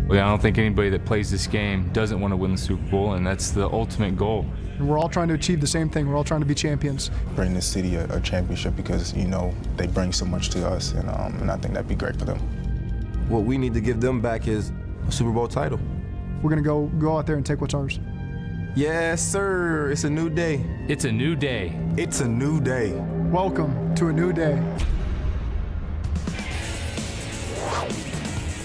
Well, I don't think anybody that plays this game doesn't want to win the Super Bowl, and that's the ultimate goal. And we're all trying to achieve the same thing. We're all trying to be champions. Bring this city a championship because, you know, they bring so much to us, and I think that'd be great for them. What we need to give them back is a Super Bowl title. We're going to go out there and take what's ours. Yes, sir. It's a new day. It's a new day. It's a new day. Welcome to a new day.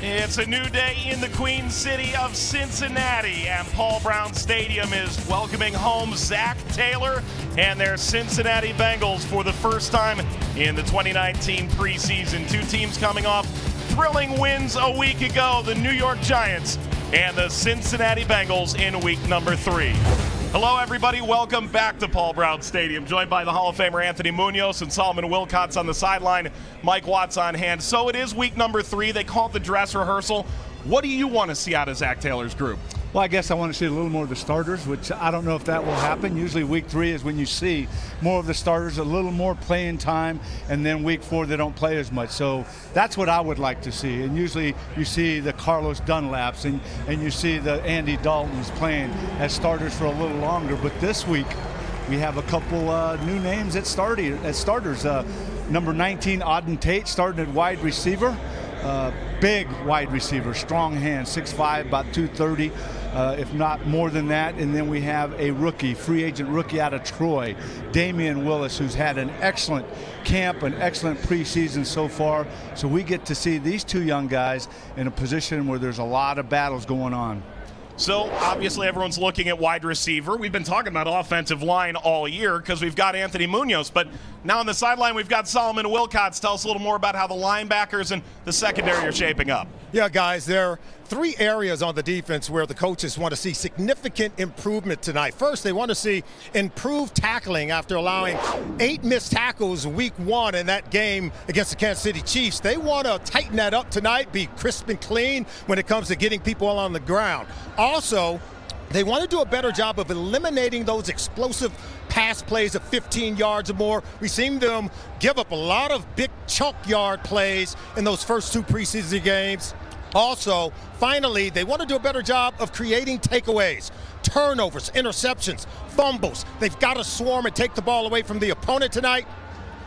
It's a new day in the Queen City of Cincinnati, and Paul Brown Stadium is welcoming home Zach Taylor and their Cincinnati Bengals for the first time in the 2019 preseason. Two teams coming off thrilling wins a week ago, the New York Giants and the Cincinnati Bengals in week number 3. Hello, everybody. Welcome back to Paul Brown Stadium. Joined by the Hall of Famer Anthony Munoz and Solomon Wilcots on the sideline. Mike Watts on hand. So it is week number 3. They call it the dress rehearsal. What do you want to see out of Zach Taylor's group? Well, I guess I want to see a little more of the starters, which I don't know if that will happen. Usually week 3 is when you see more of the starters, a little more playing time, and then week 4 they don't play as much. So that's what I would like to see. And usually you see the Carlos Dunlaps and you see the Andy Daltons playing as starters for a little longer. But this week we have a couple new names at starters. Number 19, Auden Tate, starting at wide receiver. Big wide receiver, strong hand, 6'5", about 230, if not more than that. And then we have a rookie, free agent rookie out of Troy, Damian Willis, who's had an excellent camp, an excellent preseason so far. So we get to see these two young guys in a position where there's a lot of battles going on. So, obviously, everyone's looking at wide receiver. We've been talking about offensive line all year because we've got Anthony Munoz. But now on the sideline, we've got Solomon Wilcots. Tell us a little more about how the linebackers and the secondary are shaping up. Yeah, guys, there are 3 areas on the defense where the coaches want to see significant improvement tonight. First, they want to see improved tackling after allowing 8 missed tackles week 1 in that game against the Kansas City Chiefs. They want to tighten that up tonight, be crisp and clean when it comes to getting people on the ground. Also, they want to do a better job of eliminating those explosive pass plays of 15 yards or more. We've seen them give up a lot of big chunk yard plays in those first 2 preseason games. Also, finally, they want to do a better job of creating takeaways, turnovers, interceptions, fumbles. They've got to swarm and take the ball away from the opponent tonight.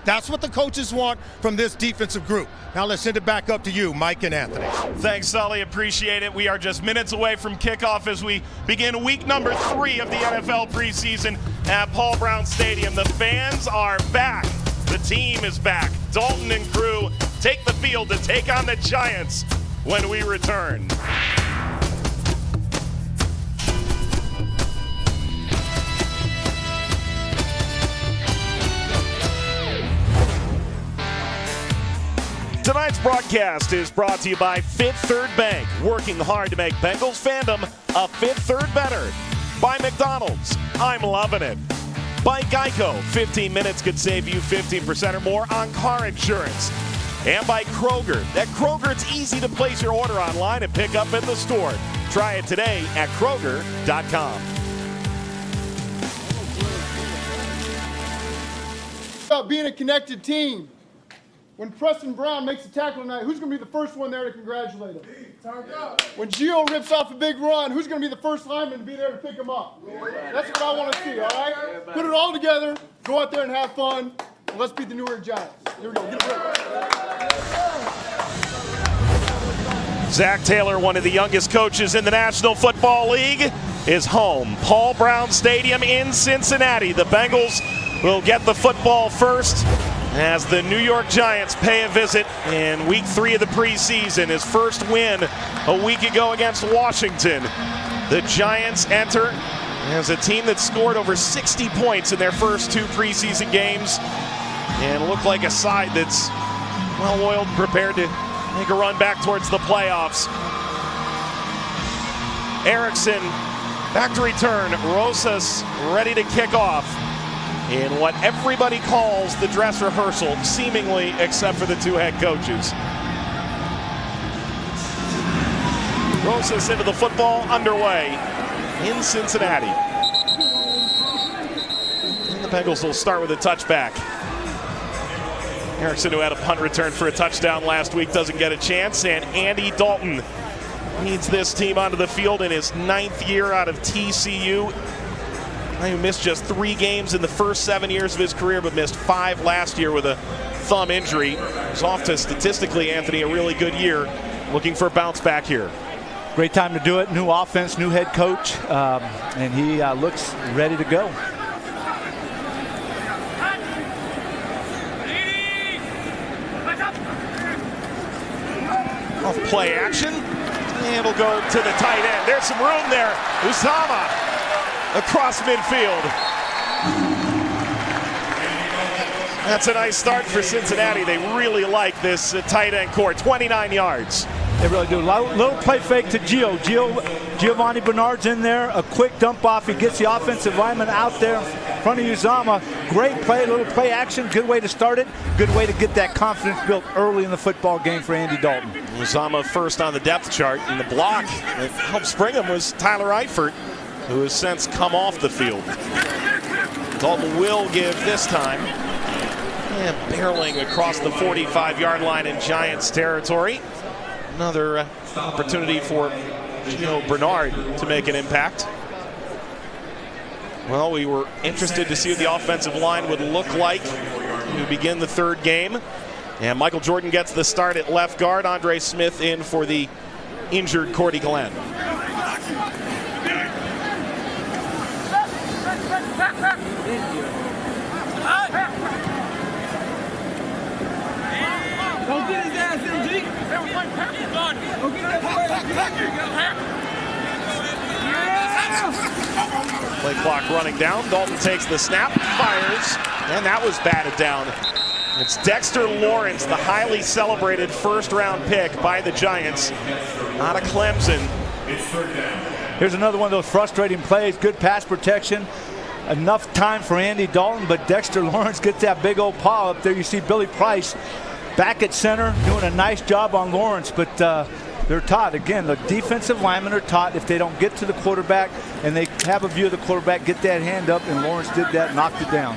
That's what the coaches want from this defensive group. Now let's send it back up to you, Mike and Anthony. Thanks, Sully. Appreciate it. We are just minutes away from kickoff as we begin week number 3 of the NFL preseason at Paul Brown Stadium. The fans are back. The team is back. Dalton and crew take the field to take on the Giants when we return. Tonight's broadcast is brought to you by Fifth Third Bank, working hard to make Bengals fandom a Fifth Third better. By McDonald's, I'm loving it. By Geico, 15 minutes could save you 15% or more on car insurance. And by Kroger. At Kroger, it's easy to place your order online and pick up in the store. Try it today at Kroger.com. About being a connected team. When Preston Brown makes a tackle tonight, who's going to be the first one there to congratulate him? When Gio rips off a big run, who's going to be the first lineman to be there to pick him up? That's what I want to see, all right? Put it all together, go out there and have fun, and let's beat the New York Giants. Here we go. Get it ready. Zach Taylor, one of the youngest coaches in the National Football League, is home. Paul Brown Stadium in Cincinnati. The Bengals will get the football first as the New York Giants pay a visit in week 3 of the preseason. His first win a week ago against Washington. The Giants enter as a team that scored over 60 points in their first 2 preseason games and look like a side that's well-oiled, prepared to make a run back towards the playoffs. Erickson back to return. Rosas ready to kick off in what everybody calls the dress rehearsal, seemingly except for the 2 head coaches. Rosas into the football, underway in Cincinnati. And the Bengals will start with a touchback. Erickson, who had a punt return for a touchdown last week, doesn't get a chance, and Andy Dalton leads this team onto the field in his 9th year out of TCU. He missed just 3 games in the first 7 years of his career, but missed 5 last year with a thumb injury. He's off to, statistically, Anthony, a really good year. Looking for a bounce back here. Great time to do it. New offense, new head coach, and he looks ready to go. Off play action, and it'll go to the tight end. There's some room there. Uzama across midfield. That's a nice start for Cincinnati. They really like this tight end core. 29 yards. They really do. Little play fake to Giovanni Bernard's in there. A quick dump off. He gets the offensive lineman out there in front of Uzama. Great play, little play action. Good way to start it. Good way to get that confidence built early in the football game for Andy Dalton. Uzama first on the depth chart. In the block that helped spring him was Tyler Eifert, who has since come off the field. Dalton will give this time. And barreling across the 45-yard line in Giants territory. Another opportunity for Gio Bernard to make an impact. Well, we were interested to see what the offensive line would look like to begin the 3rd game. And Michael Jordan gets the start at left guard. Andre Smith in for the injured Cordy Glenn. Don't get his ass in, G. Go get that. Play clock running down. Dalton takes the snap, fires, and that was batted down. It's Dexter Lawrence, the highly celebrated 1st-round pick by the Giants out of Clemson. Here's another one of those frustrating plays. Good pass protection. Enough time for Andy Dalton, but Dexter Lawrence gets that big old paw up there. You see Billy Price back at center doing a nice job on Lawrence, but they're taught, again, the defensive linemen are taught if they don't get to the quarterback and they have a view of the quarterback, get that hand up, and Lawrence did that, knocked it down.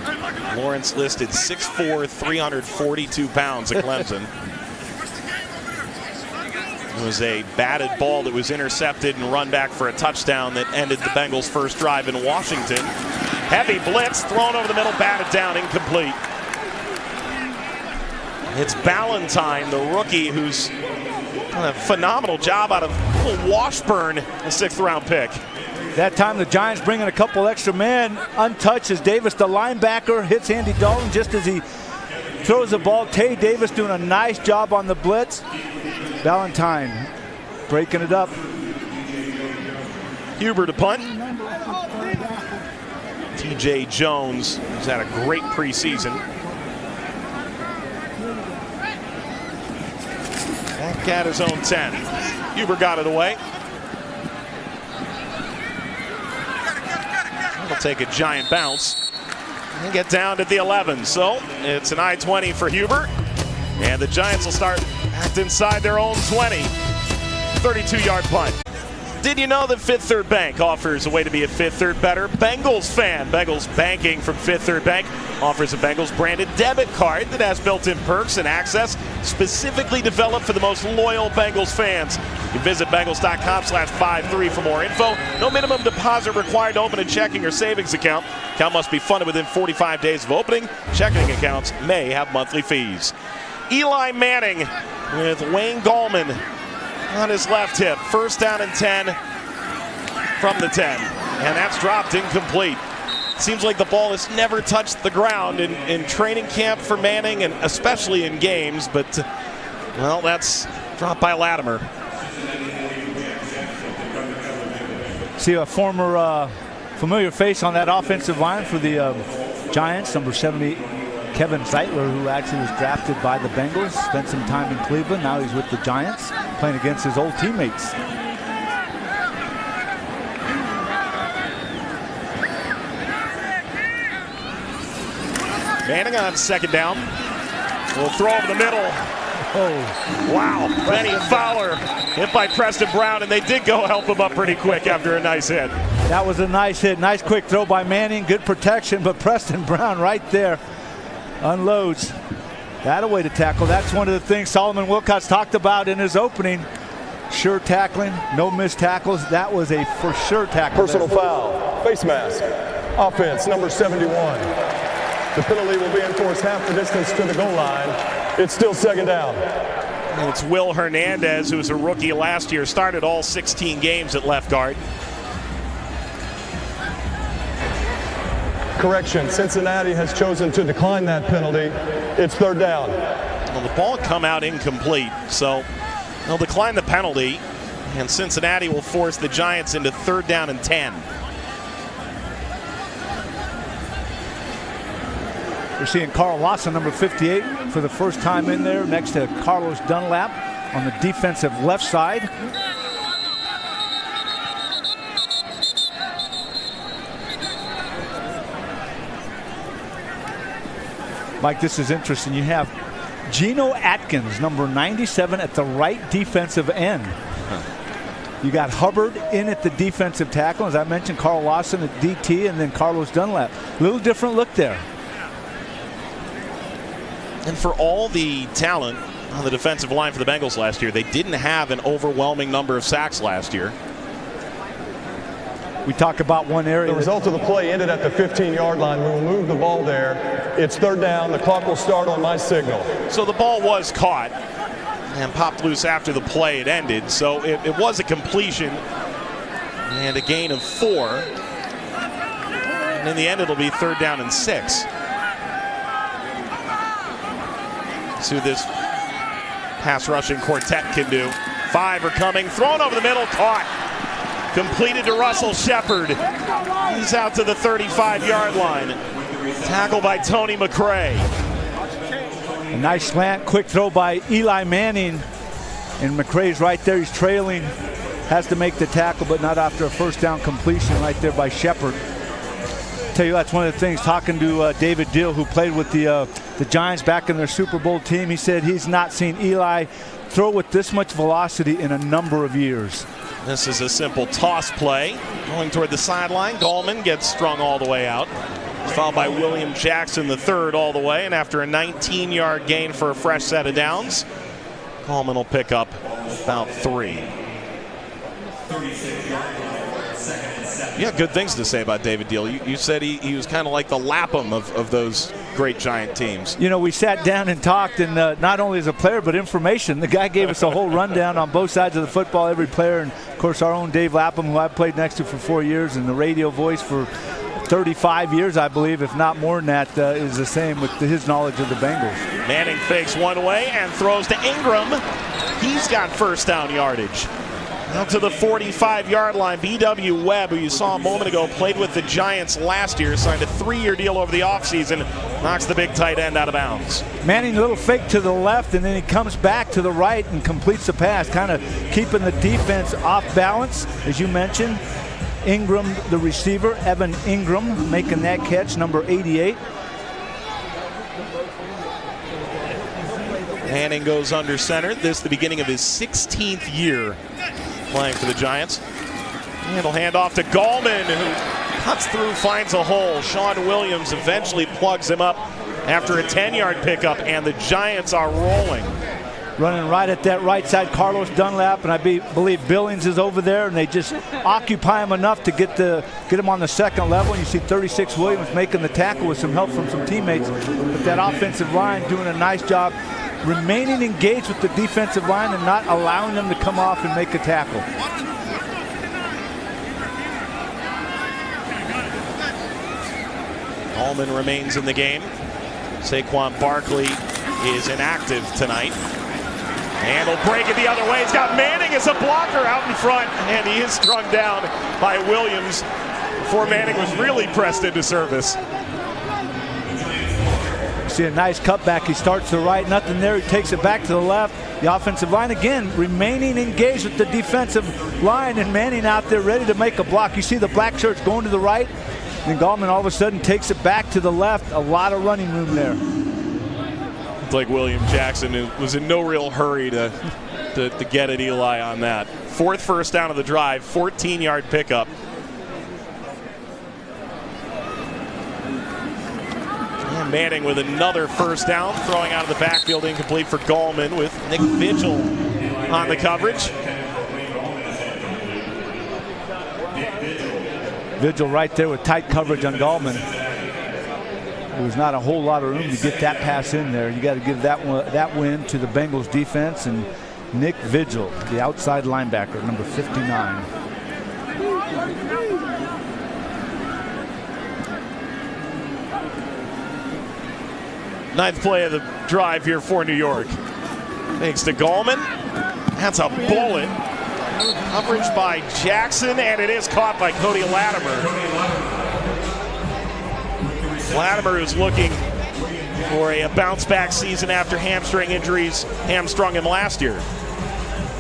Lawrence listed 6'4", 342 pounds at Clemson. It was a batted ball that was intercepted and run back for a touchdown that ended the Bengals' first drive in Washington. Heavy blitz, thrown over the middle, batted down, incomplete. It's Ballantyne, the rookie, who's done a phenomenal job out of Washburn, a 6th-round pick. That time the Giants bring in a couple extra men, untouched as Davis, the linebacker, hits Andy Dalton just as he throws the ball. Tay Davis doing a nice job on the blitz. Ballantyne breaking it up. Huber to punt. T.J. Jones has had a great preseason. Back at his own 10. Huber got it away. It'll take a giant bounce and get down to the 11. So it's an I-20 for Huber. And the Giants will start back inside their own 20. 32-yard punt. Did you know that Fifth Third Bank offers a way to be a Fifth Third better Bengals fan? Bengals Banking from Fifth Third Bank offers a Bengals branded debit card that has built-in perks and access specifically developed for the most loyal Bengals fans. You can visit Bengals.com/53 for more info. No minimum deposit required to open a checking or savings account. Account must be funded within 45 days of opening. Checking accounts may have monthly fees. Eli Manning with Wayne Gallman on his left hip. 1st down and 10 from the 10. And that's dropped incomplete. Seems like the ball has never touched the ground in training camp for Manning, and especially in games. But, well, that's dropped by Latimer. See a former familiar face on that offensive line for the Giants, number 70, Kevin Zeitler, who actually was drafted by the Bengals, spent some time in Cleveland. Now he's with the Giants, playing against his old teammates. Manning on 2nd down. Will throw over the middle. Oh, wow. Benny Fowler hit by Preston Brown, and they did go help him up pretty quick after a nice hit. That was a nice hit. Nice quick throw by Manning. Good protection, but Preston Brown right there unloads. That a way to tackle. That's one of the things Solomon Wilcots talked about in his opening. sure tackling, no missed tackles. That was a for sure tackle. Personal foul, face mask, offense number 71. The penalty will be enforced half the distance to the goal line. It's still second down. It's Will Hernandez, who was a rookie last year, started all 16 games at left guard. Correction, Cincinnati has chosen to decline that penalty. It's third down. Well, the ball come out incomplete, so they'll decline the penalty, and Cincinnati will force the Giants into third down and 10. We're seeing Carl Lawson, number 58, for the first time in there, next to Carlos Dunlap on the defensive left side. Mike, this is interesting. You have Geno Atkins, number 97, at the right defensive end. You got Hubbard in at the defensive tackle. As I mentioned, Carl Lawson at DT, and then Carlos Dunlap. A little different look there. And for all the talent on the defensive line for the Bengals last year, they didn't have an overwhelming number of sacks last year. We talk about one area. The result of the play ended at the 15-yard line. We will move the ball there. It's third down. The clock will start on my signal. So the ball was caught and popped loose after the play had ended. So it was a completion and a gain of 4. And in the end, it'll be third down and 6. See what this pass rushing quartet can do. 5 are coming, thrown over the middle, caught. Completed to Russell Shepard. He's out to the 35-yard line. Tackle by Tony McRae. A nice slant, quick throw by Eli Manning. And McRae's right there, he's trailing. Has to make the tackle, but not after a first down completion right there by Shepard. Tell you, that's one of the things, talking to David Deal, who played with the Giants back in their Super Bowl team. He said he's not seen Eli throw with this much velocity in a number of years. This is a simple toss play. Going toward the sideline. Gallman gets strung all the way out. Followed by William Jackson, the third, all the way. And after a 19-yard gain for a fresh set of downs, Gallman will pick up about 3. Yeah, good things to say about David Deal. You said he was kind of like the Lapham of those great Giant teams. You know, we sat down and talked, and not only as a player, but information. The guy gave us a whole rundown on both sides of the football, every player, and, of course, our own Dave Lapham, who I played next to for 4 years, and the radio voice for 35 years, I believe, if not more than that, is the same with his knowledge of the Bengals. Manning fakes one way and throws to Ingram. He's got first down yardage. Out to the 45-yard line. B.W. Webb, who you saw a moment ago, played with the Giants last year, signed a 3-year deal over the offseason, knocks the big tight end out of bounds. Manning, a little fake to the left, and then he comes back to the right and completes the pass, kind of keeping the defense off balance, as you mentioned. Ingram, the receiver, Evan Ingram, making that catch, number 88. Manning goes under center. This the beginning of his 16th year playing for the Giants. And he'll hand off to Gallman, who cuts through, finds a hole. Sean Williams eventually plugs him up after a 10-yard pickup, and the Giants are rolling. Running right at that right side, Carlos Dunlap, and I believe Billings is over there, and they just occupy him enough to get him on the second level. And you see 36 Williams making the tackle with some help from some teammates. But that offensive line doing a nice job remaining engaged with the defensive line and not allowing them to come off and make a tackle. Allman remains in the game. Saquon Barkley is inactive tonight. And he'll break it the other way. He's got Manning as a blocker out in front, and he is strung down by Williams before Manning was really pressed into service. See a nice cutback. He starts to the right, nothing there. He takes it back to the left. The offensive line again remaining engaged with the defensive line, and Manning out there ready to make a block. You see the black shirts going to the right, and Gallman all of a sudden takes it back to the left. A lot of running room there. It's like William Jackson, who was in no real hurry to get at Eli on that. 4th first down of the drive, 14-yard pickup. Manning with another first down, throwing out of the backfield, incomplete for Gallman, with Nick Vigil on the coverage. Vigil right there with tight coverage on Gallman. There was not a whole lot of room to get that pass in there. You got to give that win to the Bengals defense and Nick Vigil, the outside linebacker, number 59. Ninth play of the drive here for New York. Thanks to Gallman. That's a bullet. Coverage by Jackson, and it is caught by Cody Latimer. Latimer is looking for a bounce-back season after hamstring injuries hamstrung him last year.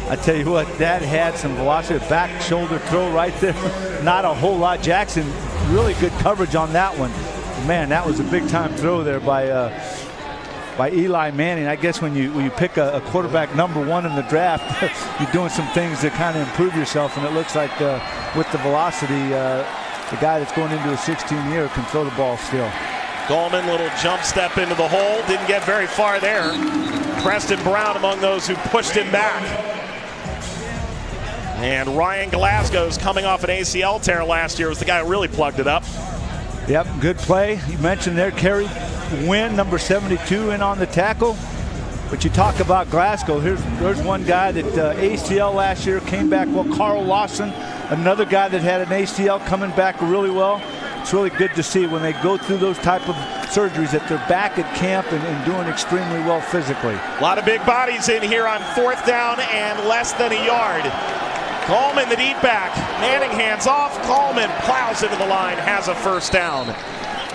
I tell you what, that had some velocity. Back shoulder throw right there. Not a whole lot. Jackson, really good coverage on that one. Man, that was a big-time throw there by Eli Manning. I guess when you pick a quarterback #1 in the draft, you're doing some things to kind of improve yourself, and it looks like with the velocity, the guy that's going into a 16th year can throw the ball still. Gallman, little jump step into the hole, didn't get very far there. Preston Brown among those who pushed him back. And Ryan Glasgow's coming off an ACL tear last year, was the guy who really plugged it up. Yep, good play. You mentioned there, Kerry Wynn, number 72, in on the tackle. But you talk about Glasgow. There's one guy that ACL last year came back well. Carl Lawson, another guy that had an ACL coming back really well. It's really good to see when they go through those type of surgeries that they're back at camp and doing extremely well physically. A lot of big bodies in here on 4th down and less than a yard. Gallman, the deep back. Manning hands off. Gallman plows into the line, has a first down.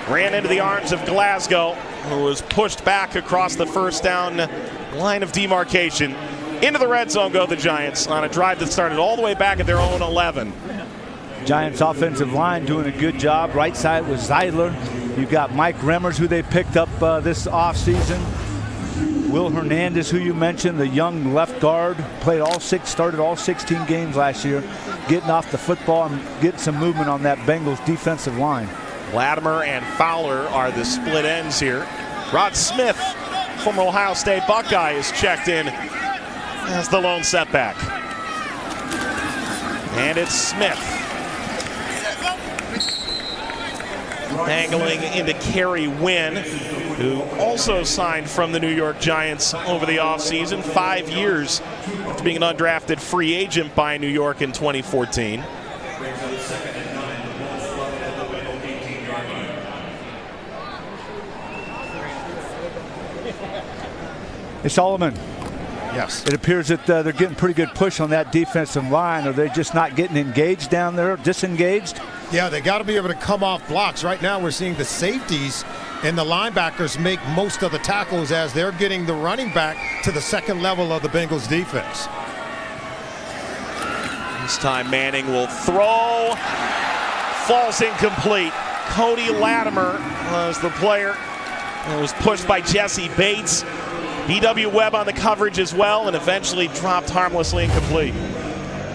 Ran into the arms of Glasgow, who was pushed back across the first down line of demarcation. Into the red zone go the Giants on a drive that started all the way back at their own 11. Giants offensive line doing a good job. Right side was Zeidler. You've got Mike Remmers, who they picked up this offseason. Will Hernandez, who you mentioned, the young left guard, started all 16 games last year, getting off the football and getting some movement on that Bengals defensive line. Latimer and Fowler are the split ends here. Rod Smith, former Ohio State Buckeye, is checked in as the lone setback. And it's Smith. Angling into Kerry Wynn, who also signed from the New York Giants over the offseason, 5 years after being an undrafted free agent by New York in 2014. Hey, Solomon. Yes. It appears that they're getting pretty good push on that defensive line. Are they just not getting engaged down there, disengaged? Yeah, they got to be able to come off blocks. Right now we're seeing the safeties and the linebackers make most of the tackles as they're getting the running back to the second level of the Bengals defense. This time Manning will throw. Falls incomplete. Cody Latimer was the player. It was pushed by Jesse Bates. B.W. Webb on the coverage as well, and eventually dropped harmlessly incomplete.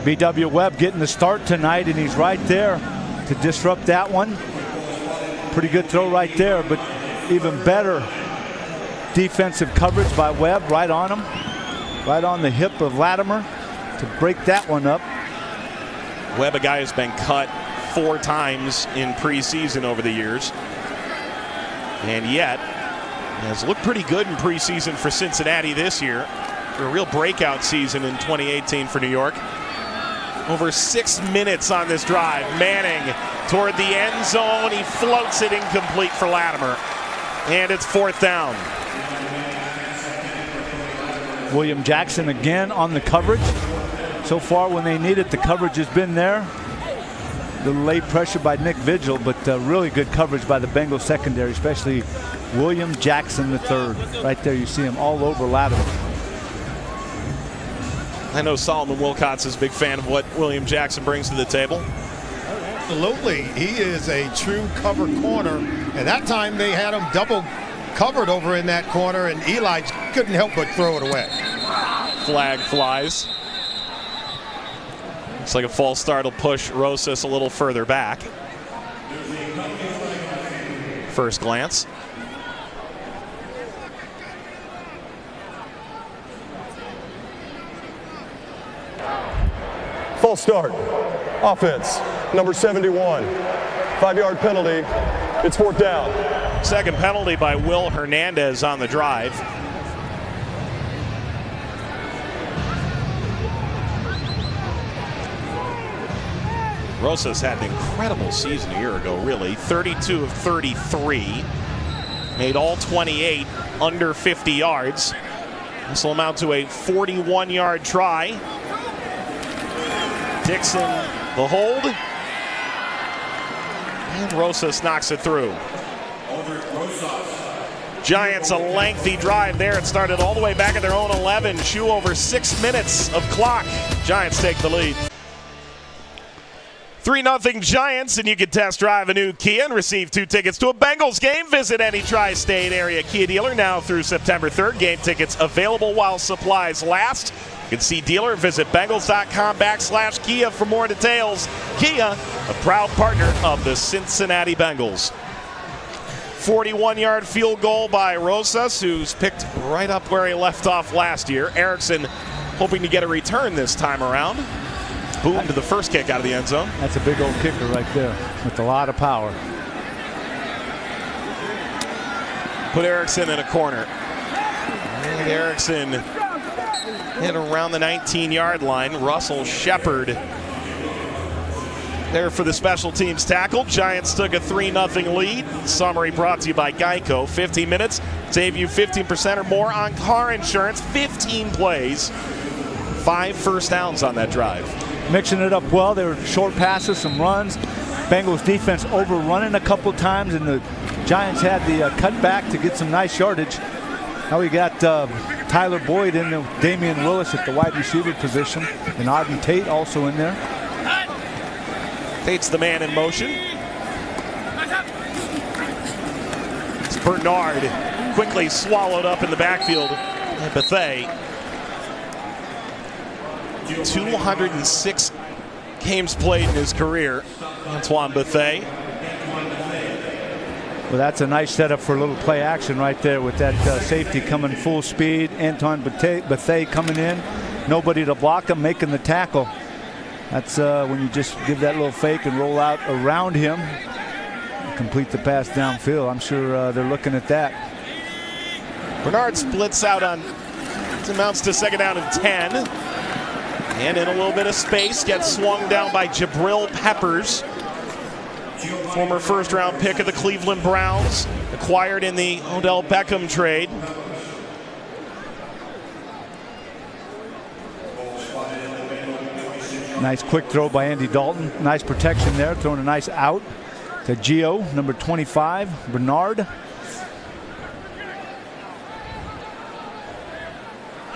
B.W. Webb getting the start tonight, and he's right there to disrupt that one. Pretty good throw right there, but even better defensive coverage by Webb, right on him, right on the hip of Latimer to break that one up. Webb, a guy who's been cut 4 times in preseason over the years, and yet has looked pretty good in preseason for Cincinnati this year. For a real breakout season in 2018 for New York. Over 6 minutes on this drive. Manning toward the end zone. He floats it incomplete for Latimer. And it's 4th down. William Jackson again on the coverage. So far when they need it, the coverage has been there. The late pressure by Nick Vigil, but really good coverage by the Bengals secondary, especially William Jackson III. Right there, you see him all over Latimer. I know Solomon Wilcots is a big fan of what William Jackson brings to the table. Absolutely. He is a true cover corner. And that time they had him double covered over in that corner, and Eli couldn't help but throw it away. Flag flies. Looks like a false start will push Rosas a little further back. First glance. False start. Offense, number 71. 5-yard penalty. It's 4th down. Second penalty by Will Hernandez on the drive. Rosas had an incredible season a year ago, really. 32 of 33. Made all 28 under 50 yards. This will amount to a 41-yard try. Dixon, the hold. And Rosas knocks it through. Giants, a lengthy drive there. It started all the way back at their own 11. Chew over 6 minutes of clock. Giants take the lead. 3-0 Giants, and you can test drive a new Kia and receive 2 tickets to a Bengals game. Visit any tri-state area Kia dealer now through September 3rd. Game tickets available while supplies last. You can see dealer, visit Bengals.com/Kia for more details. Kia, a proud partner of the Cincinnati Bengals. 41-yard field goal by Rosas, who's picked right up where he left off last year. Erickson hoping to get a return this time around. Boom to the first kick out of the end zone. That's a big old kicker right there with a lot of power. Put Erickson in a corner. And Erickson hit around the 19-yard line. Russell Shepard there for the special teams tackle. Giants took a 3-0 lead. Summary brought to you by Geico. 15 minutes, save you 15% or more on car insurance. 15 plays, 5 first downs on that drive. Mixing it up well. There were short passes, some runs. Bengals defense overrunning a couple times, and the Giants had the cutback to get some nice yardage. Now we got Tyler Boyd in there, Damian Willis at the wide receiver position, and Auden Tate also in there. Tate's the man in motion. It's Bernard quickly swallowed up in the backfield. And Bethea. 206 games played in his career. Antoine Bethea. Well, that's a nice setup for a little play action right there with that safety coming full speed. Antoine Bethea coming in. Nobody to block him, making the tackle. That's when you just give that little fake and roll out around him. Complete the pass downfield. I'm sure they're looking at that. Bernard splits out on, it amounts to 2nd down and 10. And in a little bit of space, gets swung down by Jabril Peppers. Former first-round pick of the Cleveland Browns, acquired in the Odell Beckham trade. Nice quick throw by Andy Dalton. Nice protection there, throwing a nice out to Gio, number 25, Bernard.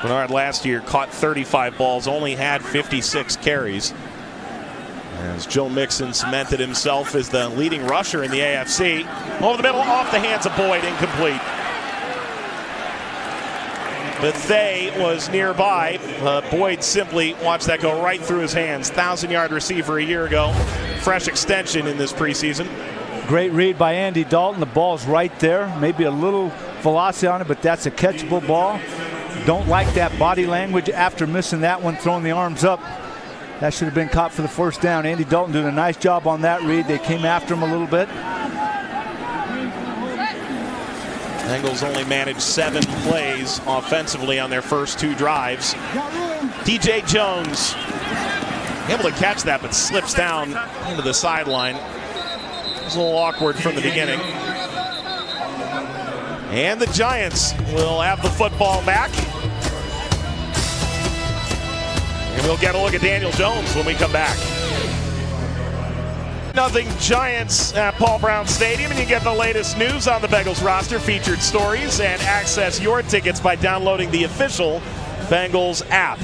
Bernard last year caught 35 balls, only had 56 carries. As Joe Mixon cemented himself as the leading rusher in the AFC. Over the middle, off the hands of Boyd, incomplete. Bethea was nearby. Boyd simply watched that go right through his hands. 1,000-yard receiver a year ago. Fresh extension in this preseason. Great read by Andy Dalton. The ball's right there. Maybe a little velocity on it, but that's a catchable ball. Don't like that body language after missing that one, throwing the arms up. That should have been caught for the first down. Andy Dalton doing a nice job on that read. They came after him a little bit. Bengals only managed 7 plays offensively on their first 2 drives. DJ Jones able to catch that, but slips down into the sideline. It was a little awkward from the beginning. And the Giants will have the football back. And we'll get a look at Daniel Jones when we come back. 0 Giants at Paul Brown Stadium, and you get the latest news on the Bengals roster, featured stories, and access your tickets by downloading the official Bengals app.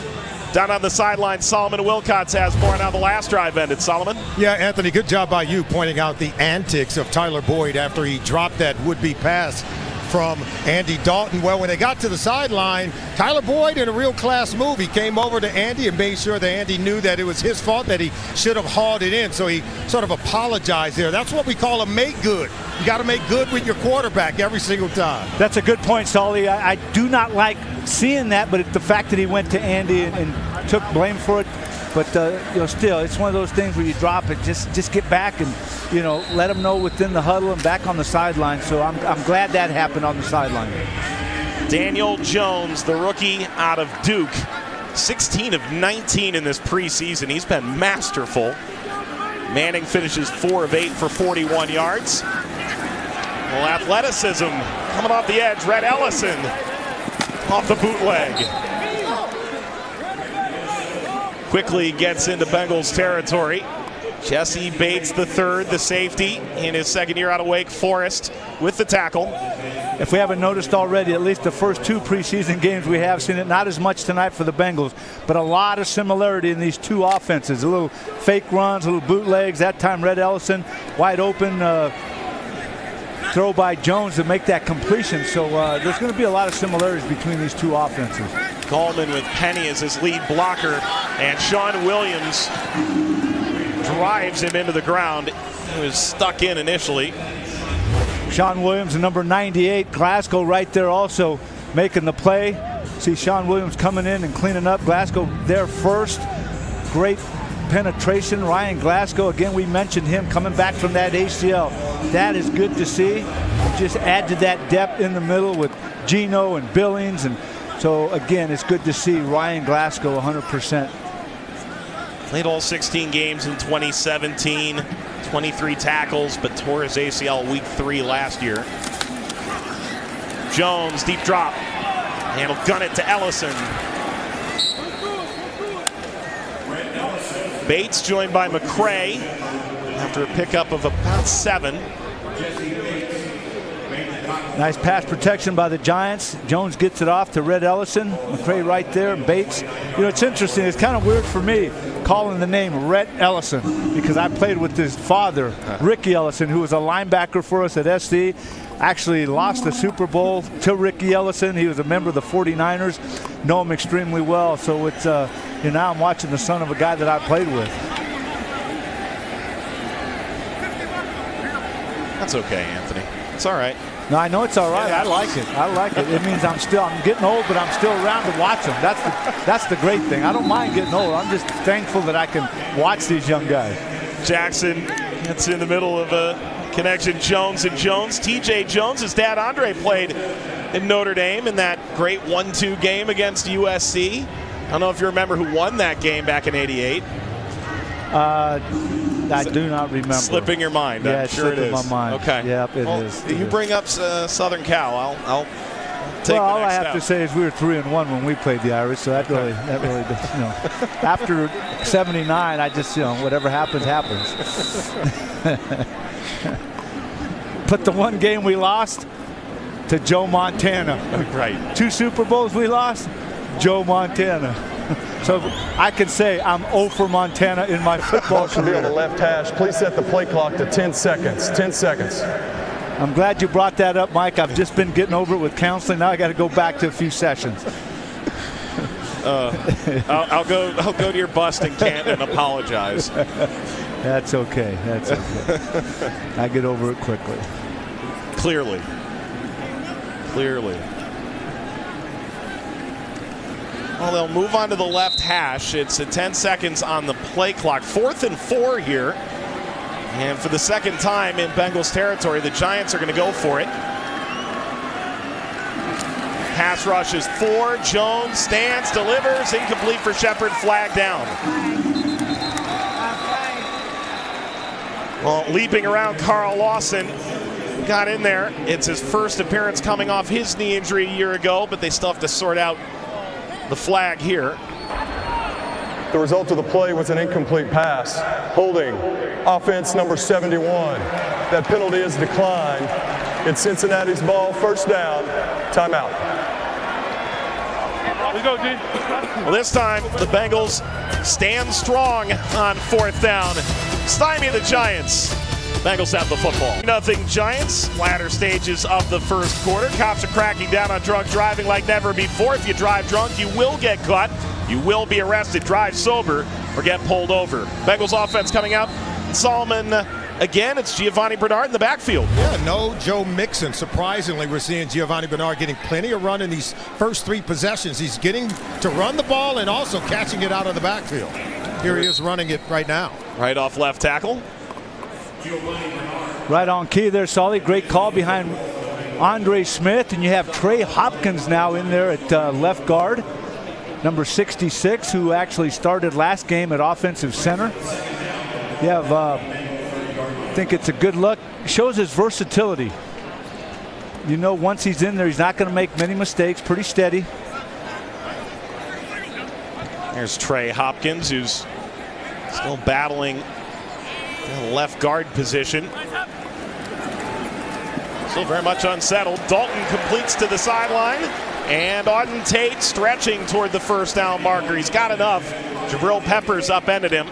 Down on the sideline, Solomon Wilcots has more on how the last drive ended. Solomon? Yeah, Anthony, good job by you pointing out the antics of Tyler Boyd after he dropped that would-be pass from Andy Dalton. Well, when they got to the sideline, Tyler Boyd, in a real class move, he came over to Andy and made sure that Andy knew that it was his fault, that he should have hauled it in. So he sort of apologized there. That's what we call a make good. You got to make good with your quarterback every single time. That's a good point, Solly. I do not like seeing that, but the fact that he went to Andy and took blame for it, But still, it's one of those things where you drop it, just get back and let them know within the huddle and back on the sideline. So I'm glad that happened on the sideline. Daniel Jones, the rookie out of Duke, 16 of 19 in this preseason. He's been masterful. Manning finishes 4 of 8 for 41 yards. Well, athleticism coming off the edge. Rhett Ellison off the bootleg. Quickly gets into Bengals territory. Jesse Bates III, the safety, in his second year out of Wake Forest with the tackle. If we haven't noticed already, at least the first 2 preseason games we have seen it, not as much tonight for the Bengals, but a lot of similarity in these 2 offenses. A little fake runs, a little bootlegs. That time Rhett Ellison wide open throw by Jones to make that completion. So there's going to be a lot of similarities between these 2 offenses. Coleman with Penny as his lead blocker, and Sean Williams drives him into the ground. He was stuck in initially. Sean Williams, number 98, Glasgow right there also making the play. See Sean Williams coming in and cleaning up. Glasgow there first. Great penetration. Ryan Glasgow, again, we mentioned him coming back from that ACL. That is good to see. Just add to that depth in the middle with Geno and Billings. And so, again, it's good to see Ryan Glasgow 100%. Played all 16 games in 2017, 23 tackles, but tore his ACL week 3 last year. Jones, deep drop, and he'll gun it to Ellison. Bates joined by McCray after a pickup of about 7. Nice pass protection by the Giants. Jones gets it off to Rhett Ellison. McCray right there. Bates. It's interesting. It's kind of weird for me calling the name Rhett Ellison because I played with his father, Ricky Ellison, who was a linebacker for us at SC. Actually lost the Super Bowl to Ricky Ellison. He was a member of the 49ers. Know him extremely well. So it's now I'm watching the son of a guy that I played with. That's okay, Anthony. It's all right. No, I know it's all right. I like it. I like it. It means I'm getting old, but I'm still around to watch them. That's the great thing. I don't mind getting old. I'm just thankful that I can watch these young guys. Jackson gets in the middle of a connection. Jones and Jones. TJ Jones, his dad Andre played in Notre Dame in that great 1-2 game against USC. I don't know if you remember who won that game back in '88. I do not remember. Slipping your mind. Yeah, I'm sure it is. My mind. Okay. Yep, it is. You bring up Southern Cal. I'll take well, all the next I have step. to say is we were 3-1 when we played the Irish, so that really after '79, I just whatever happens, happens. But the one game we lost to Joe Montana. Right. 2 Super Bowls we lost, Joe Montana. So I can say I'm 0 for Montana in my football Should be on the career. left hash. Please set the play clock to 10 seconds. 10 seconds. I'm glad you brought that up, Mike. I've just been getting over it with counseling. Now I got to go back to a few sessions. I'll go to your bust in Canton and apologize. That's okay. That's okay. I get over it quickly. Clearly. Well, they'll move on to the left hash. It's at 10 seconds on the play clock. 4th and 4 here. And for the second time in Bengals territory, the Giants are going to go for it. Pass rush is 4. Jones stands, delivers, incomplete for Shepard, flag down. Well, leaping around, Carl Lawson got in there. It's his first appearance coming off his knee injury a year ago, but they still have to sort out the flag here. The result of the play was an incomplete pass. Holding, offense number 71. That penalty is declined. It's Cincinnati's ball, first down, timeout. Let's go, D. Well, this time the Bengals stand strong on 4th down. Stymie the Giants. Bengals have the football. Nothing Giants. Latter stages of the first quarter. Cops are cracking down on drunk driving like never before. If you drive drunk, you will get caught. You will be arrested. Drive sober or get pulled over. Bengals offense coming out. Solomon again. It's Giovanni Bernard in the backfield. Yeah, no Joe Mixon. Surprisingly, we're seeing Giovanni Bernard getting plenty of run in these first 3 possessions. He's getting to run the ball and also catching it out of the backfield. Here he is running it right now. Right off left tackle. Right on key there, Solly. Great call behind Andre Smith, and you have Trey Hopkins now in there at left guard, number 66, who actually started last game at offensive center. You have, I think it's a good look. Shows his versatility. You know, once he's in there, he's not going to make many mistakes. Pretty steady. There's Trey Hopkins, who's still battling the left guard position. Still very much unsettled. Dalton completes to the sideline, and Auden Tate stretching toward the first down marker. He's got enough. Jabril Peppers upended him.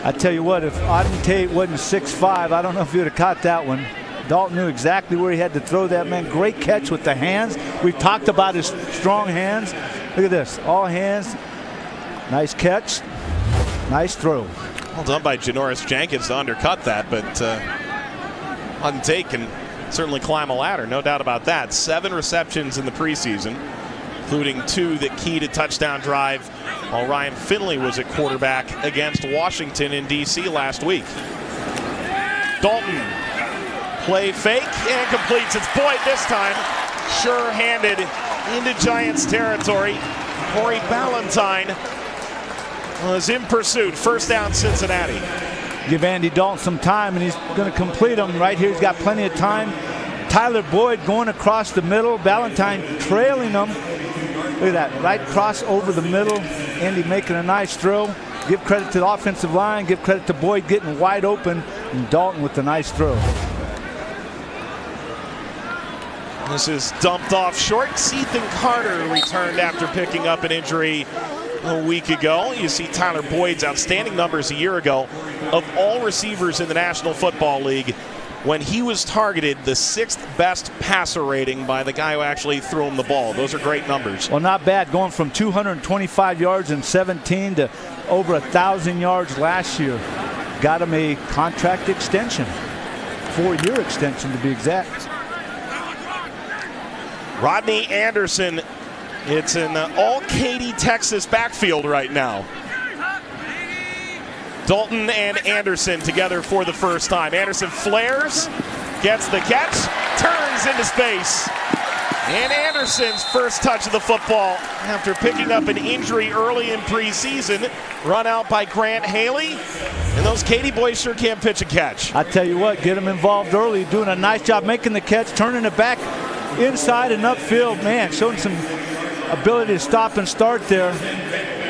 I tell you what, if Auden Tate wasn't 6'5", I don't know if he would have caught that one. Dalton knew exactly where he had to throw that, man. Great catch with the hands. We've talked about his strong hands. Look at this, all hands. Nice catch, nice throw. Well done by Janoris Jenkins to undercut that, but Auden Tate can certainly climb a ladder, no doubt about that. 7 receptions in the preseason, including 2 that keyed a touchdown drive while Ryan Finley was at quarterback against Washington in D.C. last week. Dalton, play fake and completes. It's Boyd this time, sure-handed into Giants territory. Corey Ballantyne was in pursuit. First down, Cincinnati. Give Andy Dalton some time, and he's going to complete them. Right here, he's got plenty of time. Tyler Boyd going across the middle. Ballantyne trailing them. Look at that, right cross over the middle. Andy making a nice throw. Give credit to the offensive line. Give credit to Boyd getting wide open, and Dalton with the nice throw. This is dumped off short. Ethan Carter returned after picking up an injury a week ago. You see Tyler Boyd's outstanding numbers a year ago. Of all receivers in the National Football League, when he was targeted, the 6th best passer rating by the guy who actually threw him the ball. Those are great numbers. Well, not bad, going from 225 yards in 17 to over 1,000 yards last year. Got him a contract extension, 4-year extension to be exact. Rodney Anderson, it's an all Katy, Texas backfield right now. Dalton and Anderson together for the first time. Anderson flares, gets the catch, turns into space. And Anderson's first touch of the football after picking up an injury early in preseason, run out by Grant Haley. And those Katy boys sure can't pitch a catch. I tell you what, get them involved early, doing a nice job making the catch, turning it back inside and upfield. Man, showing some ability to stop and start there.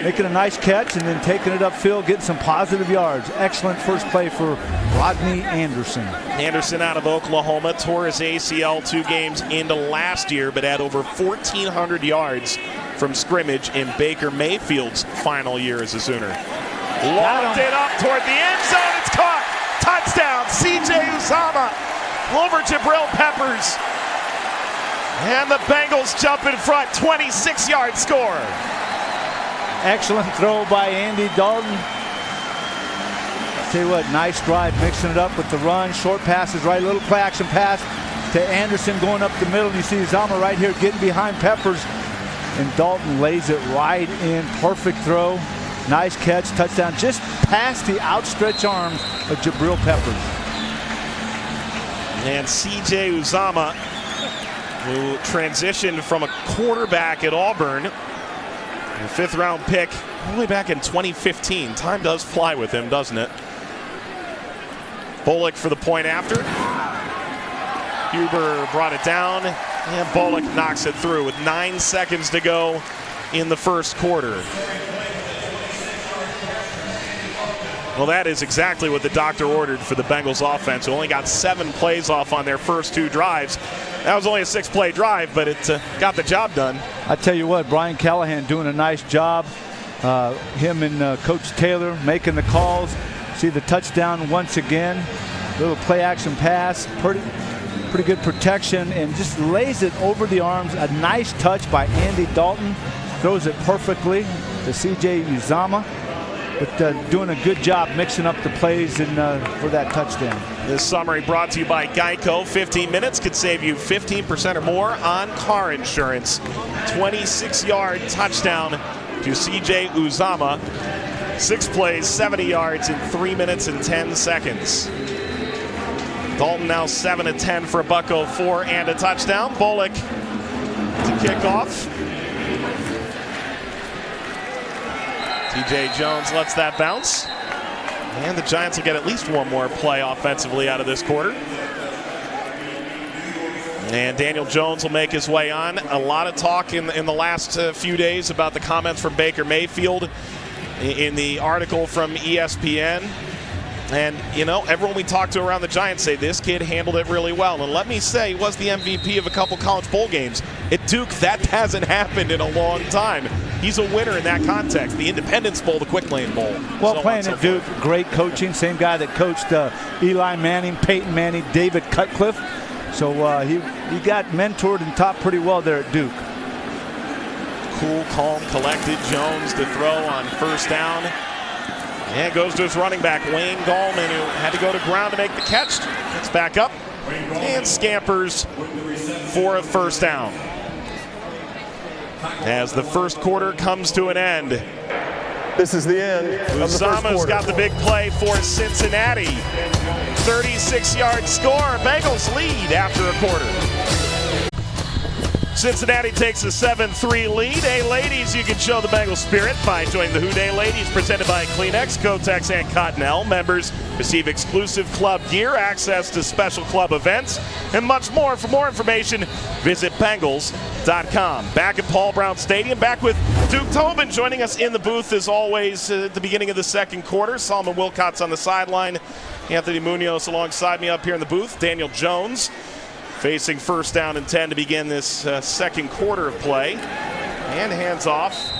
Making a nice catch and then taking it upfield, getting some positive yards. Excellent first play for Rodney Anderson. Anderson out of Oklahoma, tore his ACL 2 games into last year, but had over 1,400 yards from scrimmage in Baker Mayfield's final year as a Sooner. Locked it up toward the end zone. It's caught. Touchdown. C.J. Uzomah over Jabril Peppers. And the Bengals jump in front. 26-yard score. Excellent throw by Andy Dalton. Tell you what, nice drive, mixing it up with the run, short passes, right, little play action pass to Anderson going up the middle. You see Uzomah right here getting behind Peppers, and Dalton lays it right in. Perfect throw, nice catch, touchdown, just past the outstretched arms of Jabril Peppers. And C.J. Uzomah, who transitioned from a quarterback at Auburn, a 5th-round pick all the way back in 2015. Time does fly with him, doesn't it? Bullock for the point after. Huber brought it down, and Bullock knocks it through with 9 seconds to go in the first quarter. Well, that is exactly what the doctor ordered for the Bengals offense, who only got 7 plays off on their first 2 drives. That was only a 6-play drive, but it got the job done. I tell you what, Brian Callahan doing a nice job. Him and Coach Taylor making the calls. See the touchdown once again. Little play action pass, pretty good protection, and just lays it over the arms. A nice touch by Andy Dalton. Throws it perfectly to C.J. Uzomah. But doing a good job mixing up the plays and for that touchdown. This summary brought to you by Geico. 15 minutes could save you 15% or more on car insurance. 26-yard touchdown to C.J. Uzomah. 6 plays, 70 yards in 3 minutes and 10 seconds. Dalton now 7 of 10 for a $104 and a touchdown. Bullock to kick off. TJ Jones lets that bounce. And the Giants will get at least one more play offensively out of this quarter. And Daniel Jones will make his way on. A lot of talk in the last few days about the comments from Baker Mayfield in the article from ESPN. And, you know, everyone we talked to around the Giants say this kid handled it really well. And let me say, he was the MVP of a couple college bowl games. At Duke, that hasn't happened in a long time. He's a winner in that context. The Independence Bowl, the Quick Lane Bowl. Well, playing at Duke, great coaching. Same guy that coached Eli Manning, Peyton Manning, David Cutcliffe. So he got mentored and taught pretty well there at Duke. Cool, calm, collected. Jones to throw on first down. And goes to his running back, Wayne Gallman, who had to go to ground to make the catch. Gets back up and scampers for a first down. As the first quarter comes to an end. This is the end of the first quarter. Uzama's got the big play for Cincinnati. 36-yard score. Bengals lead after a quarter. Cincinnati takes a 7-3 lead. Hey, ladies, you can show the Bengals spirit by joining the Who Day Ladies, presented by Kleenex, Kotex, and Cottonelle. Members receive exclusive club gear, access to special club events, and much more. For more information, visit Bengals.com. Back at Paul Brown Stadium, back with Duke Tobin joining us in the booth as always at the beginning of the second quarter. Solomon Wilcott's on the sideline. Anthony Munoz alongside me up here in the booth. Daniel Jones facing first down and 10 to begin this second quarter of play. And hands off.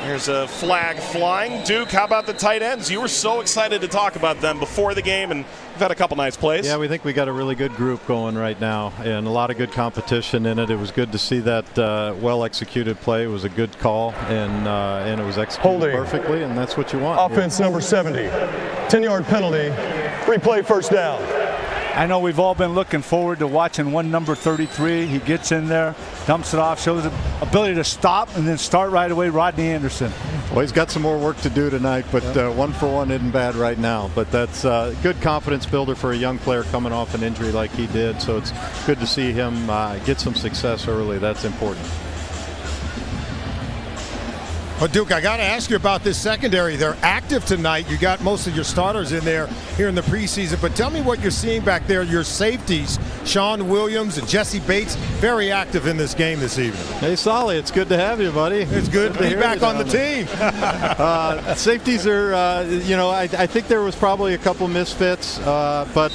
There's a flag flying. Duke, how about the tight ends? You were so excited to talk about them before the game, and we've had a couple nice plays. Yeah, we think we got a really good group going right now, and a lot of good competition in it. It was good to see that well-executed play. It was a good call, and it was executed perfectly, and that's what you want. Offense number 70, 10-yard penalty, replay first down. I know we've all been looking forward to watching one number 33. He gets in there, dumps it off, shows the ability to stop and then start right away. Rodney Anderson. Well, he's got some more work to do tonight, but 1 for 1 isn't bad right now. But that's a good confidence builder for a young player coming off an injury like he did. So it's good to see him get some success early. That's important. Well, Duke, I got to ask you about this secondary. They're active tonight. You got most of your starters in there here in the preseason, but tell me what you're seeing back there. Your safeties, Sean Williams and Jesse Bates, very active in this game this evening. Hey, Solly, it's good to have you, buddy. It's good to be back on the team. Safeties are, I think there was probably a couple misfits, but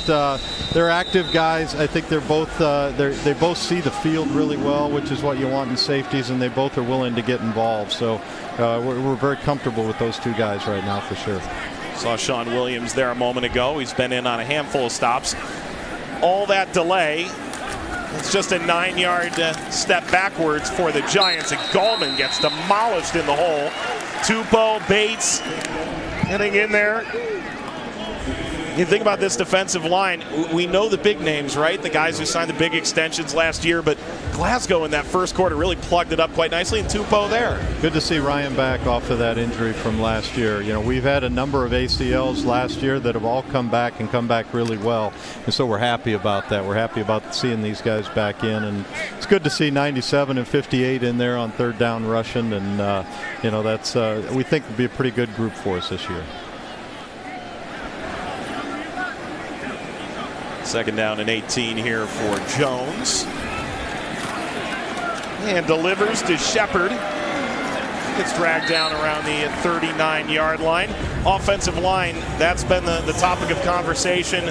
they're active guys. I think they're both they both see the field really well, which is what you want in safeties, and they both are willing to get involved. So we're very comfortable with those two guys right now for sure. Saw Sean Williams there a moment ago. He's been in on a handful of stops. All that delay, it's just a 9-yard step backwards for the Giants, and Gallman gets demolished in the hole. Tupou, Bates getting in there. You think about this defensive line, we know the big names, right? The guys who signed the big extensions last year, but Glasgow in that first quarter really plugged it up quite nicely, and Tupou there. Good to see Ryan back off of that injury from last year. You know, we've had a number of ACLs last year that have all come back and come back really well, and so we're happy about that. We're happy about seeing these guys back in, and it's good to see 97 and 58 in there on third down rushing, and that's we think will be a pretty good group for us this year. Second down and 18 here for Jones. And delivers to Shepard. Gets dragged down around the 39-yard line. Offensive line, that's been the topic of conversation.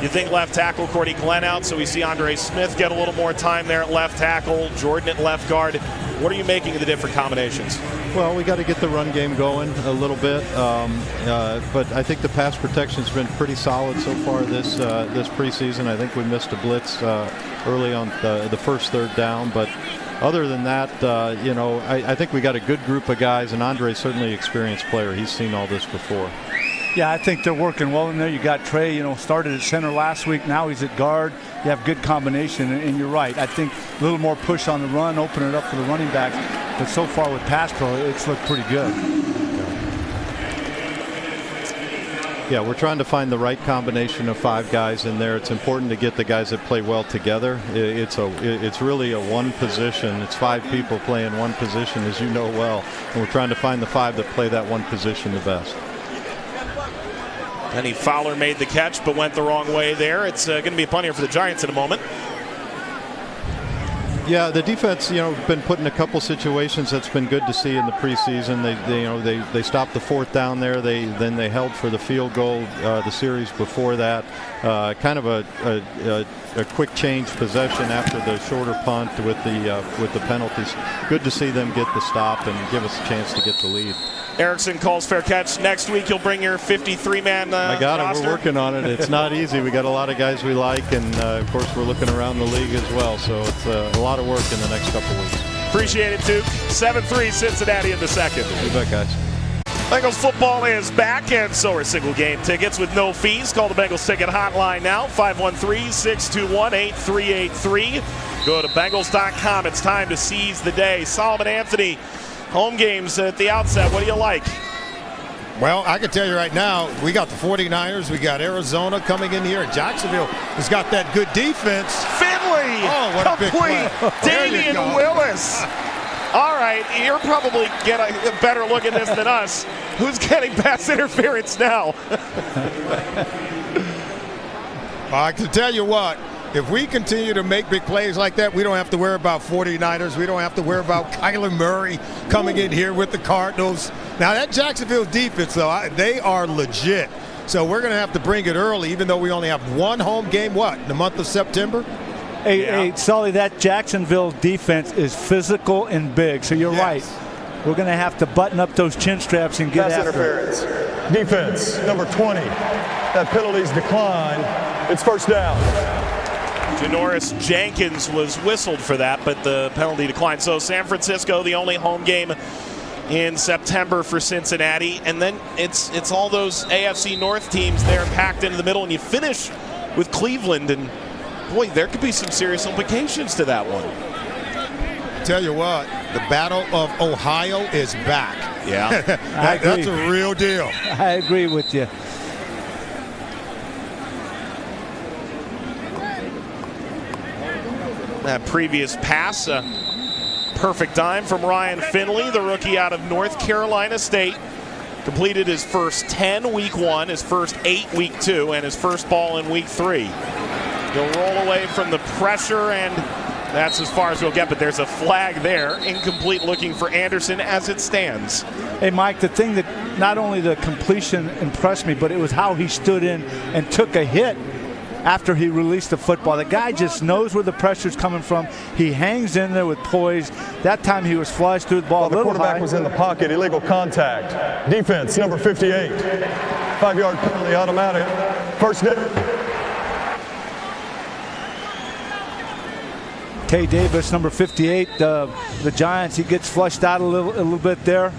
You think left tackle, Cordy Glenn out, so we see Andre Smith get a little more time there at left tackle, Jordan at left guard. What are you making of the different combinations? Well, we got to get the run game going a little bit, but I think the pass protection's been pretty solid so far this preseason. I think we missed a blitz early on the first third down, but other than that, I think we got a good group of guys, and Andre's certainly an experienced player. He's seen all this before. Yeah, I think they're working well in there. You got Trey, started at center last week. Now he's at guard. You have good combination, and you're right. I think a little more push on the run, open it up for the running backs. But so far with pass pro, it's looked pretty good. Yeah, we're trying to find the right combination of 5 guys in there. It's important to get the guys that play well together. It's really a one position. It's 5 people playing one position, as you know well. And we're trying to find the 5 that play that one position the best. Penny Fowler made the catch but went the wrong way there. It's going to be a punter for the Giants in a moment. Yeah, the defense, been put in a couple situations that's been good to see in the preseason. They stopped the 4th down there. Then they held for the field goal the series before that. Kind of a quick change possession after the shorter punt with the penalties. Good to see them get the stop and give us a chance to get the lead. Erickson calls fair catch. Next week you'll bring your 53-man I got roster. it. We're working on it. It's not easy. We got a lot of guys we like, and of course we're looking around the league as well. So it's a lot of work in the next couple weeks. Appreciate it, Duke. 7-3 Cincinnati in the second. You bet, guys. Bengals football is back, and so are single game tickets with no fees. Call the Bengals ticket hotline now, 513-621-8383. Go to Bengals.com. It's time to seize the day. Solomon Anthony, home games at the outset. What do you like? Well, I can tell you right now, we got the 49ers. We got Arizona coming in here. Jacksonville has got that good defense. Finley, oh, what complete. A big play. Damian Willis. All right, you're probably getting a better look at this than us. Who's getting pass interference now? I can tell you what. If we continue to make big plays like that, we don't have to worry about 49ers. We don't have to worry about Kyler Murray coming in here with the Cardinals. Now, that Jacksonville defense, though, they are legit. So we're going to have to bring it early, even though we only have one home game, in the month of September? Hey, Sully, that Jacksonville defense is physical and big. So you're right. We're going to have to button up those chin straps and get Pass after interference. Defense, number 20. That penalty's declined. It's first down. Janoris Jenkins was whistled for that, but the penalty declined. So San Francisco, the only home game in September for Cincinnati. And then it's all those AFC North teams there packed into the middle, and you finish with Cleveland. And, boy, there could be some serious implications to that one. Tell you what, the Battle of Ohio is back. Yeah. That's a real deal. I agree with you. That previous pass, perfect dime from Ryan Finley, the rookie out of North Carolina State. Completed his first 10 week 1, his first 8 week 2, and his first ball in week 3. He'll roll away from the pressure, and that's as far as we'll get, but there's a flag there. Incomplete, looking for Anderson as it stands. Hey, Mike, the thing that not only the completion impressed me, but it was how he stood in and took a hit after he released the football. The guy just knows where the pressure's coming from. He hangs in there with poise. That time he was flushed through the ball. The quarterback was in the pocket. Illegal contact. Defense, number 58. 5-yard penalty, automatic. First down. Tay Davis, number 58, the Giants, he gets flushed out a little bit there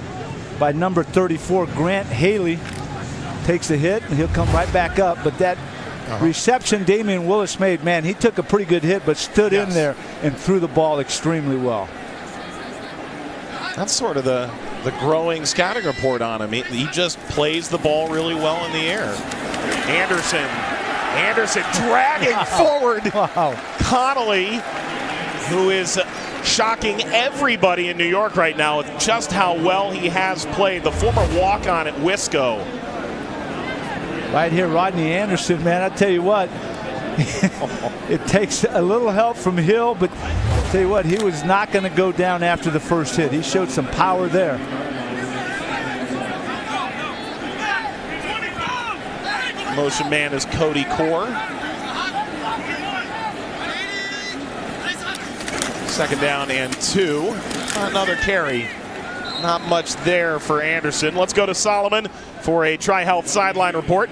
by number 34, Grant Haley. Takes the hit, and he'll come right back up. But that reception Damian Willis made, man, he took a pretty good hit, but stood in there and threw the ball extremely well. That's sort of the growing scouting report on him. He just plays the ball really well in the air. Anderson dragging forward. Wow. Connolly, who is shocking everybody in New York right now with just how well he has played. The former walk-on at Wisco. Right here, Rodney Anderson, man, I tell you what, it takes a little help from Hill, but I tell you what, he was not going to go down after the first hit. He showed some power there. Motion man is Cody Core. Second down and 2. Another carry. Not much there for Anderson. Let's go to Solomon for a Tri-Health sideline report.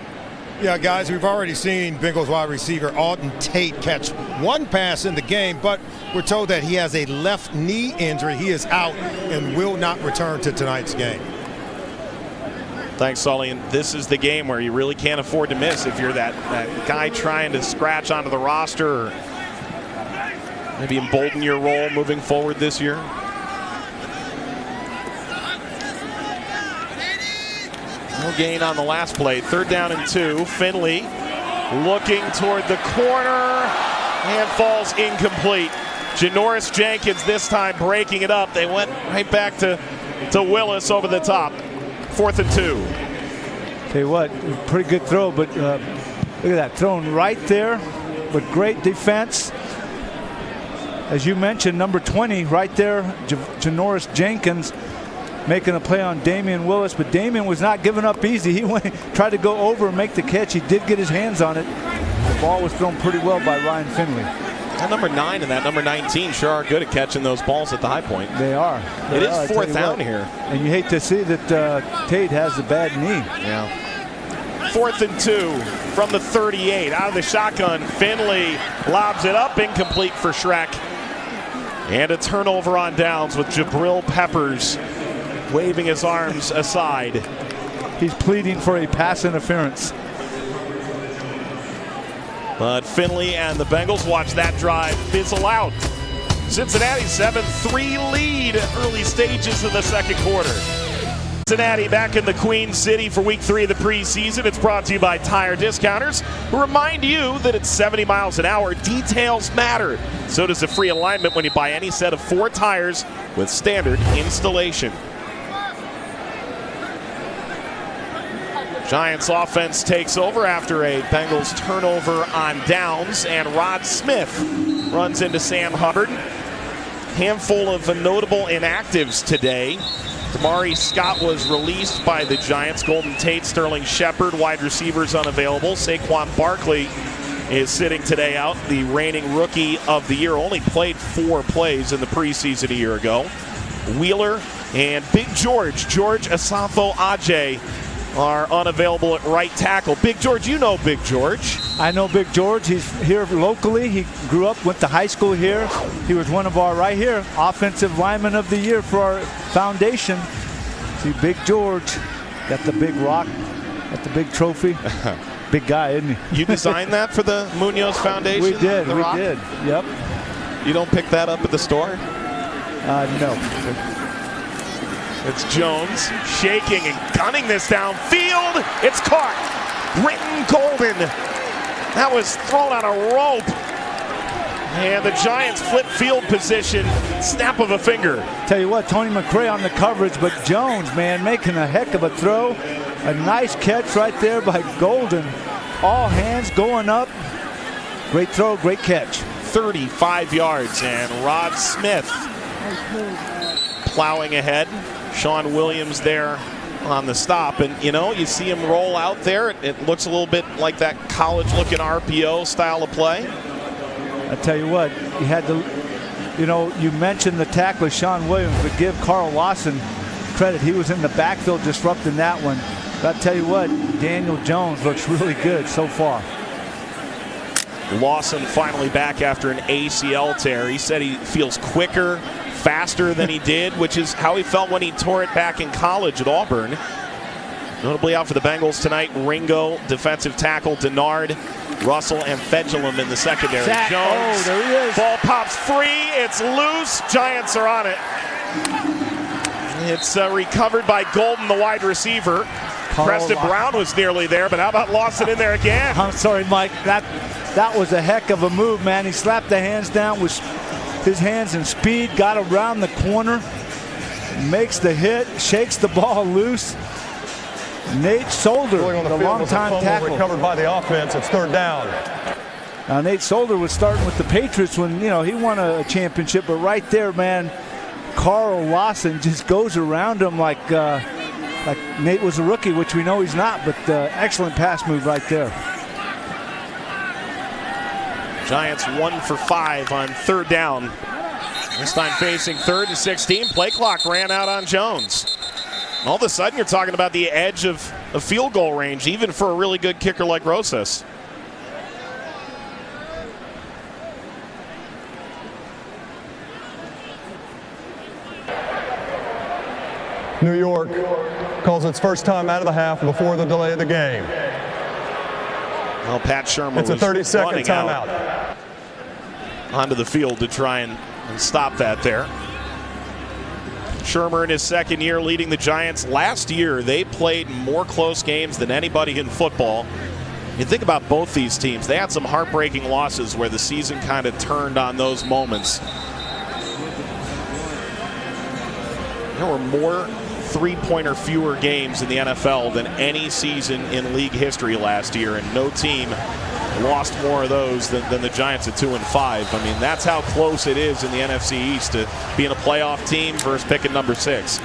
Yeah, guys, we've already seen Bengals wide receiver Alden Tate catch one pass in the game, but we're told that he has a left knee injury. He is out and will not return to tonight's game. Thanks, Sully. And this is the game where you really can't afford to miss if you're that guy trying to scratch onto the roster or maybe embolden your role moving forward this year. No gain on the last play. 3rd down and 2. Finley looking toward the corner and falls incomplete. Janoris Jenkins this time breaking it up. They went right back to Willis over the top. 4th and 2. Tell you what, pretty good throw, but look at that, thrown right there, but great defense. As you mentioned, number 20 right there, Janoris Jenkins making a play on Damian Willis, but Damian was not giving up easy. He tried to go over and make the catch. He did get his hands on it. The ball was thrown pretty well by Ryan Finley. That number 9 and that number 19 sure are good at catching those balls at the high point. They are. It is 4th down here. And you hate to see that Tate has a bad knee. Yeah. 4th and 2 from the 38. Out of the shotgun, Finley lobs it up, incomplete for Schreck. And a turnover on downs with Jabril Peppers waving his arms aside. He's pleading for a pass interference. But Finley and the Bengals watch that drive fizzle out. Cincinnati 7-3 lead early stages of the 2nd quarter. Cincinnati back in the Queen City for week 3 of the preseason. It's brought to you by Tire Discounters, who remind you that at 70 miles an hour, details matter. So does a free alignment when you buy any set of 4 tires with standard installation. Giants offense takes over after a Bengals turnover on downs, and Rod Smith runs into Sam Hubbard. Handful of notable inactives today. Damari Scott was released by the Giants. Golden Tate, Sterling Shepard, wide receivers unavailable. Saquon Barkley is sitting today out, the reigning rookie of the year. Only played 4 plays in the preseason a year ago. Wheeler and Big George Asafo Ajay, are unavailable at right tackle. Big George, you know Big George. I know Big George. He's here locally. He grew up, went to high school here. He was one of our, right here, offensive lineman of the year for our foundation. See, Big George got the big rock, got the big trophy. Big guy, isn't he? You designed that for the Munoz Foundation? We did, Yep. You don't pick that up at the store? No. It's Jones shaking and gunning this downfield. It's caught. Britton Golden. That was thrown on a rope. And the Giants flip field position. Snap of a finger. Tell you what, Tony McRae on the coverage, but Jones, man, making a heck of a throw. A nice catch right there by Golden. All hands going up. Great throw, great catch. 35 yards, and Rod Smith plowing ahead. Sean Williams there on the stop, and you see him roll out there. It looks a little bit like that college-looking RPO style of play. I tell you what, you had to, you mentioned the tackler Sean Williams, but give Carl Lawson credit. He was in the backfield disrupting that one. But I tell you what, Daniel Jones looks really good so far. Lawson finally back after an ACL tear. He said he feels quicker, faster than he did, which is how he felt when he tore it back in college at Auburn. Notably out for the Bengals tonight, Ringo, defensive tackle, Denard, Russell, and Fedulum in the secondary. Sack. Jones, there he is. Ball pops free, it's loose, Giants are on it. It's recovered by Golden, the wide receiver. Preston Brown was nearly there, but how about Lawson in there again? I'm sorry, Mike, that was a heck of a move, man. He slapped the hands down with his hands in speed, got around the corner, makes the hit, shakes the ball loose. Nate Solder, the longtime tackle. Recovered by the offense. It's 3rd down. Now, Nate Solder was starting with the Patriots when, he won a championship, but right there, man, Carl Lawson just goes around him like Nate was a rookie, which we know he's not, but excellent pass move right there. Giants 1 for 5 on 3rd down. This time facing 3rd and 16. Play clock ran out on Jones. All of a sudden, you're talking about the edge of a field goal range, even for a really good kicker like Rosas. New York calls its first time out of the half before the delay of the game. Well, Pat Shermer It's a 30-second timeout. Onto the field to try and stop that there. Shermer in his second year leading the Giants. Last year, they played more close games than anybody in football. You think about both these teams. They had some heartbreaking losses where the season kind of turned on those moments. There were more three-pointer fewer games in the NFL than any season in league history last year, and no team lost more of those than the Giants at 2-5. I mean, that's how close it is in the NFC East to being a playoff team versus picking number 6.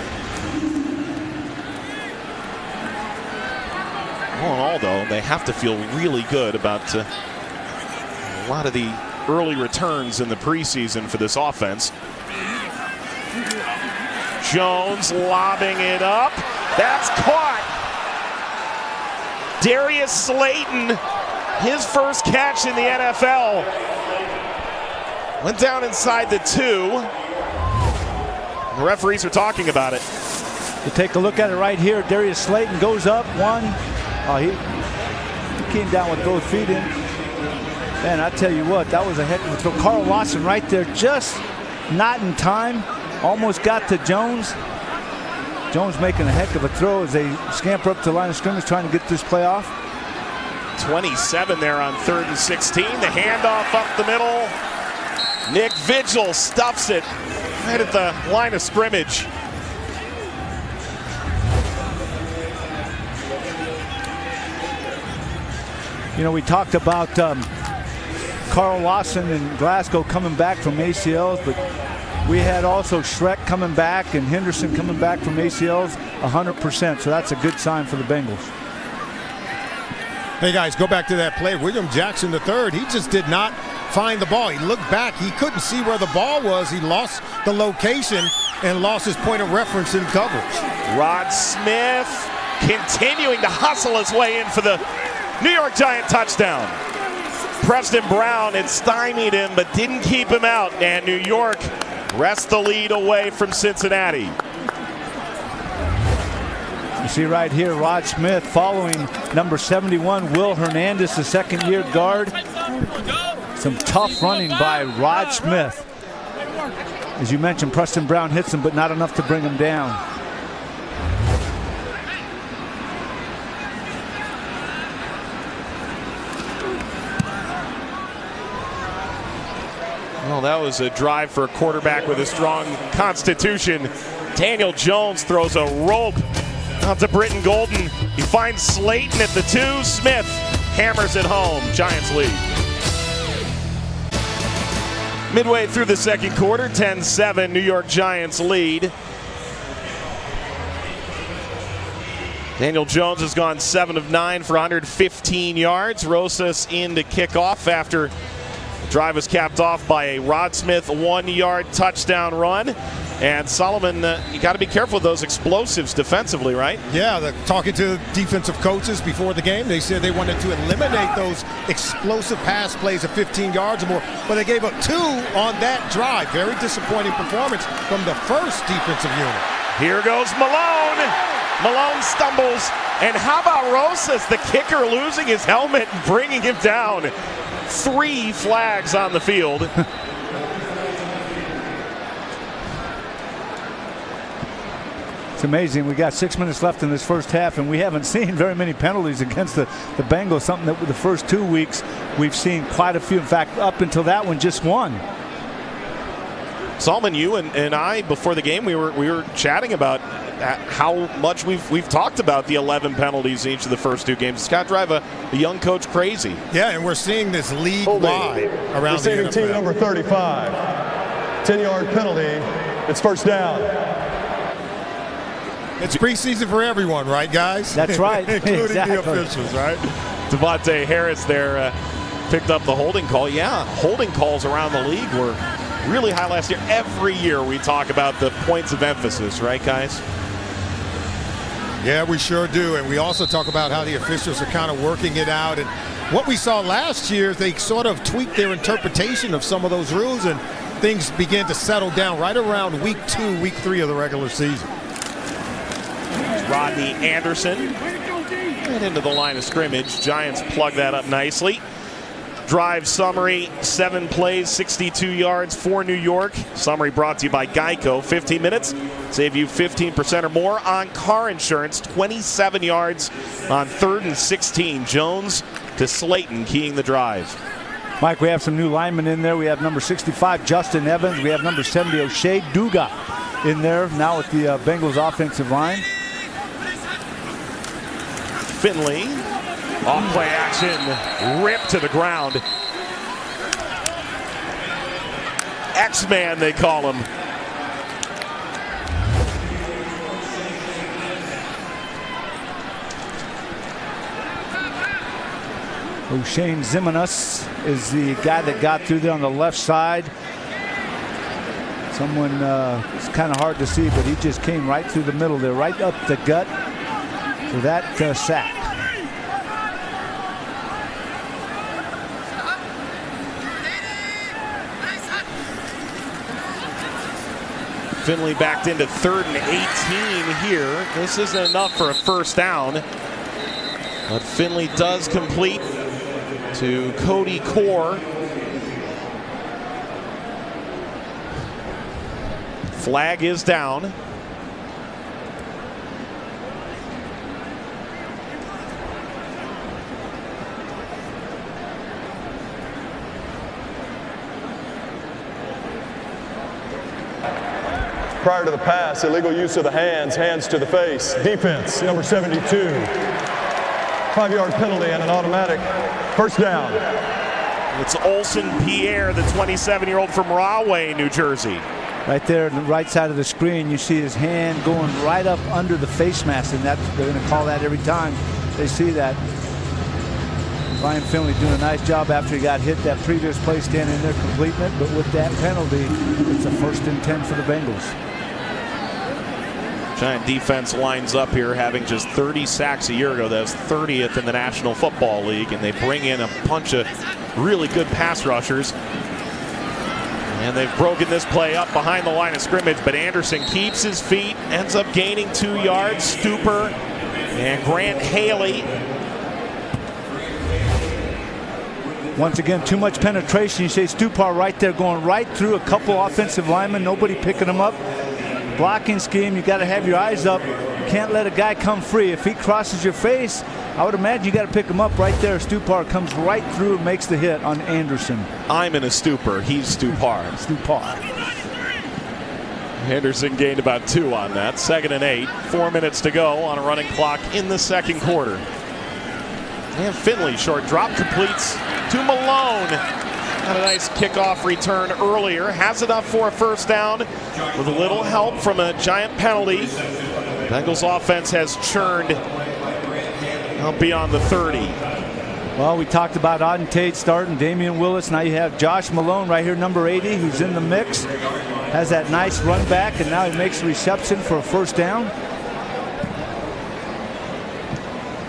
All in all, though, they have to feel really good about a lot of the early returns in the preseason for this offense. Jones lobbing it up. That's caught. Darius Slayton, his first catch in the NFL. Went down inside the 2. The referees are talking about it. You take a look at it right here. Darius Slayton goes up 1. He came down with both feet in. Man, I tell you what, that was a heck of a throw. Carl Lawson right there, just not in time. Almost got to Jones. Jones making a heck of a throw as they scamper up to the line of scrimmage trying to get this play off. 27 there on 3rd and 16. The handoff up the middle. Nick Vigil stuffs it right at the line of scrimmage. You know, we talked about Carl Lawson and Glasgow coming back from ACLs, but we had also Shrek coming back and Henderson coming back from ACLs 100%, so that's a good sign for the Bengals. Hey guys, go back to that play. William Jackson III, he just did not find the ball. He looked back, he couldn't see where the ball was. He lost the location and lost his point of reference in coverage. Rod Smith continuing to hustle his way in for the New York Giant touchdown. Preston Brown had stymied him but didn't keep him out, and New York wrests the lead away from Cincinnati. You see right here, Rod Smith following number 71, Will Hernandez, the second-year guard. Some tough running by Rod Smith. As you mentioned, Preston Brown hits him, but not enough to bring him down. Well, that was a drive for a quarterback with a strong constitution. Daniel Jones throws a rope out to Britton Golden. He finds Slayton at the 2. Smith hammers it home. Giants lead. Midway through the second quarter, 10-7, New York Giants lead. Daniel Jones has gone 7 of 9 for 115 yards. Rosas in to kick off after the drive was capped off by a Rod Smith 1-yard touchdown run. And Solomon, you got to be careful with those explosives defensively, right? Yeah, talking to defensive coaches before the game, they said they wanted to eliminate those explosive pass plays of 15 yards or more, but they gave up 2 on that drive. Very disappointing performance from the first defensive unit. Here goes Malone. Malone stumbles. And how about Rosas, the kicker, losing his helmet and bringing him down? 3 flags on the field. It's amazing. We got 6 minutes left in this first half, and we haven't seen very many penalties against the Bengals, something that with the first 2 weeks we've seen quite a few. In fact, up until that one, just 1. Solomon, you and I, before the game, we were chatting about how much we've talked about the 11 penalties in each of the first 2 games. It's got to drive a young coach crazy. Yeah, and we're seeing this league-wide around the NFL. Team number 35, 10-yard penalty. It's first down. It's preseason for everyone, right, guys? That's right. Including exactly. the officials, right? Devontae Harris there picked up the holding call. Yeah, holding calls around the league were really high last year. Every year we talk about the points of emphasis, right, guys? Yeah, we sure do. And we also talk about how the officials are kind of working it out. And what we saw last year, they sort of tweaked their interpretation of some of those rules, and things began to settle down right around week 2, week 3 of the regular season. Rodney Anderson right into the line of scrimmage. Giants plug that up nicely. drive summary, 7 plays, 62 yards for New York. Summary brought to you by Geico. 15 minutes, save you 15% or more on car insurance. 27 yards on 3rd and 16. Jones to Slayton keying the drive. Mike, we have some new linemen in there. We have number 65, Justin Evans. We have number 70, O'Shea Duga in there now with the Bengals offensive line. Finley, off play action, ripped to the ground. X-Man, they call him. O'Shane Zimenez is the guy that got through there on the left side. Someone, it's kind of hard to see, but he just came right through the middle there, right up the gut for that sack. Finley backed into 3rd and 18 here. This isn't enough for a first down, but Finley does complete to Cody Core. Flag is down. Prior to the pass, illegal use of the hands, hands to the face. Defense, number 72. 5-yard penalty and an automatic first down. It's Olsen Pierre, the 27-year-old from Rahway, New Jersey. Right there on the right side of the screen, you see his hand going right up under the face mask, and they're going to call that every time they see that. Ryan Finley doing a nice job after he got hit that previous play, standing there completing it, but with that penalty, it's a 1st and 10 for the Bengals. Giant defense lines up here, having just 30 sacks a year ago. That was 30th in the National Football League, and they bring in a bunch of really good pass rushers. And they've broken this play up behind the line of scrimmage, but Anderson keeps his feet, ends up gaining 2 yards. Stuper and Grant Haley. Once again, too much penetration. You say Stupar right there, going right through a couple offensive linemen, nobody picking him up. Blocking scheme, you got to have your eyes up. You can't let a guy come free. If he crosses your face, I would imagine you got to pick him up right there. Stupar comes right through and makes the hit on Anderson. I'm in a stupor. He's Stupar. Stupar. Henderson gained about 2 on that. 2nd and 8. 4 minutes to go on a running clock in the 2nd quarter. And Finley, short drop, completes to Malone. Had a nice kickoff return earlier. Has enough for a first down with a little help from a giant penalty. Bengals offense has churned out beyond the 30. Well, we talked about Auden Tate starting, Damian Willis. Now you have Josh Malone right here, number 80. He's in the mix. Has that nice run back, and now he makes a reception for a first down.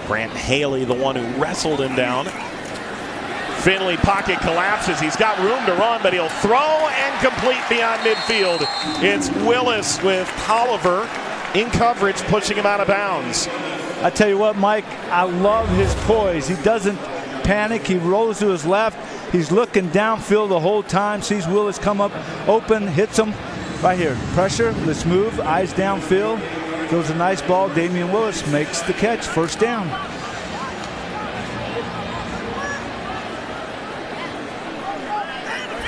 Grant Haley, the one who wrestled him down. Finley pocket collapses. He's got room to run, but he'll throw and complete beyond midfield. It's Willis with Tolliver in coverage, pushing him out of bounds. I tell you what, Mike, I love his poise. He doesn't panic. He rolls to his left. He's looking downfield the whole time. Sees Willis come up open, hits him right here. Pressure, let's move, eyes downfield. Throws a nice ball. Damian Willis makes the catch, first down.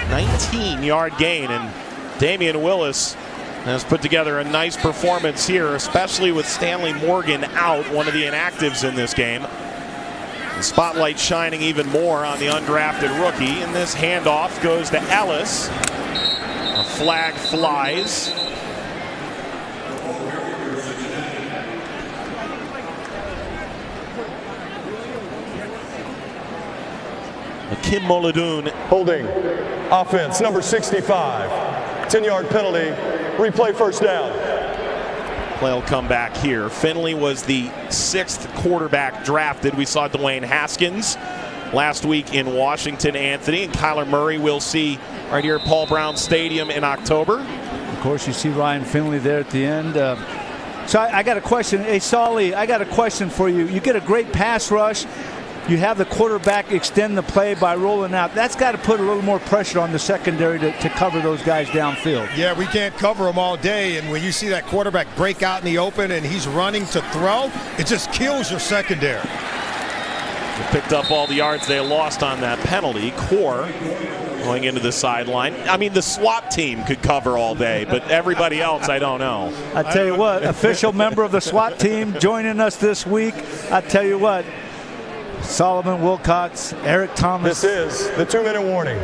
A 19-yard gain, and Damian Willis has put together a nice performance here, especially with Stanley Morgan out, one of the inactives in this game. The spotlight shining even more on the undrafted rookie, and this handoff goes to Ellis. A flag flies. Kim Moladoon. Holding. Offense, number 65. 10-yard penalty. Replay first down. Play will come back here. Finley was the 6th quarterback drafted. We saw Dwayne Haskins last week in Washington, Anthony, and Kyler Murray we'll see right here at Paul Brown Stadium in October. Of course, you see Ryan Finley there at the end. So I got a question. Hey, Solly, I got a question for you. You get a great pass rush. you have the quarterback extend the play by rolling out. That's got to put a little more pressure on the secondary to cover those guys downfield. Yeah, we can't cover them all day, and when you see that quarterback break out in the open and he's running to throw, it just kills your secondary. They picked up all the yards they lost on that penalty. Core going into the sideline. I mean, the SWAT team could cover all day, but everybody else, I don't know. I tell you what, official member of the SWAT team joining us this week. I tell you what, Solomon Wilcox, Eric Thomas. This is the 2-minute warning.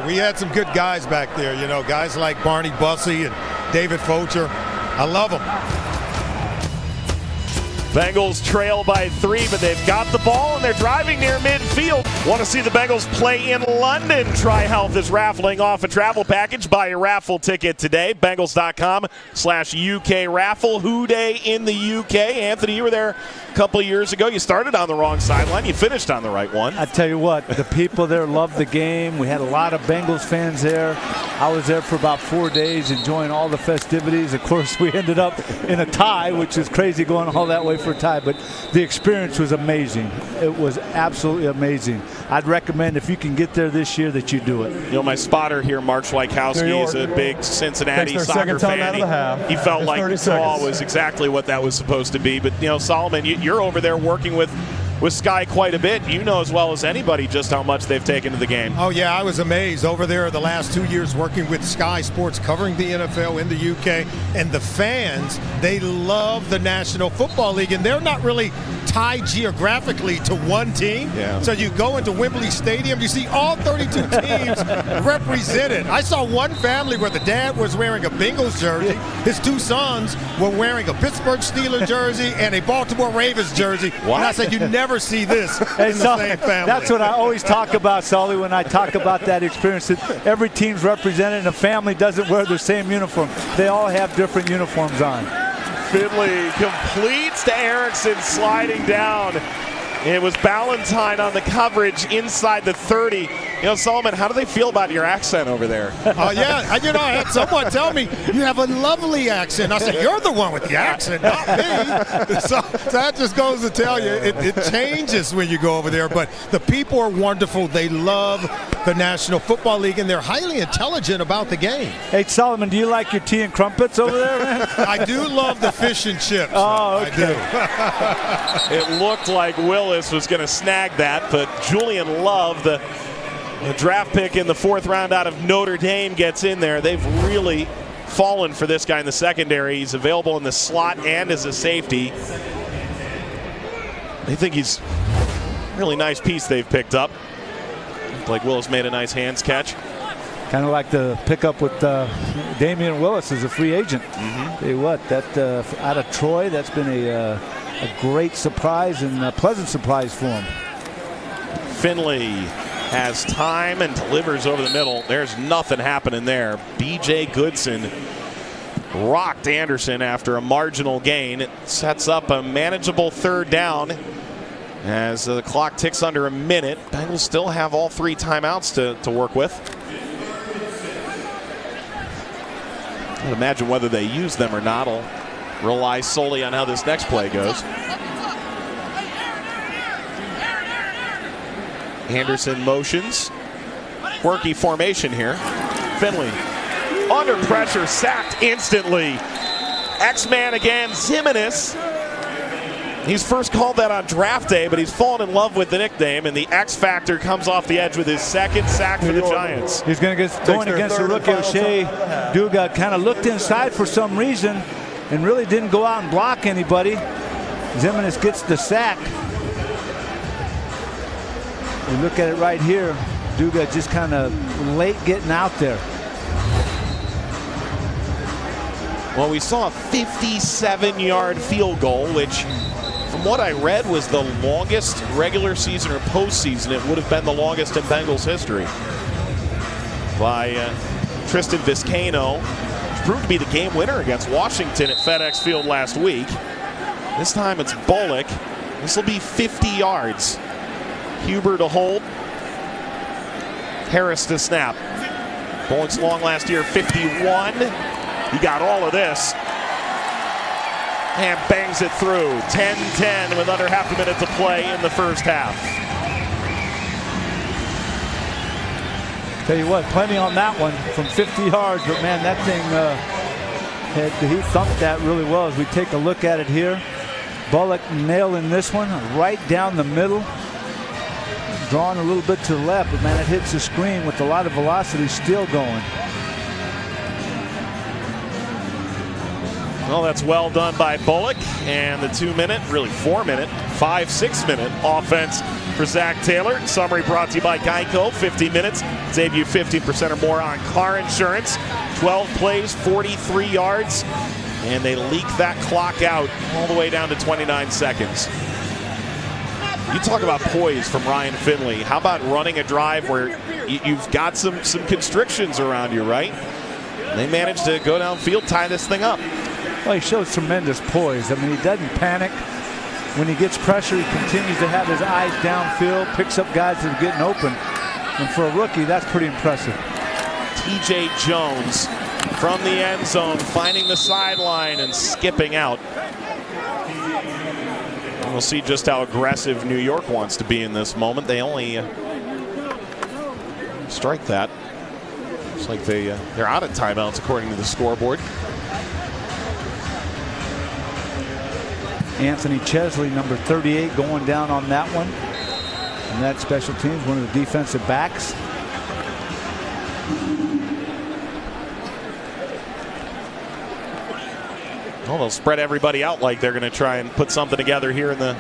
We had some good guys back there, you know, guys like Barney Bussey and David Focher. I love them. Bengals trail by 3, but they've got the ball and they're driving near midfield. Want to see the Bengals play in London? Tri-Health is raffling off a travel package. Buy a raffle ticket today. Bengals.com/UK raffle. Who Day in the UK. Anthony, you were there a couple of years ago. You started on the wrong sideline. You finished on the right one. I tell you what, the people there loved the game. We had a lot of Bengals fans there. I was there for about 4 days enjoying all the festivities. Of course, we ended up in a tie, which is crazy going all that way for a tie, but the experience was amazing. It was absolutely amazing. I'd recommend if you can get there this year that you do it. You know, my spotter here, Mark Schweikowski, is a big Cincinnati soccer fan. He felt like the call was exactly what that was supposed to be. But, you know, Solomon, you're over there working with Sky quite a bit. You know as well as anybody just how much they've taken to the game. Oh, yeah, I was amazed over there the last 2 years working with Sky Sports, covering the NFL in the UK. And the fans, they love the National Football League, and they're not really tied geographically to one team. Yeah. So you go into Wembley Stadium, you see all 32 teams represented. I saw one family where the dad was wearing a Bengals jersey. His 2 sons were wearing a Pittsburgh Steelers jersey and a Baltimore Ravens jersey. What? And I said, you never see this in the same family. That's what I always talk about, Sully, when I talk about that experience, that every team's represented and a family doesn't wear the same uniform. They all have different uniforms on. Finley completes to Erickson sliding down. It was Ballantyne on the coverage inside the 30. You know, Solomon, how do they feel about your accent over there? Oh, yeah. You know, I had someone tell me, you have a lovely accent. I said, you're the one with the accent, not me. So that just goes to tell you, it changes when you go over there. But the people are wonderful. They love the National Football League, and they're highly intelligent about the game. Hey, Solomon, do you like your tea and crumpets over there, man? I do love the fish and chips. Oh, okay. I do. It looked like Willis was going to snag that, but Julian Love, the draft pick in the 4th round out of Notre Dame, gets in there. They've really fallen for this guy in the secondary. He's available in the slot and as a safety. They think he's a really nice piece they've picked up. Looked like Willis made a nice hands catch. Kind of like the pickup with Damian Willis as a free agent. Mm-hmm. Tell you what, that out of Troy, that's been a great surprise and a pleasant surprise for him. Finley has time and delivers over the middle. There's nothing happening there. B.J. Goodson rocked Anderson after a marginal gain. It sets up a manageable 3rd down as the clock ticks under a minute. Bengals still have all 3 timeouts to work with. I can't imagine whether they use them or not. I'll rely solely on how this next play goes. Anderson motions. Quirky formation here. Finley under pressure, sacked instantly. X-Man again, Zimenez. He's first called that on draft day, but he's fallen in love with the nickname, and the X Factor comes off the edge with his 2nd sack for the Giants. He's going to get going against the rookie O'Shea. Duga kind of looked inside for some reason and really didn't go out and block anybody. Zimenez gets the sack. You look at it right here. Duga just kind of late getting out there. Well, we saw a 57-yard field goal, which from what I read was the longest regular season or postseason. It would have been the longest in Bengals history. By Tristan Vizcaino, which proved to be the game winner against Washington at FedEx Field last week. This time it's Bullock. This will be 50 yards. Huber to hold. Harris to snap. Bullock's long last year, 51. He got all of this. and bangs it through. 10-10 with under half a minute to play in the first half. Tell you what, plenty on that one from 50 yards, but man, that thing, he thumped that really well. As we take a look at it here, Bullock nailing this one right down the middle, drawn a little bit to the left, but man, it hits the screen with a lot of velocity still going. Well, that's well done by Bullock, and the 2-minute, really 4-minute, 5-6-minute offense for Zach Taylor. Summary brought to you by Geico. 50 minutes, save you 15% or more on car insurance. 12 plays, 43 yards, and they leak that clock out all the way down to 29 seconds. You talk about poise from Ryan Finley. How about running a drive where you've got some constrictions around you, right? They managed to go downfield, tie this thing up. Well, he shows tremendous poise. I mean, he doesn't panic. When he gets pressure, he continues to have his eyes downfield, picks up guys that are getting open. And for a rookie, that's pretty impressive. TJ Jones from the end zone, finding the sideline and skipping out. And we'll see just how aggressive New York wants to be in this moment. They only strike that. Looks like they're out of timeouts according to the scoreboard. Anthony Chesley, number 38, going down on that one. And that special teams, one of the defensive backs. Well, they'll spread everybody out like they're going to try and put something together here in the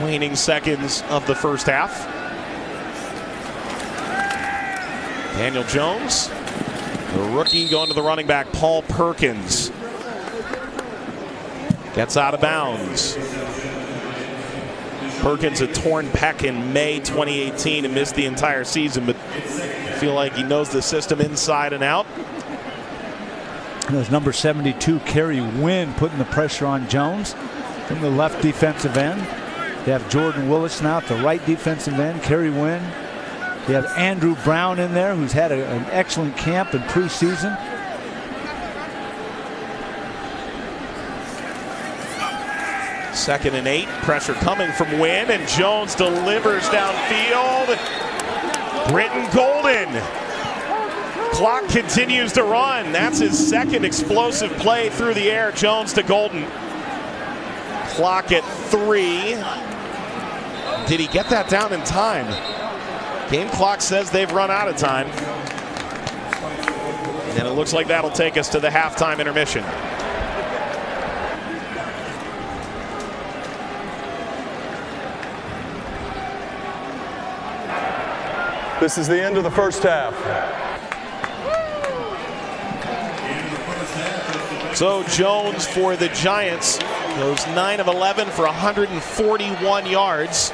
waning seconds of the first half. Daniel Jones, the rookie, going to the running back, Paul Perkins. Gets out of bounds. Perkins had torn pec in May 2018 and missed the entire season, but I feel like he knows the system inside and out. And there's number 72, Kerry Wynn, putting the pressure on Jones from the left defensive end. They have Jordan Willis now at the right defensive end, Kerry Wynn. They have Andrew Brown in there, who's had an excellent camp in preseason. Second and 8, pressure coming from Wynn, and Jones delivers downfield. Britton Golden. Clock continues to run. That's his second explosive play through the air. Jones to Golden. Clock at 3. Did he get that down in time? Game clock says they've run out of time. And it looks like that'll take us to the halftime intermission. This is the end of the first half. So Jones for the Giants goes 9 of 11 for 141 yards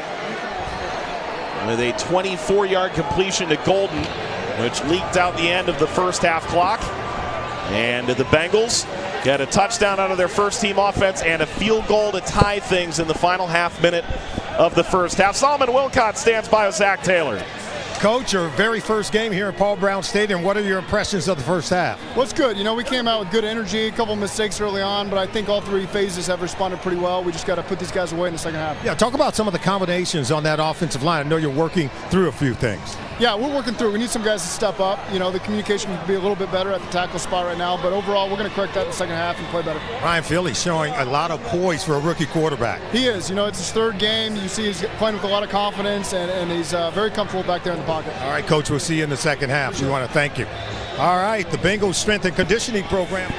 with a 24-yard completion to Golden, which leaked out the end of the first half clock. And the Bengals get a touchdown out of their first team offense and a field goal to tie things in the final half minute of the first half. Solomon Wilcott stands by with Zach Taylor. Coach, your very first game here at Paul Brown Stadium. What are your impressions of the first half? Well, it's good. You know, we came out with good energy, a couple mistakes early on, but I think all three phases have responded pretty well. We just got to put these guys away in the second half. Yeah, talk about some of the combinations on that offensive line. I know you're working through a few things. Yeah, we're working through. We need some guys to step up. You know, the communication can be a little bit better at the tackle spot right now, but overall, we're going to correct that in the second half and play better. Ryan Finley showing a lot of poise for a rookie quarterback. He is. You know, it's his third game. You see he's playing with a lot of confidence, and he's very comfortable back there in the pocket. All right, Coach, we'll see you in the second half. So we want to thank you. All right, the Bengals strength and conditioning program.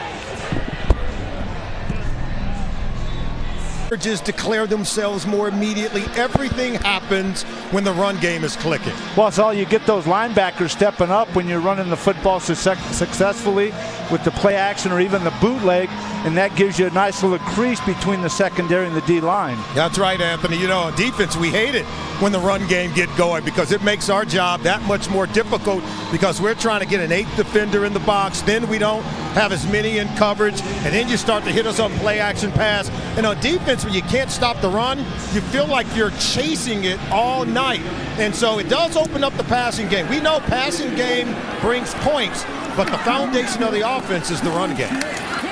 Declare themselves more immediately. Everything happens when the run game is clicking. Well, it's all you get those linebackers stepping up when you're running the football successfully with the play action or even the bootleg, and that gives you a nice little crease between the secondary and the D-line. That's right, Anthony. You know, on defense, we hate it when the run game get going because it makes our job that much more difficult because we're trying to get an 8th defender in the box. Then we don't have as many in coverage, and then you start to hit us on play action pass. And on defense, when you can't stop the run, you feel like you're chasing it all night. And so it does open up the passing game. We know passing game brings points, but the foundation of the offense is the run game.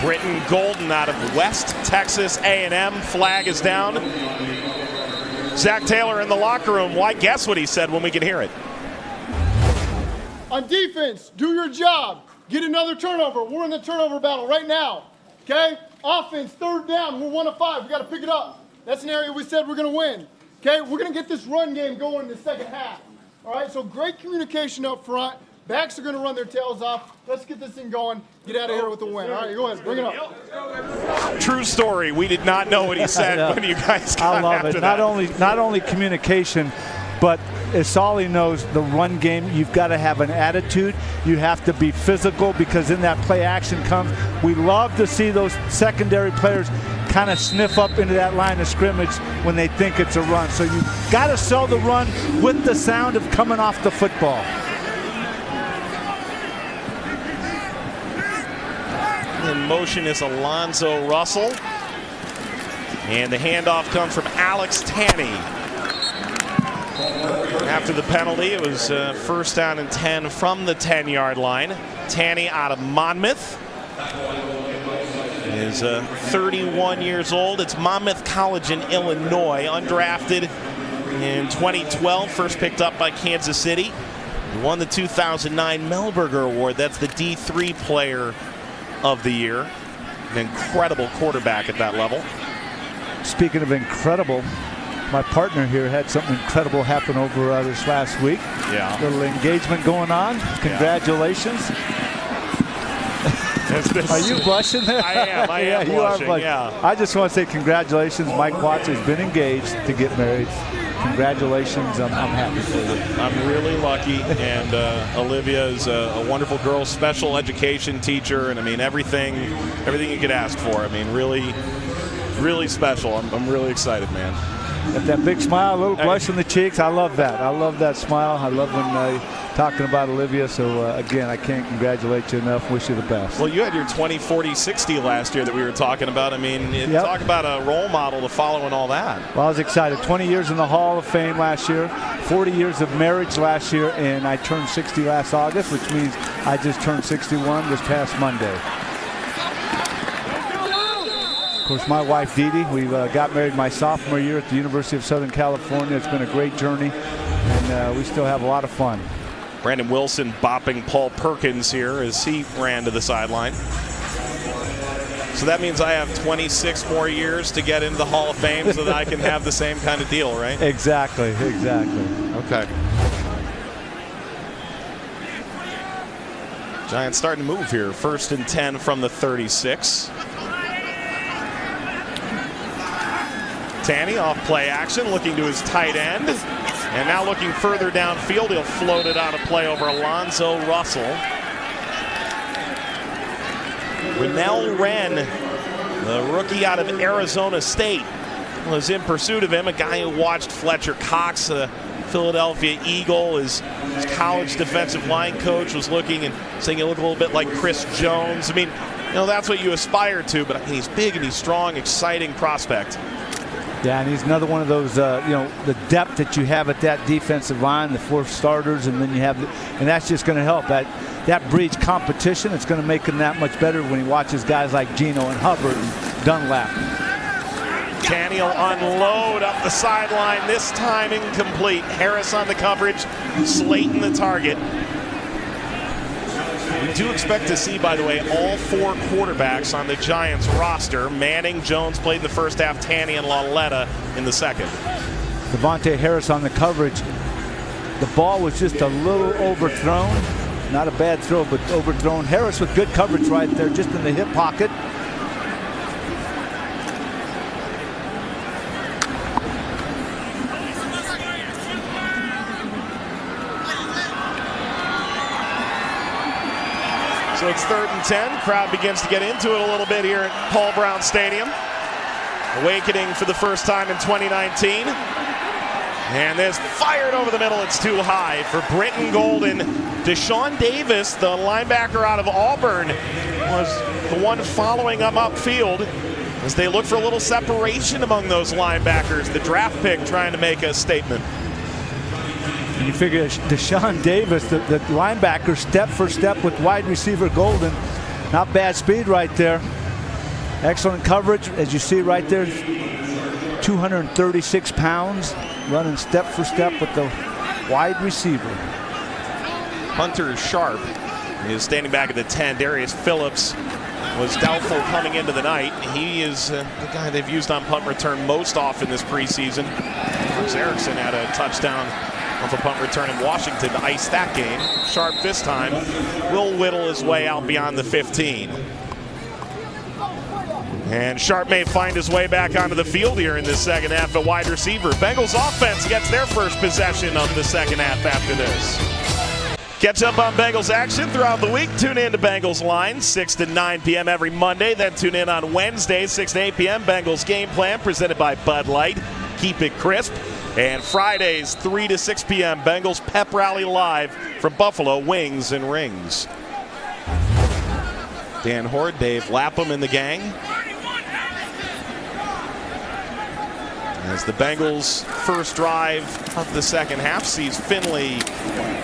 Britton Golden out of West Texas A&M. Flag is down. Zach Taylor in the locker room. Why guess what he said when we can hear it? On defense, do your job. Get another turnover. We're in the turnover battle right now. Okay? Offense, 3rd down. We're 1 of 5. We got to pick it up. That's an area we said we're going to win. Okay? We're going to get this run game going in the second half. All right? So great communication up front. Backs are going to run their tails off. Let's get this thing going. Get out of here with a win. All right, go ahead. Bring it up. True story. We did not know what he said when you guys got I love after it. that. Not only communication, but it's all he knows, the run game. You've got to have an attitude. You have to be physical because in that play action comes. We love to see those secondary players kind of sniff up into that line of scrimmage when they think it's a run. So you've got to sell the run with the sound of coming off the football. In motion is Alonzo Russell. And the handoff comes from Alex Tanney. After the penalty, it was 1st down and 10 from the 10-yard line. Tanney out of Monmouth. He is 31 years old. It's Monmouth College in Illinois. Undrafted in 2012. First picked up by Kansas City. He won the 2009 Melberger Award. That's the D3 player of the year. An incredible quarterback at that level. Speaking of incredible, my partner here had something incredible happen over this last week. Yeah. Little engagement going on. Congratulations. Yeah. Are you blushing there? I am. I am you blushing. Are blushing. Yeah. I just want to say congratulations. Mike Watts has been engaged to get married. Congratulations. I'm happy for you. I'm really lucky, and Olivia is a wonderful girl, special education teacher, and I mean everything you could ask for. I mean, really special. I'm really excited, man. Got that big smile, a little blush on the cheeks. I love that. I love that smile. I love when talking about Olivia. So, again, I can't congratulate you enough. Wish you the best. Well, you had your 20, 40, 60 last year that we were talking about. I mean, talk about a role model to follow and all that. Well, I was excited. 20 years in the Hall of Fame last year, 40 years of marriage last year, and I turned 60 last August, which means I just turned 61 this past Monday. Of course, my wife, Dee Dee, we got married my sophomore year at the University of Southern California. It's been a great journey, and we still have a lot of fun. Brandon Wilson bopping Paul Perkins here as he ran to the sideline. So that means I have 26 more years to get into the Hall of Fame so that I can have the same kind of deal, right? Exactly. Okay. Giants starting to move here. 1st and 10 from the 36. Tanney off play action, looking to his tight end. And now looking further downfield, he'll float it out of play over Alonzo Russell. Renell Wren, the rookie out of Arizona State, was in pursuit of him. A guy who watched Fletcher Cox, the Philadelphia Eagle, his college defensive line coach, was looking and saying he looked a little bit like Chris Jones. I mean, that's what you aspire to, but he's big and he's strong, exciting prospect. Yeah, and he's another one of those, the depth that you have at that defensive line, the 4 starters, and then you have, and that's just going to help. That breeds competition. It's going to make him that much better when he watches guys like Gino and Hubbard and Dunlap. Tanney will unload up the sideline, this time incomplete. Harris on the coverage, Slayton the target. We do expect to see, by the way, all 4 quarterbacks on the Giants roster. Manning, Jones played in the first half, Tanney and Lauletta in the second. Devontae Harris on the coverage. The ball was just a little overthrown. Not a bad throw, but overthrown. Harris with good coverage right there, just in the hip pocket. So it's 3rd and 10. Crowd begins to get into it a little bit here at Paul Brown Stadium. Awakening for the first time in 2019. And this fired over the middle. It's too high for Britton Golden. Deshaun Davis, the linebacker out of Auburn, was the one following him upfield as they look for a little separation among those linebackers. The draft pick trying to make a statement. You figure Deshaun Davis, the linebacker, step for step with wide receiver Golden. Not bad speed right there. Excellent coverage, as you see right there. 236 pounds, running step for step with the wide receiver. Hunter Sharp is standing back at the 10. Darius Phillips was doubtful coming into the night. He is the guy they've used on punt return most often this preseason. Bruce Erickson had a touchdown off a punt return in Washington to ice that game. Sharp this time will whittle his way out beyond the 15. And Sharp may find his way back onto the field here in the second half at wide receiver. Bengals offense gets their first possession of the second half after this. Catch up on Bengals action throughout the week. Tune in to Bengals Line, 6 to 9 p.m. every Monday. Then tune in on Wednesday, 6 to 8 p.m. Bengals Game Plan, presented by Bud Light. Keep it crisp. And Fridays, 3 to 6 p.m. Bengals Pep Rally Live from Buffalo Wings and Rings. Dan Horde, Dave Lapham and the gang. As the Bengals' first drive of the second half sees Finley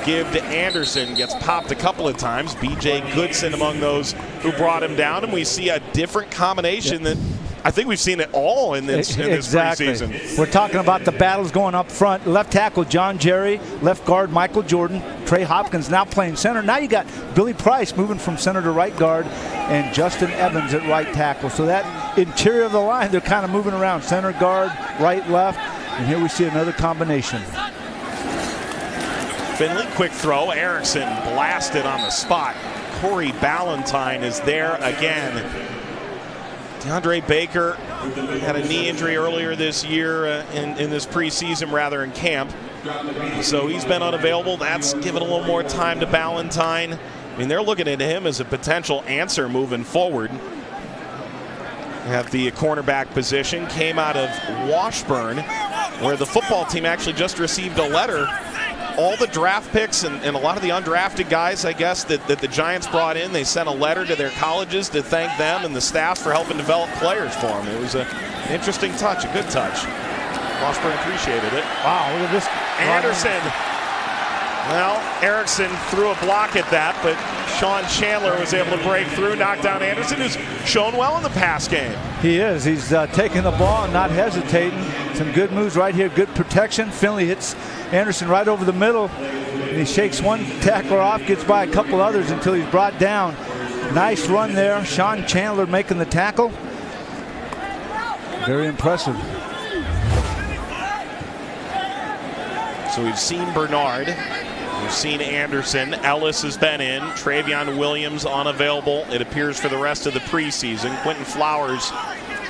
give to Anderson, gets popped a couple of times. B.J. Goodson among those who brought him down, and we see a different combination that I think we've seen it all in this preseason. We're talking about the battles going up front. Left tackle John Jerry, left guard Michael Jordan, Trey Hopkins now playing center. Now you got Billy Price moving from center to right guard, and Justin Evans at right tackle. So that interior of the line, they're kind of moving around. Center guard, right, left, and here we see another combination. Finley, quick throw. Erickson blasted on the spot. Corey Ballantyne is there again. DeAndre Baker had a knee injury earlier this year in this preseason, rather in camp. So he's been unavailable. That's given a little more time to Ballantyne. I mean, they're looking at him as a potential answer moving forward. At the cornerback position, came out of Washburn, where the football team actually just received a letter. All the draft picks and a lot of the undrafted guys, I guess, that the Giants brought in, they sent a letter to their colleges to thank them and the staffs for helping develop players for them. It was an interesting touch, a good touch. Washburn appreciated it. Wow, look at this. Anderson. Well, Erickson threw a block at that, but Sean Chandler was able to break through, knock down Anderson, who's shown well in the pass game. He is. He's taking the ball and not hesitating. Some good moves right here, good protection. Finley hits Anderson right over the middle, and he shakes one tackler off, gets by a couple others until he's brought down. Nice run there. Sean Chandler making the tackle. Very impressive. So we've seen Bernard. We've seen Anderson. Ellis has been in. Travion Williams unavailable, it appears, for the rest of the preseason. Quentin Flowers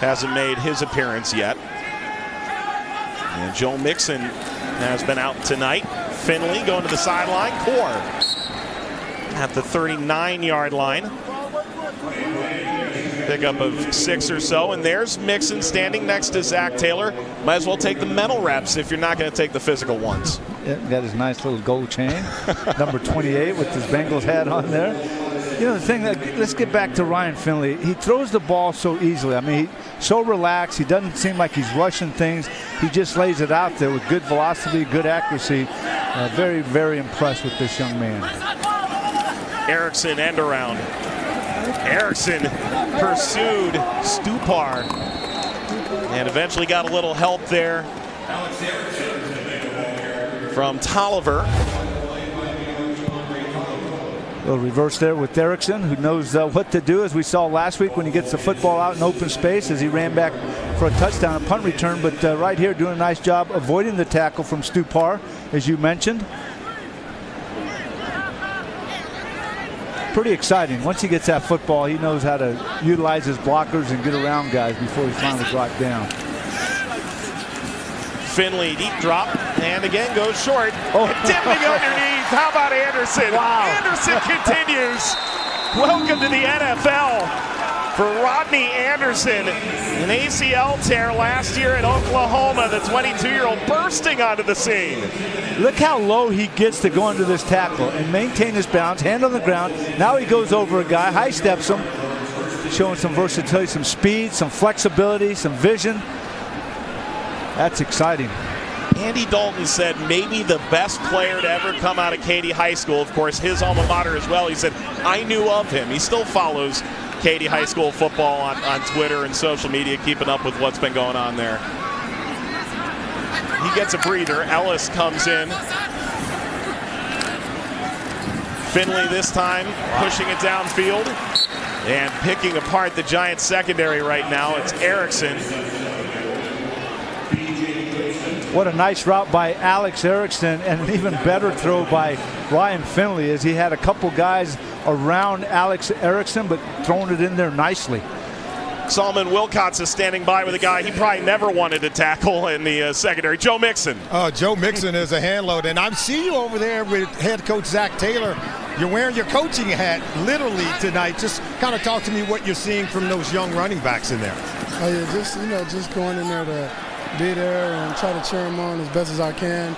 hasn't made his appearance yet. And Joe Mixon has been out tonight. Finley going to the sideline. Core at the 39-yard line. Pickup of 6 or so, and there's Mixon standing next to Zach Taylor. Might as well take the mental reps if you're not going to take the physical ones. Yeah, got his nice little gold chain, number 28 with his Bengals hat on there. You know, the thing, let's get back to Ryan Finley. He throws the ball so easily. I mean, he's so relaxed. He doesn't seem like he's rushing things. He just lays it out there with good velocity, good accuracy. Very, very impressed with this young man. Erickson end around. Erickson pursued Stupar and eventually got a little help there from Tolliver. A little reverse there with Erickson, who knows what to do, as we saw last week when he gets the football out in open space as he ran back for a touchdown, a punt return. But right here doing a nice job avoiding the tackle from Stupar, as you mentioned. Pretty exciting. Once he gets that football, he knows how to utilize his blockers and get around guys before he's finally brought down. Finley deep drop, and again goes short. Dipping underneath. How about Anderson? Wow. Anderson continues. Welcome to the NFL for Rodney Anderson. An ACL tear last year at Oklahoma. The 22-year-old bursting onto the scene. Look how low he gets to go into this tackle and maintain his balance, hand on the ground. Now he goes over a guy, high steps him, showing some versatility, some speed, some flexibility, some vision. That's exciting. Andy Dalton said maybe the best player to ever come out of Katy High School, of course his alma mater as well. He said, I knew of him. He still follows Katy High School football on Twitter and social media, keeping up with what's been going on there. He gets a breather. Ellis comes in. Finley this time pushing it downfield and picking apart the Giants secondary right now. It's Erickson. What a nice route by Alex Erickson, and an even better throw by Ryan Finley, as he had a couple guys around Alex Erickson, but throwing it in there nicely. Solomon Wilcots is standing by with a guy he probably never wanted to tackle in the secondary, Joe Mixon. Oh, Joe Mixon is a hand load, and I see you over there with head coach Zach Taylor. You're wearing your coaching hat literally tonight. Just kind of talk to me what you're seeing from those young running backs in there. Oh yeah, just going in there to be there and try to cheer them on as best as I can.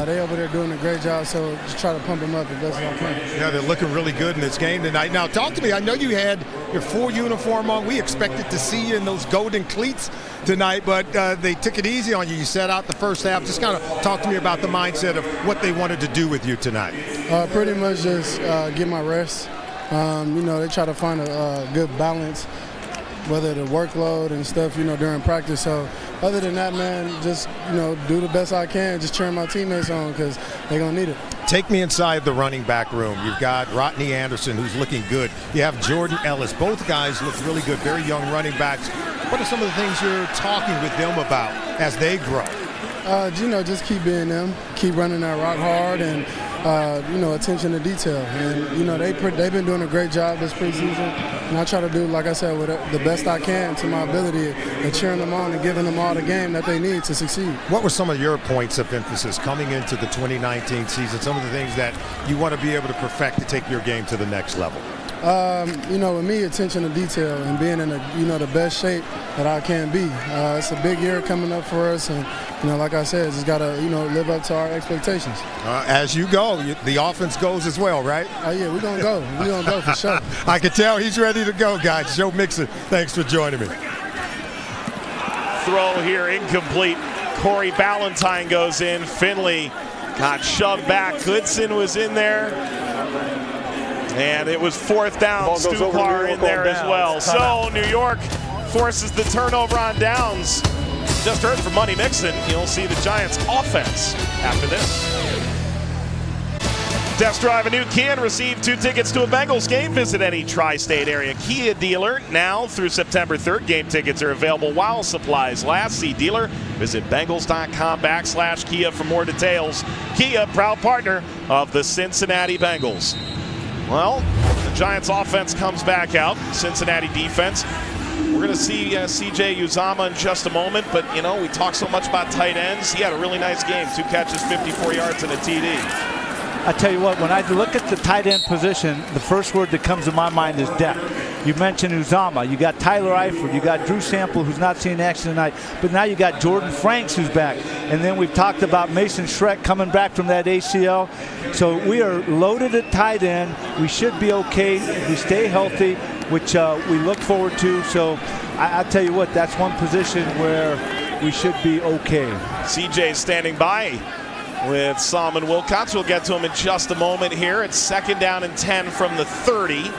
They over there doing a great job, so just try to pump them up as best as I can. Yeah, they're looking really good in this game tonight. Now, talk to me. I know you had your full uniform on. We expected to see you in those golden cleats tonight, but they took it easy on you. You set out the first half. Just kind of talk to me about the mindset of what they wanted to do with you tonight. Pretty much just get my rest. They try to find a good balance, whether the workload and stuff, during practice. So other than that, man, just, do the best I can, just cheering my teammates on because they're going to need it. Take me inside the running back room. You've got Rodney Anderson, who's looking good. You have Jordan Ellis. Both guys look really good, very young running backs. What are some of the things you're talking with them about as they grow? Just keep being them, keep running that rock hard, and attention to detail. And they've been doing a great job this preseason, and I try to do, like I said, with the best I can to my ability, and cheering them on and giving them all the game that they need to succeed. What were some of your points of emphasis coming into the 2019 season? Some of the things that you want to be able to perfect to take your game to the next level. With me, attention to detail and being in the best shape that I can be. It's a big year coming up for us, and like I said, just gotta live up to our expectations. As you go, the offense goes as well, right? Oh yeah, we're gonna go. We're gonna go for sure. I can tell he's ready to go, guys. Joe Mixon, thanks for joining me. Throw here incomplete. Corey Ballantyne goes in. Finley got shoved back. Goodson was in there. And it was fourth down. Stupar in there as well. So New York forces the turnover on downs. Just heard from Money Mixon. You'll see the Giants offense after this. Test drive a new Kia and receive 2 tickets to a Bengals game. Visit any tri-state area Kia dealer now through September 3rd. Game tickets are available while supplies last. See dealer. Visit Bengals.com/Kia for more details. Kia, proud partner of the Cincinnati Bengals. Well, the Giants offense comes back out. Cincinnati defense. We're going to see CJ Uzomah in just a moment, but we talk so much about tight ends. He had a really nice game. 2 catches, 54 yards, and a TD. I tell you what, when I look at the tight end position, the first word that comes to my mind is depth. You mentioned Uzomah. You got Tyler Eifert. You got Drew Sample, who's not seeing action tonight. But now you got Jordan Franks, who's back. And then we've talked about Mason Schreck coming back from that ACL. So we are loaded at tight end. We should be okay if we stay healthy, which we look forward to. So I tell you what, that's one position where we should be okay. CJ standing by with Solomon Wilcots. We'll get to him in just a moment here. It's 2nd down and 10 from the 30.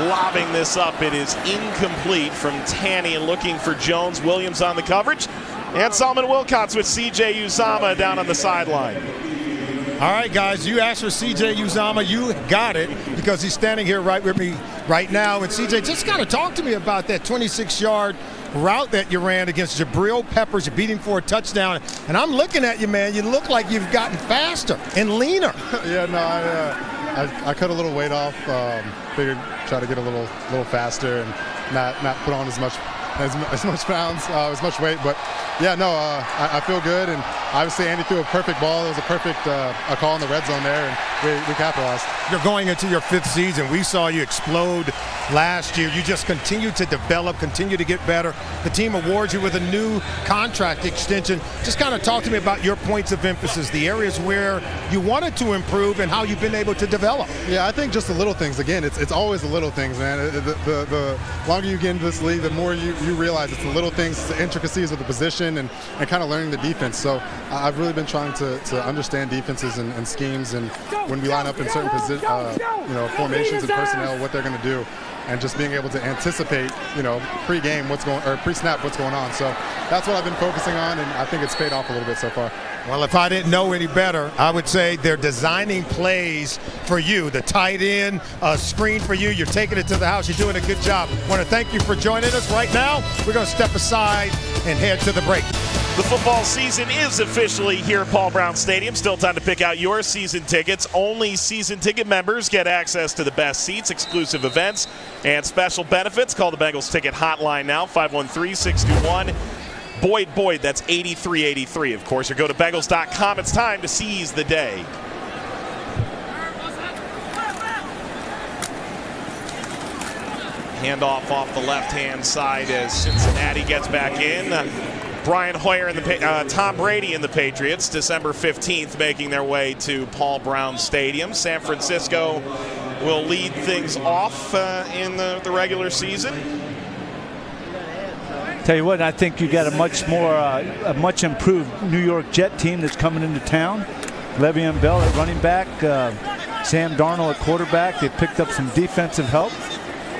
Lobbing this up. It is incomplete from Tanny, looking for Jones. Williams on the coverage. And Solomon Wilcots with CJ Uzomah down on the sideline. All right, guys, you asked for CJ Uzomah. You got it because he's standing here right with me right now. And CJ, just kind of talk to me about that 26-yard route that you ran against Jabril Peppers. You beat him for a touchdown. And I'm looking at you, man. You look like you've gotten faster and leaner. Yeah, no, I cut a little weight off. Figured try to get a little faster and not put on as much pounds, as much weight. But yeah, no, I feel good. And obviously Andy threw a perfect ball. It was a perfect a call in the red zone there, and we capitalized. You're going into your 5th season. We saw you explode last year. You just continue to develop, continue to get better. The team awards you with a new contract extension. Just kind of talk to me about your points of emphasis, the areas where you wanted to improve and how you've been able to develop. Yeah, I think just the little things. Again, it's always the little things, man. The longer you get into this league, the more you realize it's the little things, the intricacies of the position, and kind of learning the defense. So I've really been trying to understand defenses and schemes, and when we line up in certain formations and personnel, what they're going to do, and just being able to anticipate, pre-game pre-snap what's going on. So that's what I've been focusing on, and I think it's paid off a little bit so far. Well, if I didn't know any better, I would say they're designing plays for you. The tight end, screen for you. You're taking it to the house. You're doing a good job. I want to thank you for joining us. Right now, we're going to step aside and head to the break. The football season is officially here at Paul Brown Stadium. Still time to pick out your season tickets. Only season ticket members get access to the best seats, exclusive events, and special benefits. Call the Bengals ticket hotline now, 513-621. Boyd, that's 8383, of course, or go to Bengals.com. It's time to seize the day. Handoff off the left-hand side as Cincinnati gets back in. Brian Hoyer and Tom Brady and the Patriots, December 15th, making their way to Paul Brown Stadium. San Francisco will lead things off in the regular season. Tell you what, I think you got a much improved New York Jet team that's coming into town. Le'Veon Bell at running back, Sam Darnold at quarterback. They picked up some defensive help.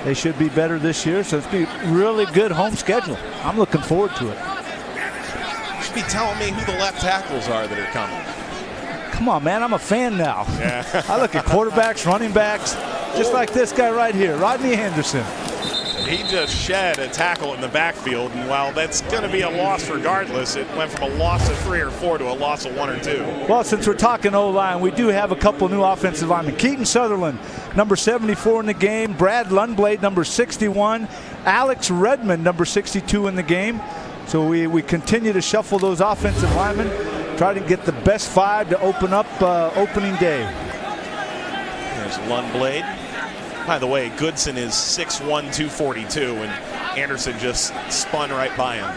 They should be better this year, so it's be a really good home schedule. I'm looking forward to it. You should be telling me who the left tackles are that are coming. Come on, man, I'm a fan now. Yeah. I look at quarterbacks, running backs, just like this guy right here, Rodney Henderson. He just shed a tackle in the backfield, and while that's going to be a loss regardless, it went from a loss of 3 or 4 to a loss of 1 or 2. Well, since we're talking O-line, we do have a couple new offensive linemen. Keaton Sutherland, number 74 in the game. Brad Lundblade, number 61. Alex Redmond, number 62 in the game. So we continue to shuffle those offensive linemen, try to get the best 5 to open up opening day. There's Lundblade. By the way, Goodson is 6'1", 242, and Anderson just spun right by him.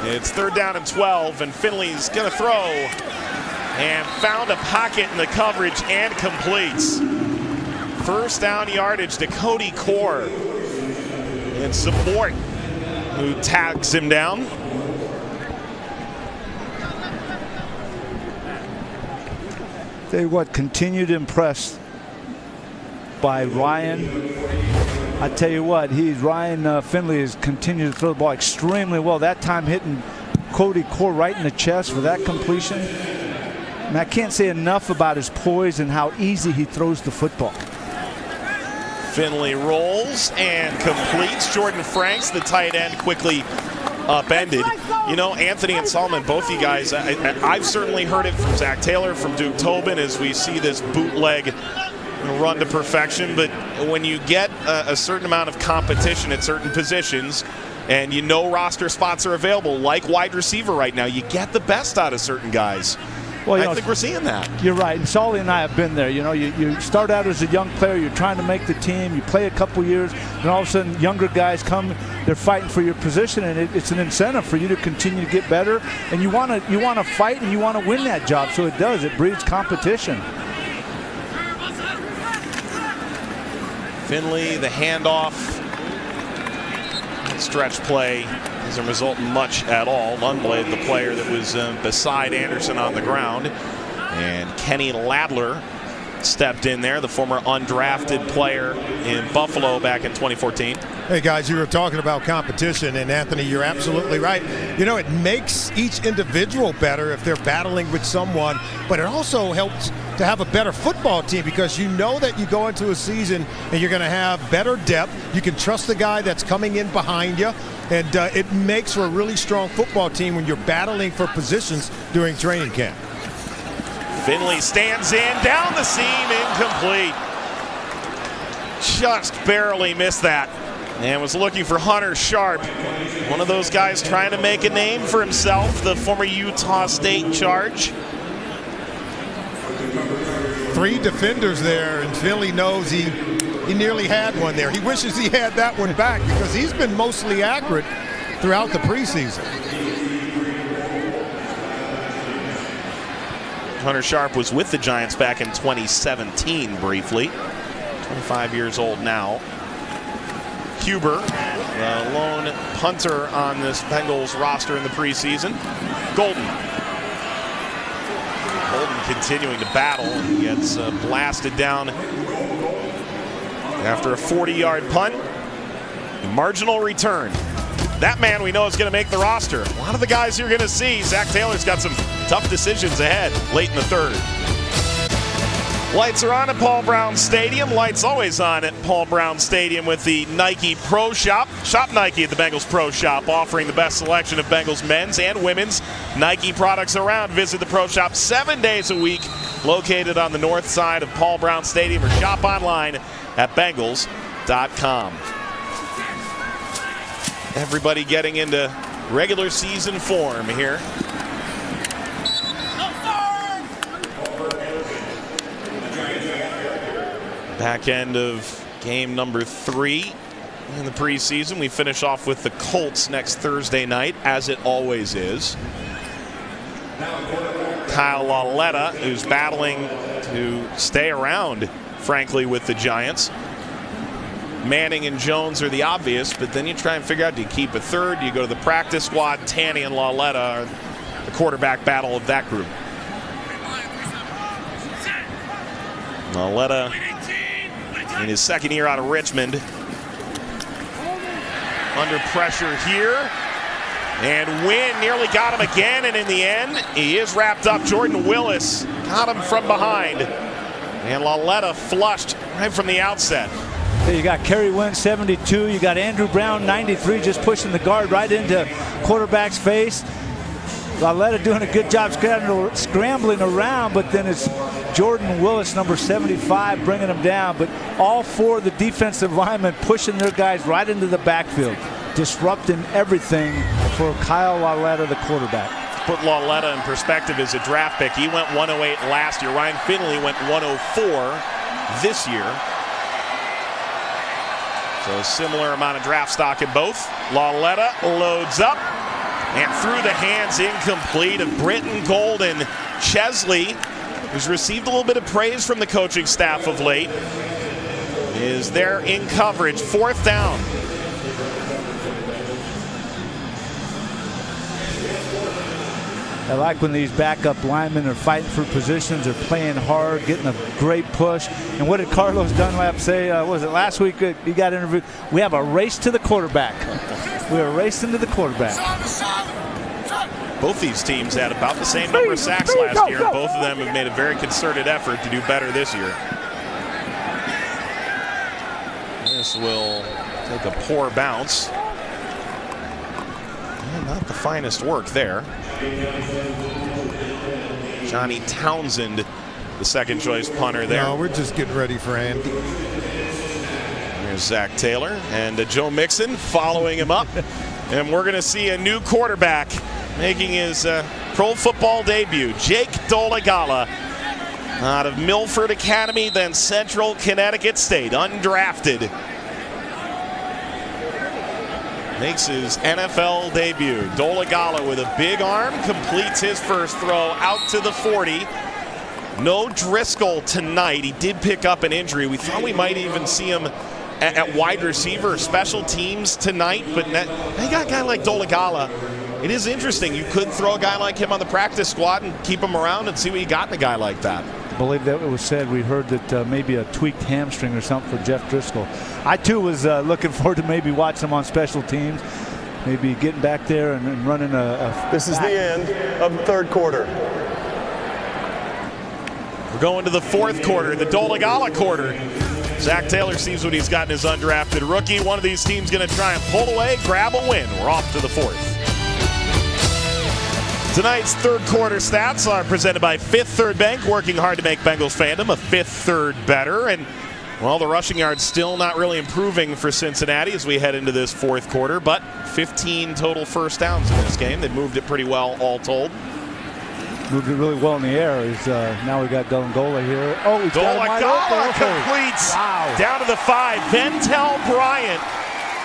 It's 3rd down and 12, and Finley's going to throw. And found a pocket in the coverage and completes. 1st down yardage to Cody Core. And Support, who tags him down. Tell you what, continue to impress by Ryan. I tell you what, Ryan Finley has continued to throw the ball extremely well. That time hitting Cody Core right in the chest for that completion. And I can't say enough about his poise and how easy he throws the football. Finley rolls and completes. Jordan Franks, the tight end, quickly upended. You know, Anthony and Solomon, both you guys, I've certainly heard it from Zach Taylor, from Duke Tobin, as we see this bootleg run to perfection. But when you get a certain amount of competition at certain positions, and you know roster spots are available, like wide receiver right now, you get the best out of certain guys. Well, I think we're seeing that. You're right, and Solly and I have been there. You know, you start out as a young player, you're trying to make the team, you play a couple years, and all of a sudden younger guys come, they're fighting for your position, and it's an incentive for you to continue to get better, and you want to fight and you want to win that job. So it breeds competition. Finley, the handoff, stretch play doesn't result in much at all. Lundblade, the player that was beside Anderson on the ground, and Kenny Ladler stepped in there, the former undrafted player in Buffalo back in 2014. Hey guys, you were talking about competition, and Anthony, you're absolutely right. You know, it makes each individual better if they're battling with someone, but it also helps to have a better football team, because you know that you go into a season and you're going to have better depth. You can trust the guy that's coming in behind you, and it makes for a really strong football team when you're battling for positions during training camp. Finley stands in, down the seam, incomplete. Just barely missed that. And was looking for Hunter Sharp, one of those guys trying to make a name for himself, the former Utah State Charge. 3 defenders there, and Finley knows he he nearly had one there. He wishes he had that one back because he's been mostly accurate throughout the preseason. Hunter Sharp was with the Giants back in 2017 briefly. 25 years old now. Huber, the lone punter on this Bengals roster in the preseason. Golden continuing to battle and gets blasted down after a 40-yard punt. Marginal return. That man we know is going to make the roster. A lot of the guys you're going to see, Zach Taylor's got some tough decisions ahead late in the third. Lights are on at Paul Brown Stadium. Lights always on at Paul Brown Stadium with the Nike Pro Shop. Shop Nike at the Bengals Pro Shop, offering the best selection of Bengals men's and women's Nike products around. Visit the Pro Shop 7 days a week, located on the north side of Paul Brown Stadium, or shop online at Bengals.com. Everybody getting into regular season form here. Back end of game number 3 in the preseason. We finish off with the Colts next Thursday night, as it always is. Kyle Lauletta, who's battling to stay around, frankly, with the Giants. Manning and Jones are the obvious, but then you try and figure out, do you keep a third? Do you go to the practice squad? Tanny and Lauletta are the quarterback battle of that group. Lauletta in his second year out of Richmond. Under pressure here. And Wynn nearly got him again, and in the end, he is wrapped up. Jordan Willis got him from behind. And Lauletta flushed right from the outset. You got Kerry Wynn, 72. You got Andrew Brown, 93, just pushing the guard right into quarterback's face. Lauletta doing a good job scrambling around, but then it's Jordan Willis, number 75, bringing him down. But all 4 of the defensive linemen pushing their guys right into the backfield, disrupting everything for Kyle Lauletta, the quarterback. Put Lauletta in perspective as a draft pick. He went 108 last year. Ryan Finley went 104 this year. So a similar amount of draft stock in both. Lauletta loads up. And through the hands, incomplete, of Britton Golden. Chesley, who's received a little bit of praise from the coaching staff of late, is there in coverage. 4th down. I like when these backup linemen are fighting for positions, are playing hard, getting a great push. And what did Carlos Dunlap say? Was it last week he got interviewed? We have a race to the quarterback. We are racing to the quarterback. Both these teams had about the same number of sacks last year, and both of them have made a very concerted effort to do better this year. This will take a poor bounce. Not the finest work there. Johnny Townsend, the second choice punter there. No, we're just getting ready for Andy. There's Zach Taylor and Joe Mixon following him up. And we're going to see a new quarterback making his pro football debut. Jake Dolegala out of Milford Academy, then Central Connecticut State, undrafted. Makes his NFL debut. Dolegala with a big arm completes his first throw out to the 40. No Driscoll tonight. He did pick up an injury. We thought we might even see him at wide receiver, special teams tonight, but they got a guy like Dolegala. It is interesting. You could throw a guy like him on the practice squad and keep him around and see what you got in a guy like that. I believe that it was said, we heard that maybe a tweaked hamstring or something for Jeff Driscoll. I too was looking forward to maybe watching him on special teams, maybe getting back there and running a This is the end of the third quarter. We're going to the 4th quarter, the Dolegala quarter. Zach Taylor sees what he's got in his undrafted rookie. One of these teams going to try and pull away, grab a win. We're off to the 4th. Tonight's third quarter stats are presented by Fifth Third Bank, working hard to make Bengals fandom a fifth third better. And, well, the rushing yard's still not really improving for Cincinnati as we head into this 4th quarter, but 15 total first downs in this game. They moved it pretty well, all told. moved it really well in the air. Now we got Dolangola here. Oh, he's got him wide open. Completes wow. Down to the 5. Ventel Bryant,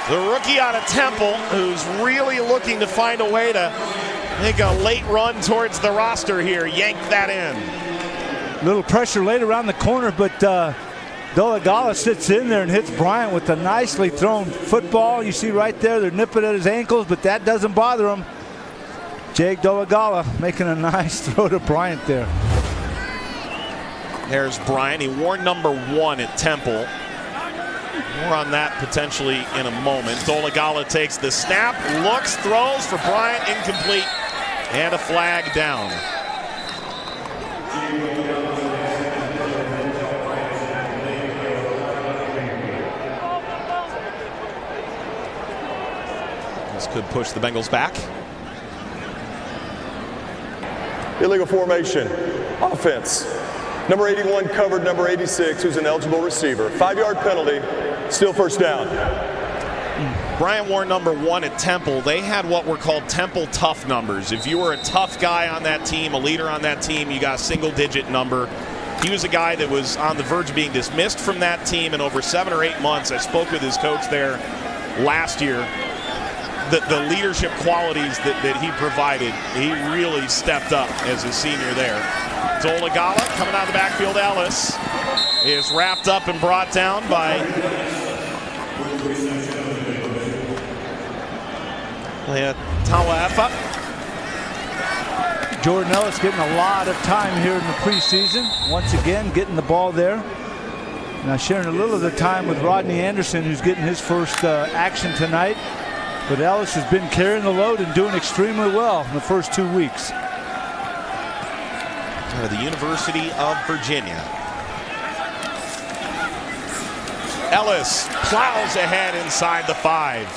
the rookie out of Temple, who's really looking to find a way to make a late run towards the roster here. Yank that in. Little pressure late around the corner, but Dolegala sits in there and hits Bryant with a nicely thrown football. You see right there, they're nipping at his ankles, but that doesn't bother him. Jake Dolegala making a nice throw to Bryant there. There's Bryant. He wore number 1 at Temple. More on that potentially in a moment. Dolegala takes the snap, looks, throws for Bryant, incomplete, and a flag down. This could push the Bengals back. Illegal formation. Offense. Number 81 covered number 86, who's an eligible receiver. 5-yard penalty. Still first down. Bryant wore number 1 at Temple. They had what were called Temple tough numbers. If you were a tough guy on that team, a leader on that team, you got a single-digit number. He was a guy that was on the verge of being dismissed from that team, and over 7 or 8 months, I spoke with his coach there last year. The leadership qualities that he provided, he really stepped up as a senior there. Dolegala coming out of the backfield. Ellis is wrapped up and brought down by Tawaefa. Jordan Ellis getting a lot of time here in the preseason. Once again, getting the ball there. Now sharing a little of the time with Rodney Anderson, who's getting his first action tonight. But Ellis has been carrying the load and doing extremely well in the first 2 weeks. Out of the University of Virginia. Ellis plows ahead inside the 5.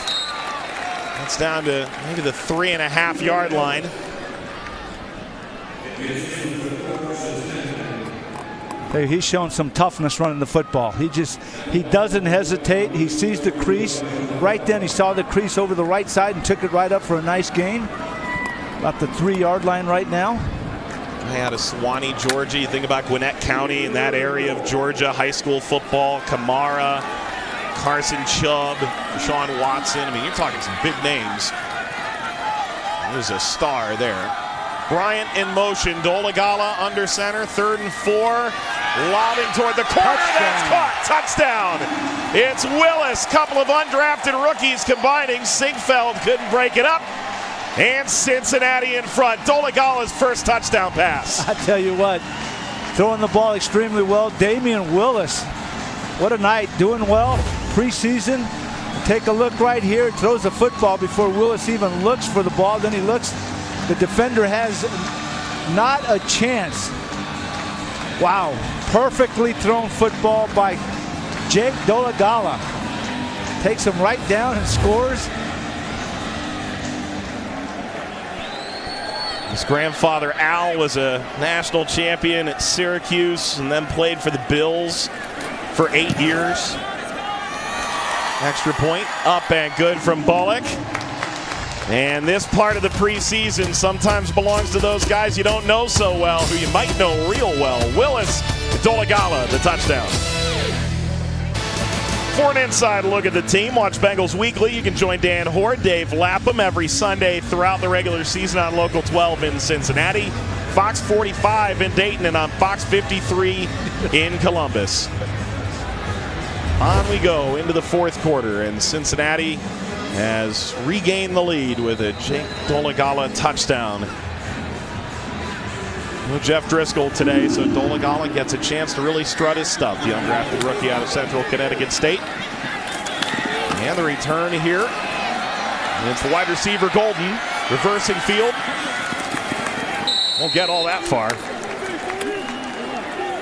That's down to maybe the 3.5-yard line. Hey, he's shown some toughness running the football. He doesn't hesitate. He sees the crease. Right then he saw the crease over the right side and took it right up for a nice gain. About the 3-yard line right now. Out of Suwanee, Georgia. You think about Gwinnett County in that area of Georgia, high school football, Kamara, Carson Chubb, Deshaun Watson. I mean, you're talking some big names. There's a star there. Bryant in motion. Dolegala under center. 3rd and 4. Lobbing toward the corner. That's caught. Touchdown. It's Willis. Couple of undrafted rookies combining. Sinkfeld couldn't break it up. And Cincinnati in front. Dolegala's first touchdown pass. I tell you what, throwing the ball extremely well. Damian Willis, what a night. Doing well. Preseason. Take a look right here. Throws the football before Willis even looks for the ball. Then he looks. The defender has not a chance. Wow. Perfectly thrown football by Jake Dolegala. Takes him right down and scores. His grandfather Al was a national champion at Syracuse and then played for the Bills for 8 years. Extra point up and good from Bullock. And this part of the preseason sometimes belongs to those guys you don't know so well, who you might know real well. Willis, Dolegala, the touchdown. For an inside look at the team, watch Bengals Weekly. You can join Dan Hoard, Dave Lapham every Sunday throughout the regular season on Local 12 in Cincinnati, Fox 45 in Dayton, and on Fox 53 in Columbus. On we go into the 4th quarter, and Cincinnati has regained the lead with a Jake Dolegala touchdown. No Jeff Driscoll today, so Dolegala gets a chance to really strut his stuff. The undrafted rookie out of Central Connecticut State. And the return here. And it's the wide receiver Golden, reversing field. Won't get all that far.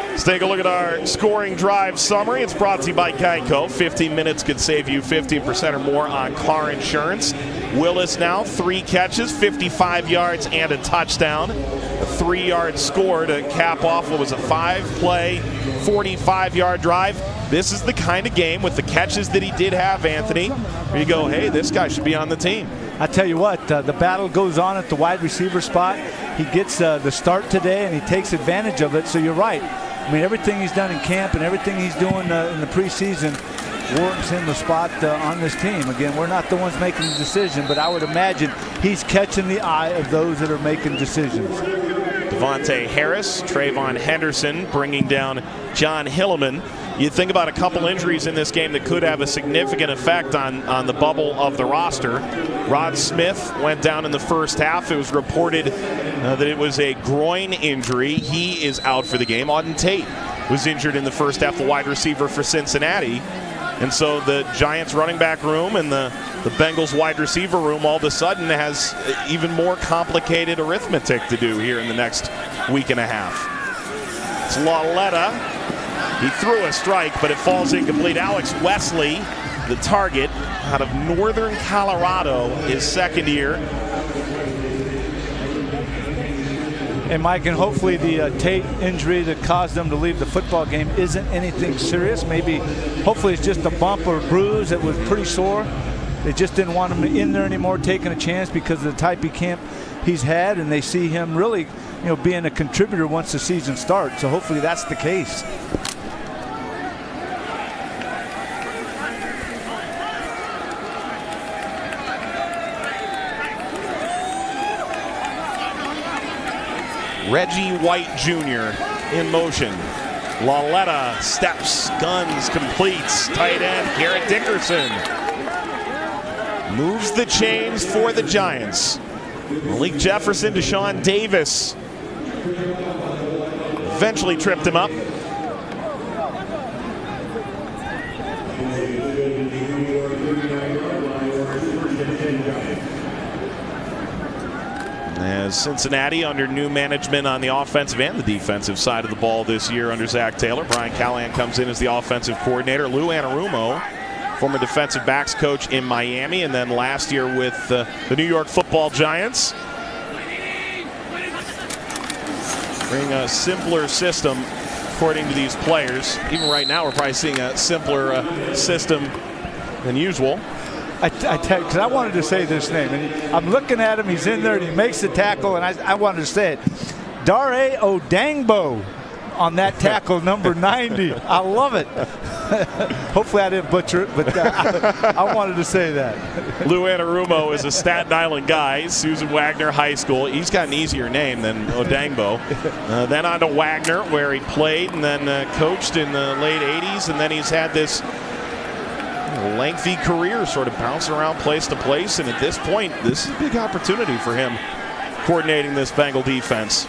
Let's take a look at our scoring drive summary. It's brought to you by Geico. 15 minutes could save you 15% or more on car insurance. Willis now 3 catches, 55 yards and a touchdown. A 3-yard score to cap off what was a 5-play, 45-yard drive. This is the kind of game with the catches that he did have, Anthony, where you go, hey, this guy should be on the team. I tell you what, the battle goes on at the wide receiver spot. He gets the start today, and he takes advantage of it. So you're right. I mean, everything he's done in camp and everything he's doing in the preseason warrants him a spot on this team. Again, we're not the ones making the decision, but I would imagine he's catching the eye of those that are making decisions. Devontae Harris, Trayvon Henderson bringing down John Hilleman. You think about a couple injuries in this game that could have a significant effect on the bubble of the roster. Rod Smith went down in the first half. It was reported that it was a groin injury. He is out for the game. Auden Tate was injured in the first half, the wide receiver for Cincinnati. And so the Giants running back room and the Bengals wide receiver room all of a sudden has even more complicated arithmetic to do here in the next week and a half. It's Lauletta. He threw a strike, but it falls incomplete. Alex Wesley, the target, out of Northern Colorado, his second year. And Mike, and hopefully the Tate injury that caused them to leave the football game isn't anything serious. Maybe, hopefully it's just a bump or a bruise that was pretty sore. They just didn't want him in there anymore, taking a chance because of the type of camp he's had, and they see him really, being a contributor once the season starts. So hopefully that's the case. Reggie White Jr. in motion. Lauletta steps, guns, completes. Tight end Garrett Dickerson moves the chains for the Giants. Malik Jefferson, Deshaun Davis eventually tripped him up. As Cincinnati under new management on the offensive and the defensive side of the ball this year under Zach Taylor. Brian Callahan comes in as the offensive coordinator. Lou Anarumo, former defensive backs coach in Miami, and then last year with the New York Football Giants. Bring a simpler system according to these players. Even right now we're probably seeing a simpler system than usual. Because I wanted to say this name, and I'm looking at him. He's in there, and he makes the tackle, and I wanted to say it. Dare Odangbo on that tackle, number 90. I love it. Hopefully I didn't butcher it, but I wanted to say that. Lou Anarumo is a Staten Island guy, Susan Wagner High School. He's got an easier name than Odangbo. Then on to Wagner, where he played and then coached in the late 80s, and then he's had this lengthy career, sort of bouncing around place to place, and at this point this is a big opportunity for him coordinating this Bengal defense.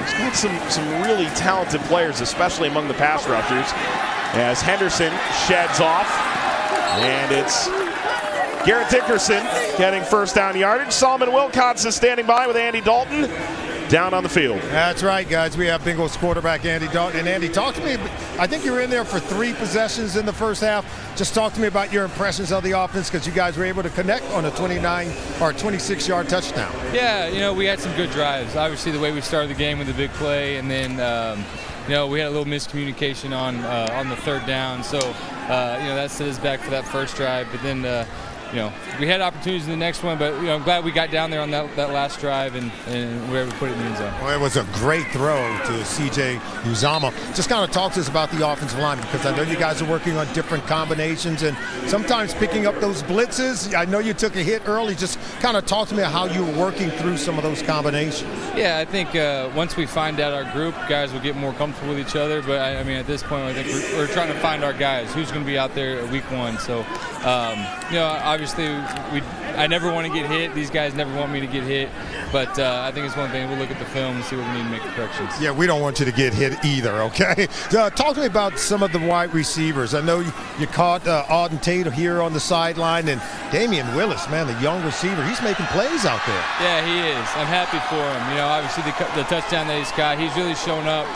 He's got some really talented players, especially among the pass rushers, as Henderson sheds off, and it's Garrett Dickerson getting first down yardage. Solomon Wilcox is standing by with Andy Dalton down on the field. That's right, guys. We have Bengals quarterback Andy Dalton. And Andy, talk to me. I think you were in there for 3 possessions in the first half. Just talk to me about your impressions of the offense, because you guys were able to connect on a 29 or 26-yard touchdown. Yeah, we had some good drives. Obviously, the way we started the game with the big play, and then we had a little miscommunication on the third down. So that set us back for that first drive. But then we had opportunities in the next one, but I'm glad we got down there on that last drive and we were able to put it in the end zone. Well, it was a great throw to C.J. Uzama. Just kind of talk to us about the offensive line, because I know you guys are working on different combinations and sometimes picking up those blitzes. I know you took a hit early. Just kind of talk to me how you were working through some of those combinations. Yeah, I think once we find out our group, guys will get more comfortable with each other. But I mean, at this point, I think we're trying to find our guys. Who's going to be out there at week 1? So, obviously, I never want to get hit. These guys never want me to get hit. But I think it's one thing. We'll look at the film and see what we need to make the corrections. Yeah, we don't want you to get hit either, okay? Talk to me about some of the wide receivers. I know you caught Auden Tate here on the sideline, and Damian Willis, man, the young receiver, he's making plays out there. Yeah, he is. I'm happy for him. Obviously the touchdown that he's got, he's really shown up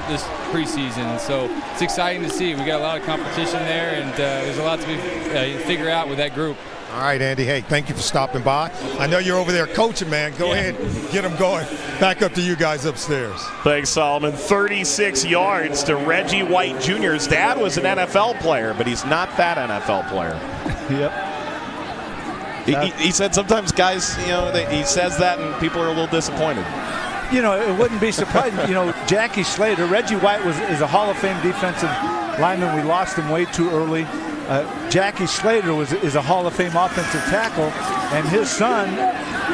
this preseason. So it's exciting to see. We got a lot of competition there, and there's a lot to figure out with that group. All right, Andy. Hey, thank you for stopping by. I know you're over there coaching, man. Go ahead, get them going. Back up to you guys upstairs. Thanks, Solomon. 36 yards to Reggie White Jr. His dad was an NFL player, but he's not that NFL player. Yep. He said sometimes guys, he says that and people are a little disappointed. It wouldn't be surprising. Jackie Slater, Reggie White is a Hall of Fame defensive lineman. We lost him way too early. Jackie Slater is a Hall of Fame offensive tackle, and his son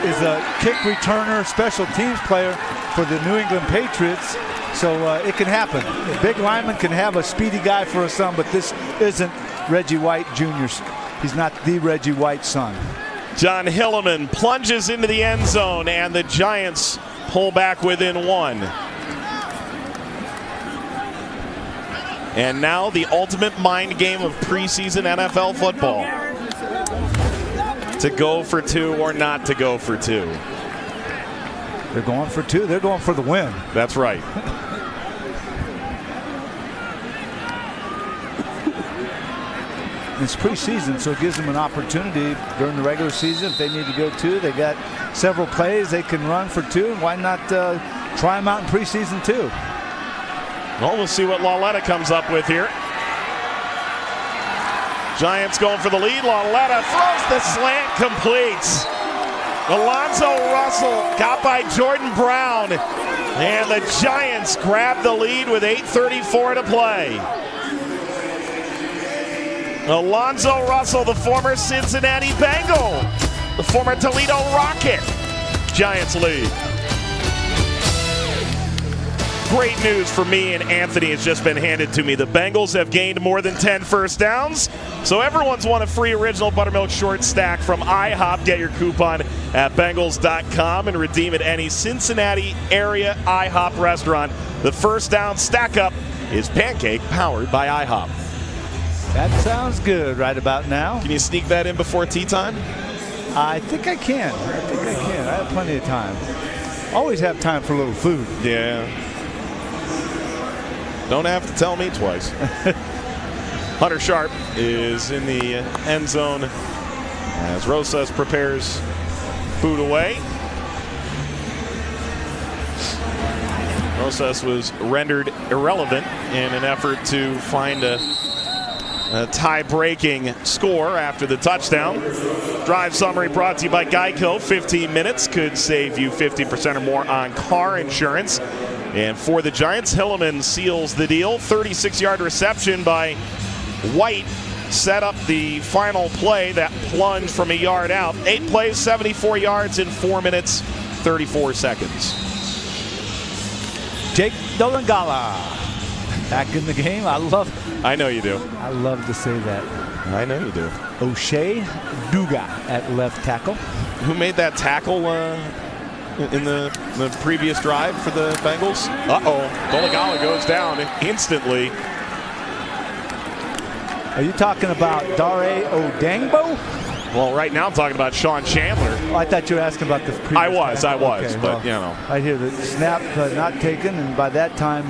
is a kick returner, special teams player for the New England Patriots. So it can happen. A big lineman can have a speedy guy for a son, but this isn't Reggie White Jr. He's not the Reggie White son. John Hilleman plunges into the end zone, and the Giants pull back within 1. And now the ultimate mind game of preseason NFL football. To go for 2 or not to go for 2. They're going for 2. They're going for the win. That's right. It's preseason, so it gives them an opportunity during the regular season. If they need to go 2, they got several plays they can run for 2. Why not try them out in preseason too? Well, we'll see what Lauletta comes up with here. Giants going for the lead. Lauletta throws the slant, completes. Alonzo Russell got by Jordan Brown, and the Giants grab the lead with 8:34 to play. Alonzo Russell, the former Cincinnati Bengal, the former Toledo Rocket. Giants lead. Great news for me and Anthony has just been handed to me. The Bengals have gained more than 10 first downs, so everyone's won a free original buttermilk short stack from IHOP. Get your coupon at Bengals.com and redeem at any Cincinnati area IHOP restaurant. The first down stack up is pancake powered by IHOP. That sounds good right about now. Can you sneak that in before tea time? I think I can. I have plenty of time. Always have time for a little food. Yeah. Don't have to tell me twice. Hunter Sharp is in the end zone as Rosas prepares food away. Rosas was rendered irrelevant in an effort to find a tie-breaking score after the touchdown. Drive summary brought to you by Geico. 15 minutes could save you 50% or more on car insurance. And for the Giants, Hilleman seals the deal. 36-yard reception by White set up the final play, that plunge from a yard out. 8 plays, 74 yards in 4 minutes, 34 seconds. Jake Dolangala back in the game. I know you do. I love to say that. I know you do. O'Shea Duga at left tackle. Who made that tackle in the previous drive for the Bengals? Dolagala goes down instantly. Are you talking about Dare Odangbo? Well, right now I'm talking about Sean Chandler. Oh, I thought you were asking about the previous I was, okay, but you know. I hear the snap not taken, and by that time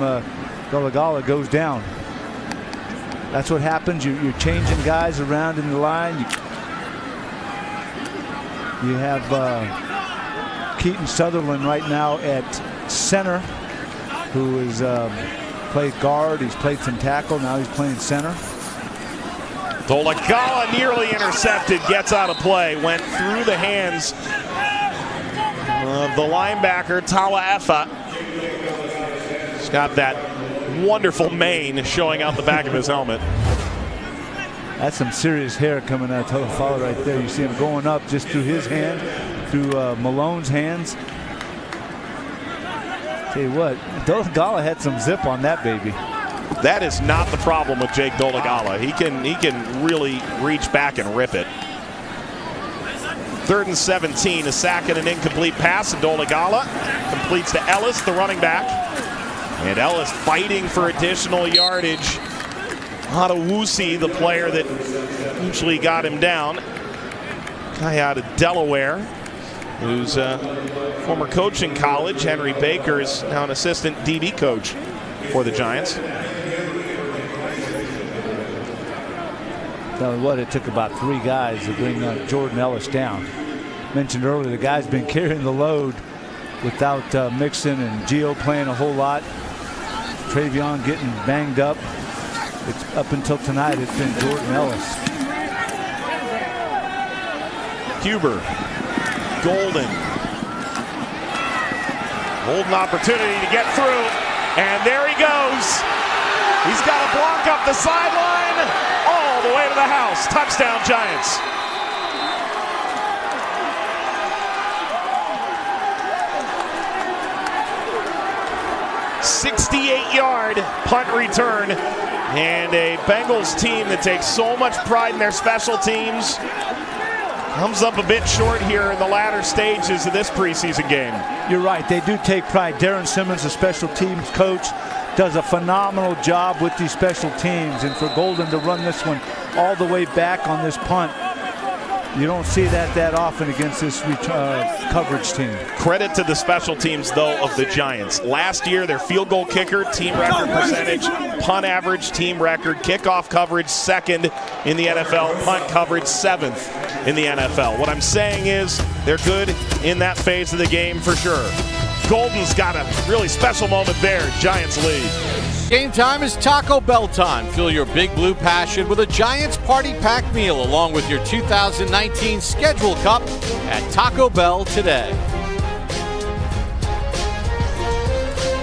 Dolagala goes down. That's what happens. You're changing guys around in the line. You have Keaton Sutherland right now at center, who is played guard. He's played some tackle. Now he's playing center. Dolagala nearly intercepted, gets out of play, went through the hands of the linebacker Tala'efa. He's got that wonderful mane showing out the back of his helmet. That's some serious hair coming out of Tala'efa right there. You see him going up just through his hand, through Malone's hands. Tell you what, Dolagala had some zip on that baby. That is not the problem with Jake Dolagala. He can really reach back and rip it. 3rd and 17, a sack and an incomplete pass, and Dolagala completes to Ellis, the running back. And Ellis fighting for additional yardage. Adewusi, the player that eventually got him down. Guy out of Delaware, who's a former coach in college. Henry Baker is now an assistant DB coach for the Giants. Tell you what, it took about 3 guys to bring Jordan Ellis down. Mentioned earlier, the guy's been carrying the load without Mixon and Gio playing a whole lot. Travion getting banged up. It's up until tonight, it's been Jordan Ellis. Huber, Golden. Golden opportunity to get through, and there he goes. He's got a block up the sideline, all the way to the house. Touchdown, Giants. "68-yard punt return," and a Bengals team that takes so much pride in their special teams comes up a bit short here in the latter stages of this preseason game. You're right. They do take pride. Darren Simmons, the special teams coach, does a phenomenal job with these special teams. And for Golden to run this one all the way back on this punt, you don't see that often against this coverage team. Credit to the special teams, though, of the Giants. Last year, their field goal kicker, team record percentage, punt average, team record, kickoff coverage, second in the NFL, punt coverage, seventh in the NFL. What I'm saying is they're good in that phase of the game for sure. Golden's got a really special moment there. Giants lead. Game time is Taco Bell time. Fill your Big Blue passion with a Giants Party Pack meal along with your 2019 Schedule Cup at Taco Bell today.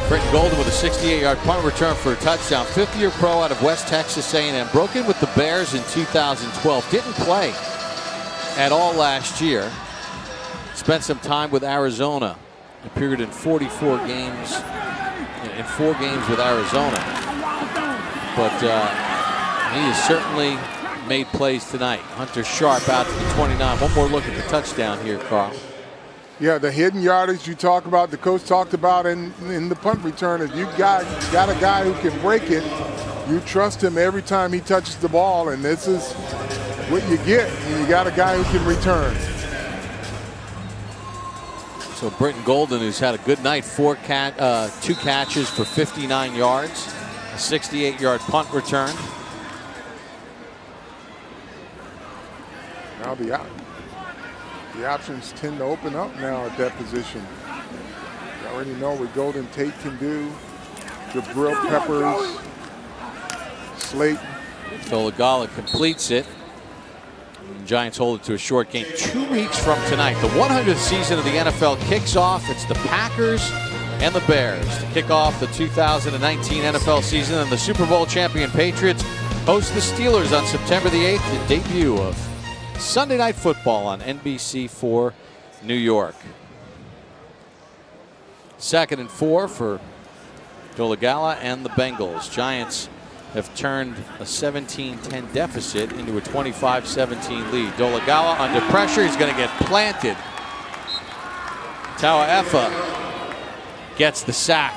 Britton Golden with a 68-yard punt return for a touchdown. Fifth-year pro out of West Texas A&M. Broke in with the Bears in 2012. Didn't play at all last year. Spent some time with Arizona. Appeared in 44 games. In 4 games with Arizona. But he has certainly made plays tonight. Hunter Sharp out to the 29. One more look at the touchdown here, Carl. Yeah, the hidden yardage you talk about, the coach talked about in the punt return. If you got a guy who can break it, you trust him every time he touches the ball, and this is what you get when you got a guy who can return. So Britton Golden, who's had a good night, 2 catches for 59 yards, a 68-yard punt return. Now the options tend to open up now at that position. You already know what Golden Tate can do. Jabril Peppers, Slayton. Dolegala completes it. Giants hold it to a short game. 2 weeks from tonight, the 100th season of the NFL kicks off. It's the Packers and the Bears to kick off the 2019 NFL season, and the Super Bowl champion Patriots host the Steelers on September the 8th, the debut of Sunday Night Football on NBC4 New York. 2nd and 4 for Dolegala and the Bengals. Giants have turned a 17-10 deficit into a 25-17 lead. Dolegala under pressure. He's going to get planted. Tauaefa gets the sack.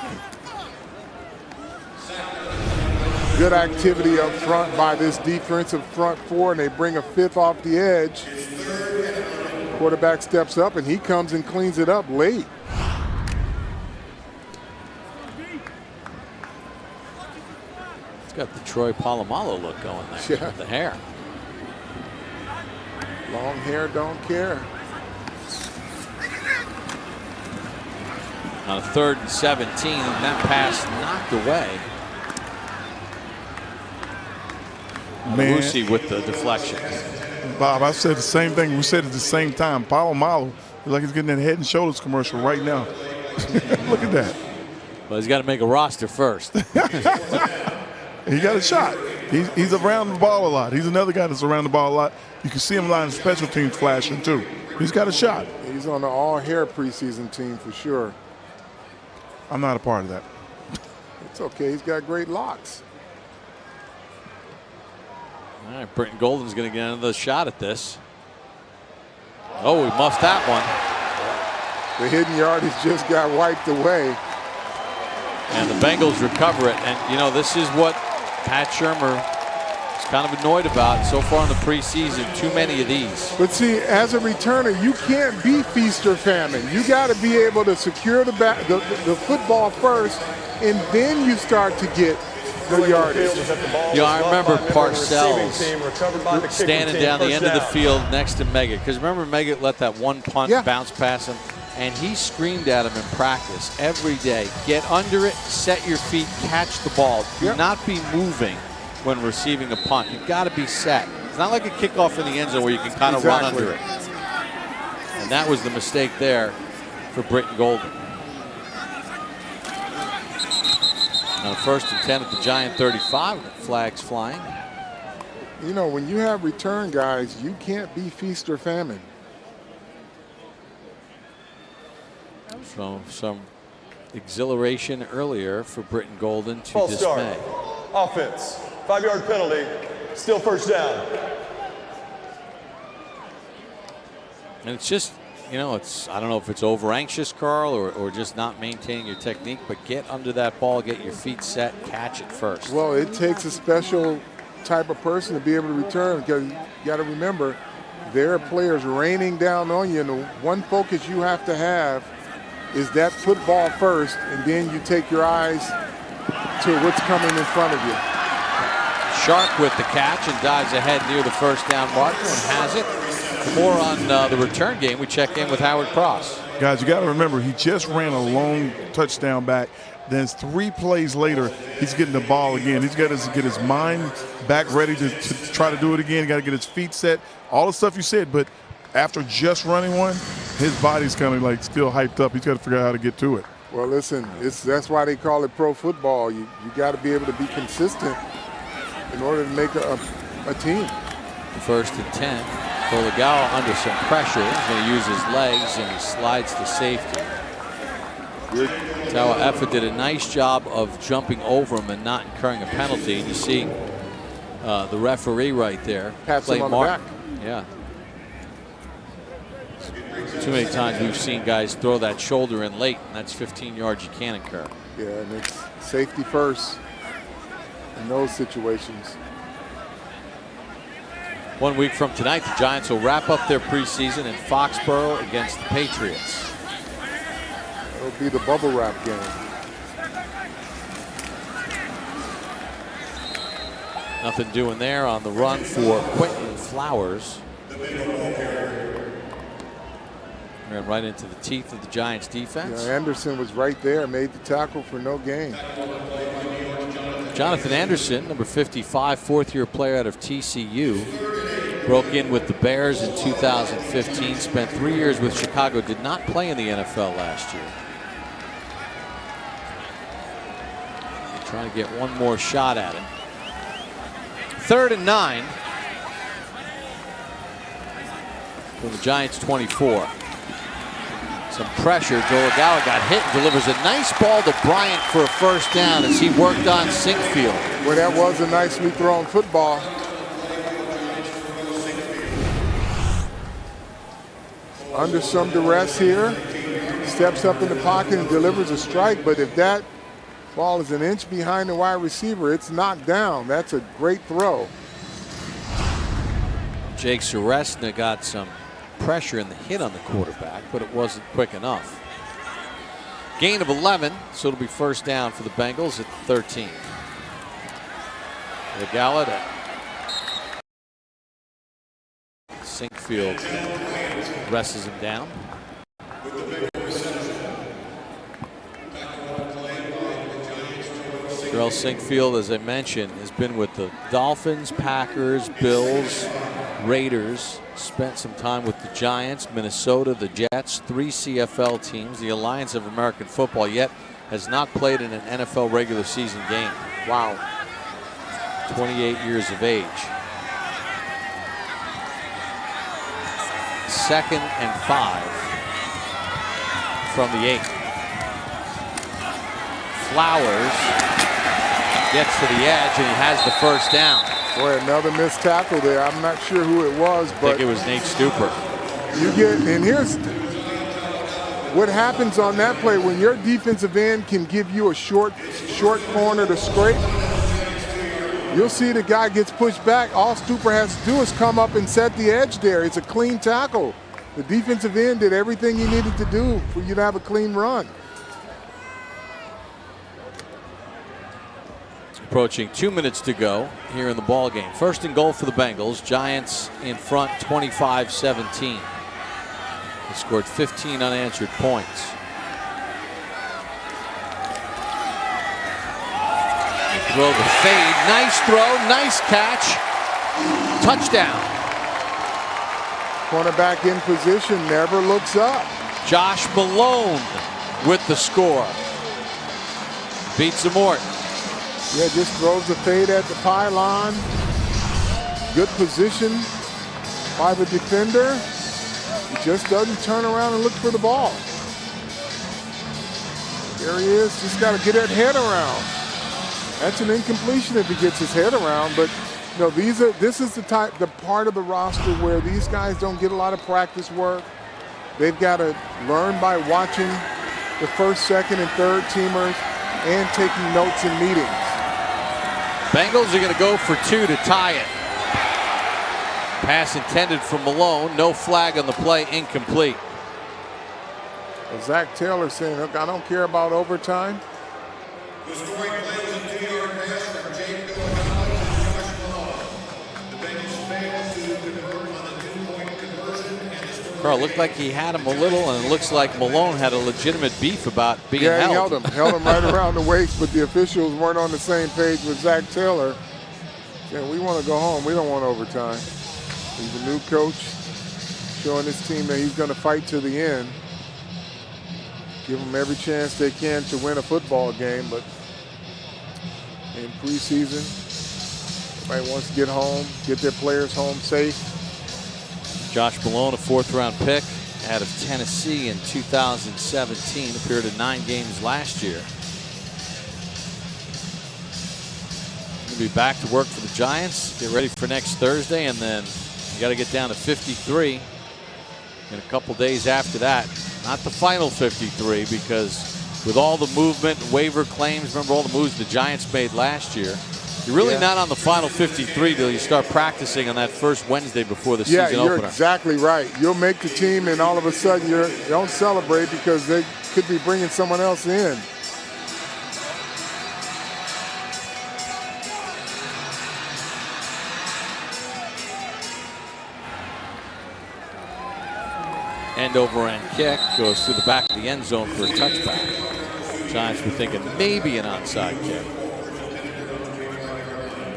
Good activity up front by this defensive front four, and they bring a fifth off the edge. Quarterback steps up, and he comes and cleans it up late. It's got the Troy Polamalu look going there with the hair. Long hair don't care. On a 3rd and 17, and that pass knocked away. Lucy with the deflection. Bob, I said the same thing. We said at the same time. Polamalu is like he's getting that Head and Shoulders commercial right now. Look at that. Well, he's got to make a roster first. He got a shot. He's around the ball a lot. He's another guy that's around the ball a lot. You can see him lining special teams flashing too. He's got a shot. He's on the all-hair preseason team for sure. I'm not a part of that. It's okay. He's got great locks. All right, Britton Golden's going to get another shot at this. Oh, he muffed that one. The hidden yardage just got wiped away. And the Bengals recover it. And, you know, this is what Pat Shurmur is kind of annoyed about so far in the preseason. Too many of these. But see, as a returner, you can't be feast or famine. You got to be able to secure the football first, and then you start to get the yardage. Yeah, I remember Parcells standing down the end of the field next to Meggett. Because remember, Meggett let that one punt bounce past him. And he screamed at him in practice every day. Get under it, set your feet, catch the ball. Do not be moving when receiving a punt. You've got to be set. It's not like a kickoff in the end zone where you can kind of run under it. And that was the mistake there for Britton Golden. Now 1st and 10 at the Giant 35, flags flying. You know, when you have return guys, you can't be feast or famine. So some exhilaration earlier for Britton Golden to False start. dismay. Offense. 5-yard penalty. Still first down. And it's just, you know, I don't know if it's over anxious, Carl, or just not maintaining your technique, but get under that ball, get your feet set, catch it first. Well, it takes a special type of person to be able to return, because you got to remember, there are players raining down on you, and the one focus you have to have is that football first, and then you take your eyes to what's coming in front of you. Sharp with the catch and dives ahead near the first down marker and has it. For more on the return game, we check in with Howard Cross. Guys, you got to remember, he just ran a long touchdown back. Then 3 plays later, he's getting the ball again. He's got to get his mind back ready to try to do it again. Got to get his feet set. All the stuff you said, but after just running one, his body's kind of like still hyped up. He's got to figure out how to get to it. Well, listen, that's why they call it pro football. You got to be able to be consistent in order to make a team. 1st and 10. Colagawa under some pressure. He's going to use his legs, and he slides to safety. Tawa Effa did a nice job of jumping over him and not incurring a penalty. And you see the referee right there. Pats him on the back. Yeah. Too many times we've seen guys throw that shoulder in late, and that's 15 yards you can't incur. Yeah, and it's safety first in those situations. 1 week from tonight, the Giants will wrap up their preseason in Foxborough against the Patriots. It'll be the bubble wrap game. Nothing doing there on the run for Quentin Flowers. Ran right into the teeth of the Giants defense. Yeah, Anderson was right there, made the tackle for no gain. Jonathan Anderson, number 55, 4th-year player out of TCU. Broke in with the Bears in 2015, spent 3 years with Chicago, did not play in the NFL last year. Trying to get one more shot at him. 3rd and 9 from the Giants 24. Some pressure. Colagawa got hit and delivers a nice ball to Bryant for a first down as he worked on Sinkfield. Well, that was a nicely thrown football. Under some duress here, steps up in the pocket and delivers a strike, but if that ball is an inch behind the wide receiver, it's knocked down. That's a great throw. Jake Seresna got some pressure in the hit on the quarterback, but it wasn't quick enough. Gain of 11, so it'll be first down for the Bengals at 13. Regala to Sinkfield wrestles him down. Terrell Sinkfield, as I mentioned, has been with the Dolphins, Packers, Bills, Raiders, spent some time with the Giants, Minnesota, the Jets, 3 CFL teams, the Alliance of American Football, yet has not played in an NFL regular season game. Wow. 28 years of age. 2nd and 5 from the 8. Flowers gets to the edge and he has the first down. Boy, another missed tackle there. I'm not sure who it was, but I think it was Nate Stuper. You get, and here's what happens on that play when your defensive end can give you a short corner to scrape. You'll see the guy gets pushed back. All Stuper has to do is come up and set the edge there. It's a clean tackle. The defensive end did everything he needed to do for you to have a clean run. Approaching 2 minutes to go here in the ball game. 1st and goal for the Bengals. Giants in front 25-17. They scored 15 unanswered points. They throw the fade. Nice throw, nice catch. Touchdown. Cornerback in position, never looks up. Josh Malone with the score. Beats Zamort. Yeah, just throws the fade at the pylon. Good position by the defender. He just doesn't turn around and look for the ball. There he is, just got to get that head around. That's an incompletion if he gets his head around, but you know, this is the part of the roster where these guys don't get a lot of practice work. They've got to learn by watching the first, second, and third teamers and taking notes in meetings. Bengals are going to go for 2 to tie it. Pass intended for Malone. No flag on the play. Incomplete. Well, Zach Taylor saying, look, I don't care about overtime. Carl, looked like he had him a little, and it looks like Malone had a legitimate beef about being held. Yeah, he held him right around the waist, but the officials weren't on the same page with Zach Taylor. Yeah, we want to go home. We don't want overtime. He's a new coach, showing his team that he's going to fight to the end. Give them every chance they can to win a football game, but in preseason, everybody wants to get home, get their players home safe. Josh Malone, a 4th-round pick out of Tennessee in 2017, appeared in 9 games last year. He'll be back to work for the Giants. Get ready for next Thursday, and then you got to get down to 53 in a couple days after that. Not the final 53, because with all the movement, waiver claims, remember all the moves the Giants made last year, you're really not on the final 53 till you start practicing on that first Wednesday before the season opener. Yeah, you're exactly right. You'll make the team, and all of a sudden you don't celebrate because they could be bringing someone else in. End over end kick goes to the back of the end zone for a touchback. Giants were thinking maybe an onside kick.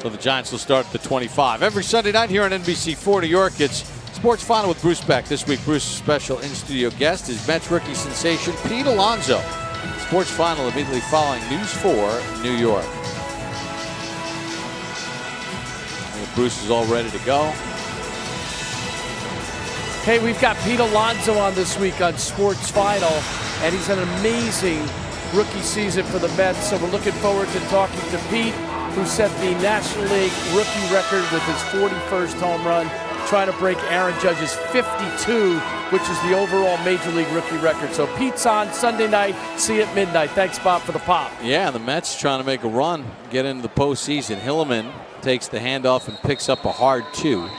So the Giants will start at the 25. Every Sunday night here on NBC4 New York, it's Sports Final with Bruce Beck. This week, Bruce's special in-studio guest is Mets rookie sensation Pete Alonso. Sports Final immediately following News 4 New York. And Bruce is all ready to go. Hey, we've got Pete Alonso on this week on Sports Final, and he's had an amazing rookie season for the Mets, so we're looking forward to talking to Pete, who set the National League rookie record with his 41st home run, trying to break Aaron Judge's 52, which is the overall Major League rookie record. So Pete's on Sunday night. See you at midnight. Thanks, Bob, for the pop. Yeah, the Mets trying to make a run, get into the postseason. Hilleman takes the handoff and picks up a hard 2.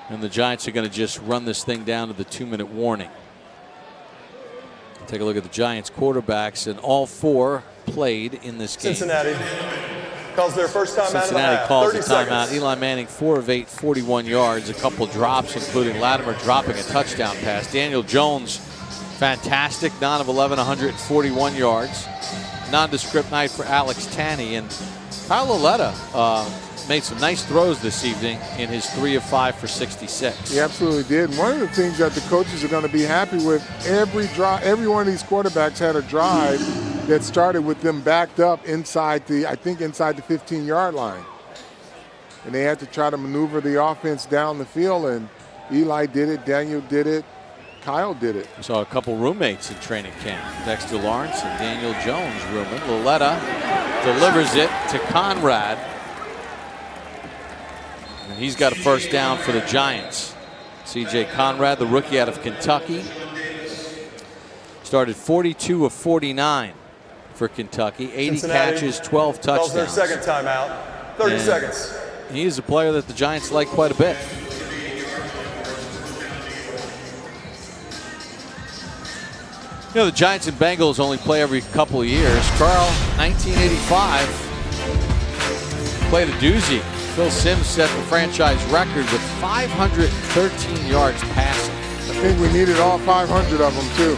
And the Giants are going to just run this thing down to the 2-minute warning. Take a look at the Giants quarterbacks, and all 4 played in this game. Cincinnati calls their first timeout. Cincinnati calls the timeout. Eli Manning 4 of 8, 41 yards, a couple drops, including Latimer dropping a touchdown pass. Daniel Jones, fantastic, 9 of 11, 141 yards. Nondescript night for Alex Tanney, and Kyle Lauletta made some nice throws this evening in his 3 of 5 for 66. He absolutely did. And one of the things that the coaches are going to be happy with, every one of these quarterbacks had a drive that started with them backed up inside the 15-yard line. And they had to try to maneuver the offense down the field, and Eli did it, Daniel did it, Kyle did it. We saw a couple roommates in training camp, Dexter Lawrence and Daniel Jones rooming. Lauletta delivers it to Conrad. And he's got a first down for the Giants. C.J. Conrad, the rookie out of Kentucky, started 42 of 49 for Kentucky. 80 Cincinnati catches, 12 touchdowns. Calls their second timeout. 30 seconds. He is a player that the Giants like quite a bit. You know, the Giants and Bengals only play every couple of years. Carl, 1985, played a doozy. Phil Simms set the franchise record with 513 yards passing. I think we needed all 500 of them, too.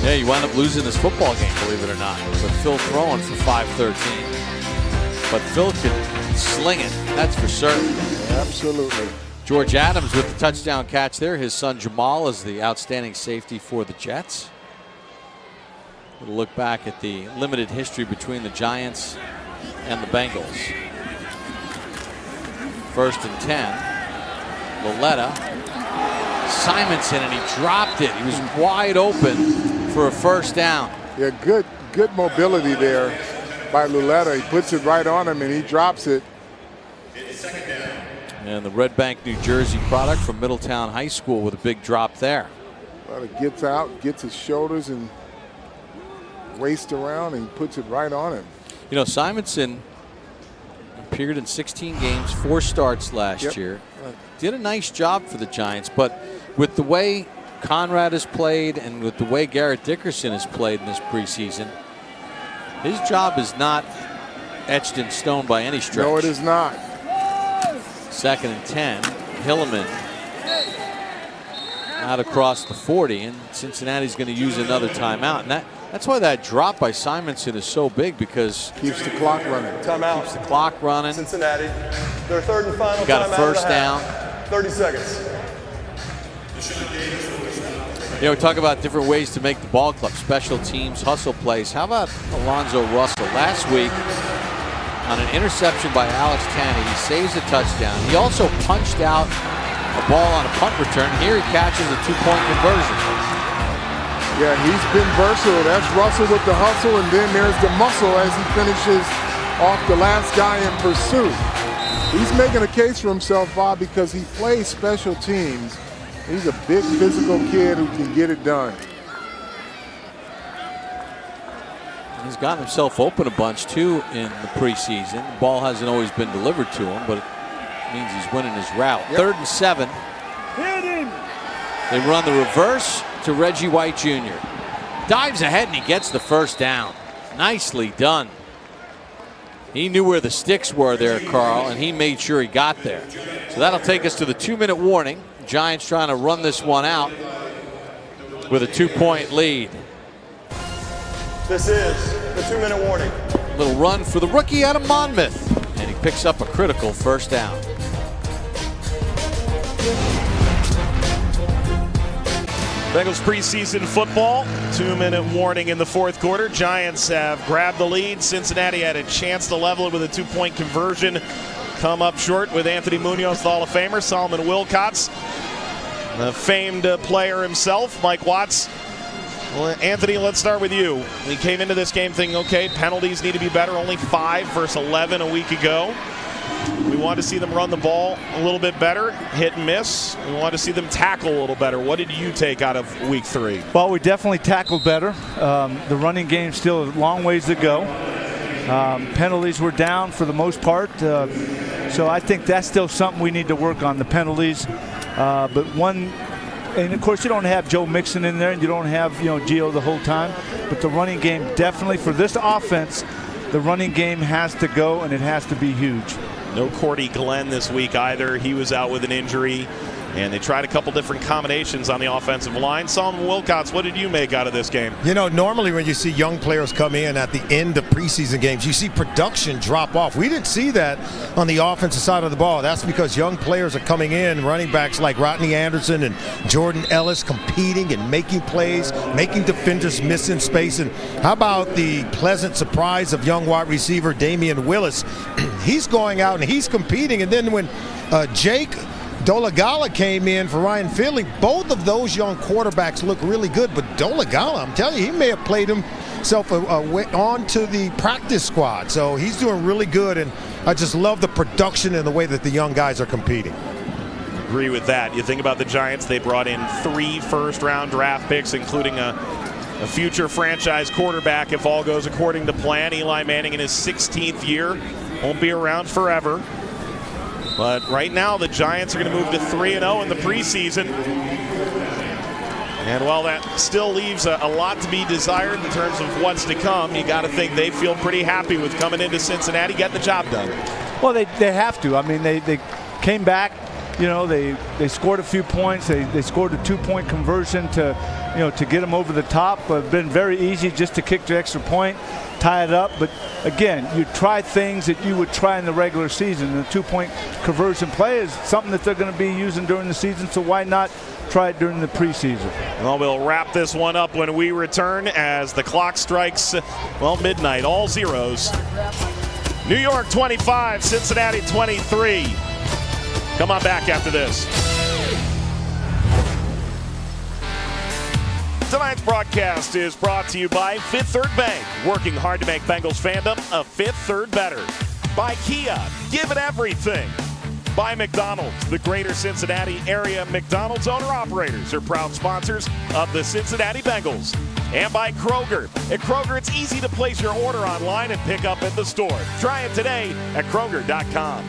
Yeah, you wound up losing this football game, believe it or not. But Phil throwing for 513. But Phil can sling it, that's for certain. Absolutely. George Adams with the touchdown catch there. His son Jamal is the outstanding safety for the Jets. We'll look back at the limited history between the Giants and the Bengals. 1st and 10. Loletta. Simonson, and he dropped it. He was wide open for a first down. Yeah, good mobility there by Loletta. He puts it right on him and he drops it. And the Red Bank, New Jersey product from Middletown High School with a big drop there. Well, it gets out, gets his shoulders and waist around, and he puts it right on him. You know, Simonson appeared in 16 games, 4 starts last year. Did a nice job for the Giants, but with the way Conrad has played and with the way Garrett Dickerson has played in this preseason, his job is not etched in stone by any stretch. No, it is not. 2nd and 10. Hilleman out across the 40, and Cincinnati's going to use another timeout. And that's why that drop by Simonson is so big, because keeps the clock running. Timeout. Keeps the clock running. Cincinnati, their 3rd and final timeout. Got a first down. 30 seconds. You know, we talk about different ways to make the ball club, special teams, hustle plays. How about Alonzo Russell? Last week, on an interception by Alex Tanney, he saves a touchdown. He also punched out a ball on a punt return. Here he catches a 2-point conversion. Yeah, he's been versatile. That's Russell with the hustle, and then there's the muscle as he finishes off the last guy in pursuit. He's making a case for himself, Bob, because he plays special teams. He's a big physical kid who can get it done. He's gotten himself open a bunch, too, in the preseason. The ball hasn't always been delivered to him, but it means he's winning his route. 3rd and 7. Hit him. They run the reverse to Reggie White Jr. Dives ahead, and he gets the first down. Nicely done. He knew where the sticks were there, Carl, and he made sure he got there. So that'll take us to the 2-minute warning. Giants trying to run this one out with a 2-point lead. This is the 2-minute warning. Little run for the rookie out of Monmouth, and he picks up a critical first down. Bengals preseason football, 2-minute warning in the 4th quarter. Giants have grabbed the lead. Cincinnati had a chance to level it with a 2-point conversion. Come up short with Anthony Munoz, the Hall of Famer, Solomon Wilcots, the famed player himself, Mike Watts. Well, Anthony, let's start with you. We came into this game thinking, okay, penalties need to be better. Only 5 versus 11 a week ago. We want to see them run the ball a little bit better, hit and miss. We want to see them tackle a little better. What did you take out of week 3? Well, we definitely tackled better. The running game still a long ways to go. Penalties were down for the most part. So I think that's still something we need to work on, the penalties. And of course you don't have Joe Mixon in there, and you don't have Gio the whole time. But the running game definitely, for this offense, the running game has to go, and it has to be huge. No Cordy Glenn this week either. He was out with an injury, and they tried a couple different combinations on the offensive line. Solomon Wilcots, what did you make out of this game? You know, normally when you see young players come in at the end of preseason games, you see production drop off. We didn't see that on the offensive side of the ball. That's because young players are coming in, running backs like Rodney Anderson and Jordan Ellis competing and making plays, making defenders miss in space. And how about the pleasant surprise of young wide receiver Damian Willis? He's going out and he's competing. And then when Jake Dolagala came in for Ryan Finley, both of those young quarterbacks look really good. But Dolagala, I'm telling you, he may have played himself onto the practice squad. So he's doing really good, and I just love the production and the way that the young guys are competing. Agree with that. You think about the Giants, they brought in 3 first-round draft picks, including a future franchise quarterback if all goes according to plan. Eli Manning in his 16th year. Won't be around forever. But right now, the Giants are going to move to 3-0 in the preseason. And while that still leaves a lot to be desired in terms of what's to come, you got to think they feel pretty happy with coming into Cincinnati, getting the job done. Well, they have to. I mean, they came back you know, they scored a few points. They scored a 2-point conversion to get them over the top. But been very easy just to kick the extra point, tie it up. But again, you try things that you would try in the regular season. The 2-point conversion play is something that they're going to be using during the season, so why not try it during the preseason? Well, we'll wrap this one up when we return as the clock strikes, well, midnight, all zeros. New York 25, Cincinnati 23. Come on back after this. Tonight's broadcast is brought to you by Fifth Third Bank, working hard to make Bengals fandom a Fifth Third better. By Kia, give it everything. By McDonald's, the greater Cincinnati area McDonald's owner-operators are proud sponsors of the Cincinnati Bengals. And by Kroger. At Kroger, it's easy to place your order online and pick up at the store. Try it today at Kroger.com.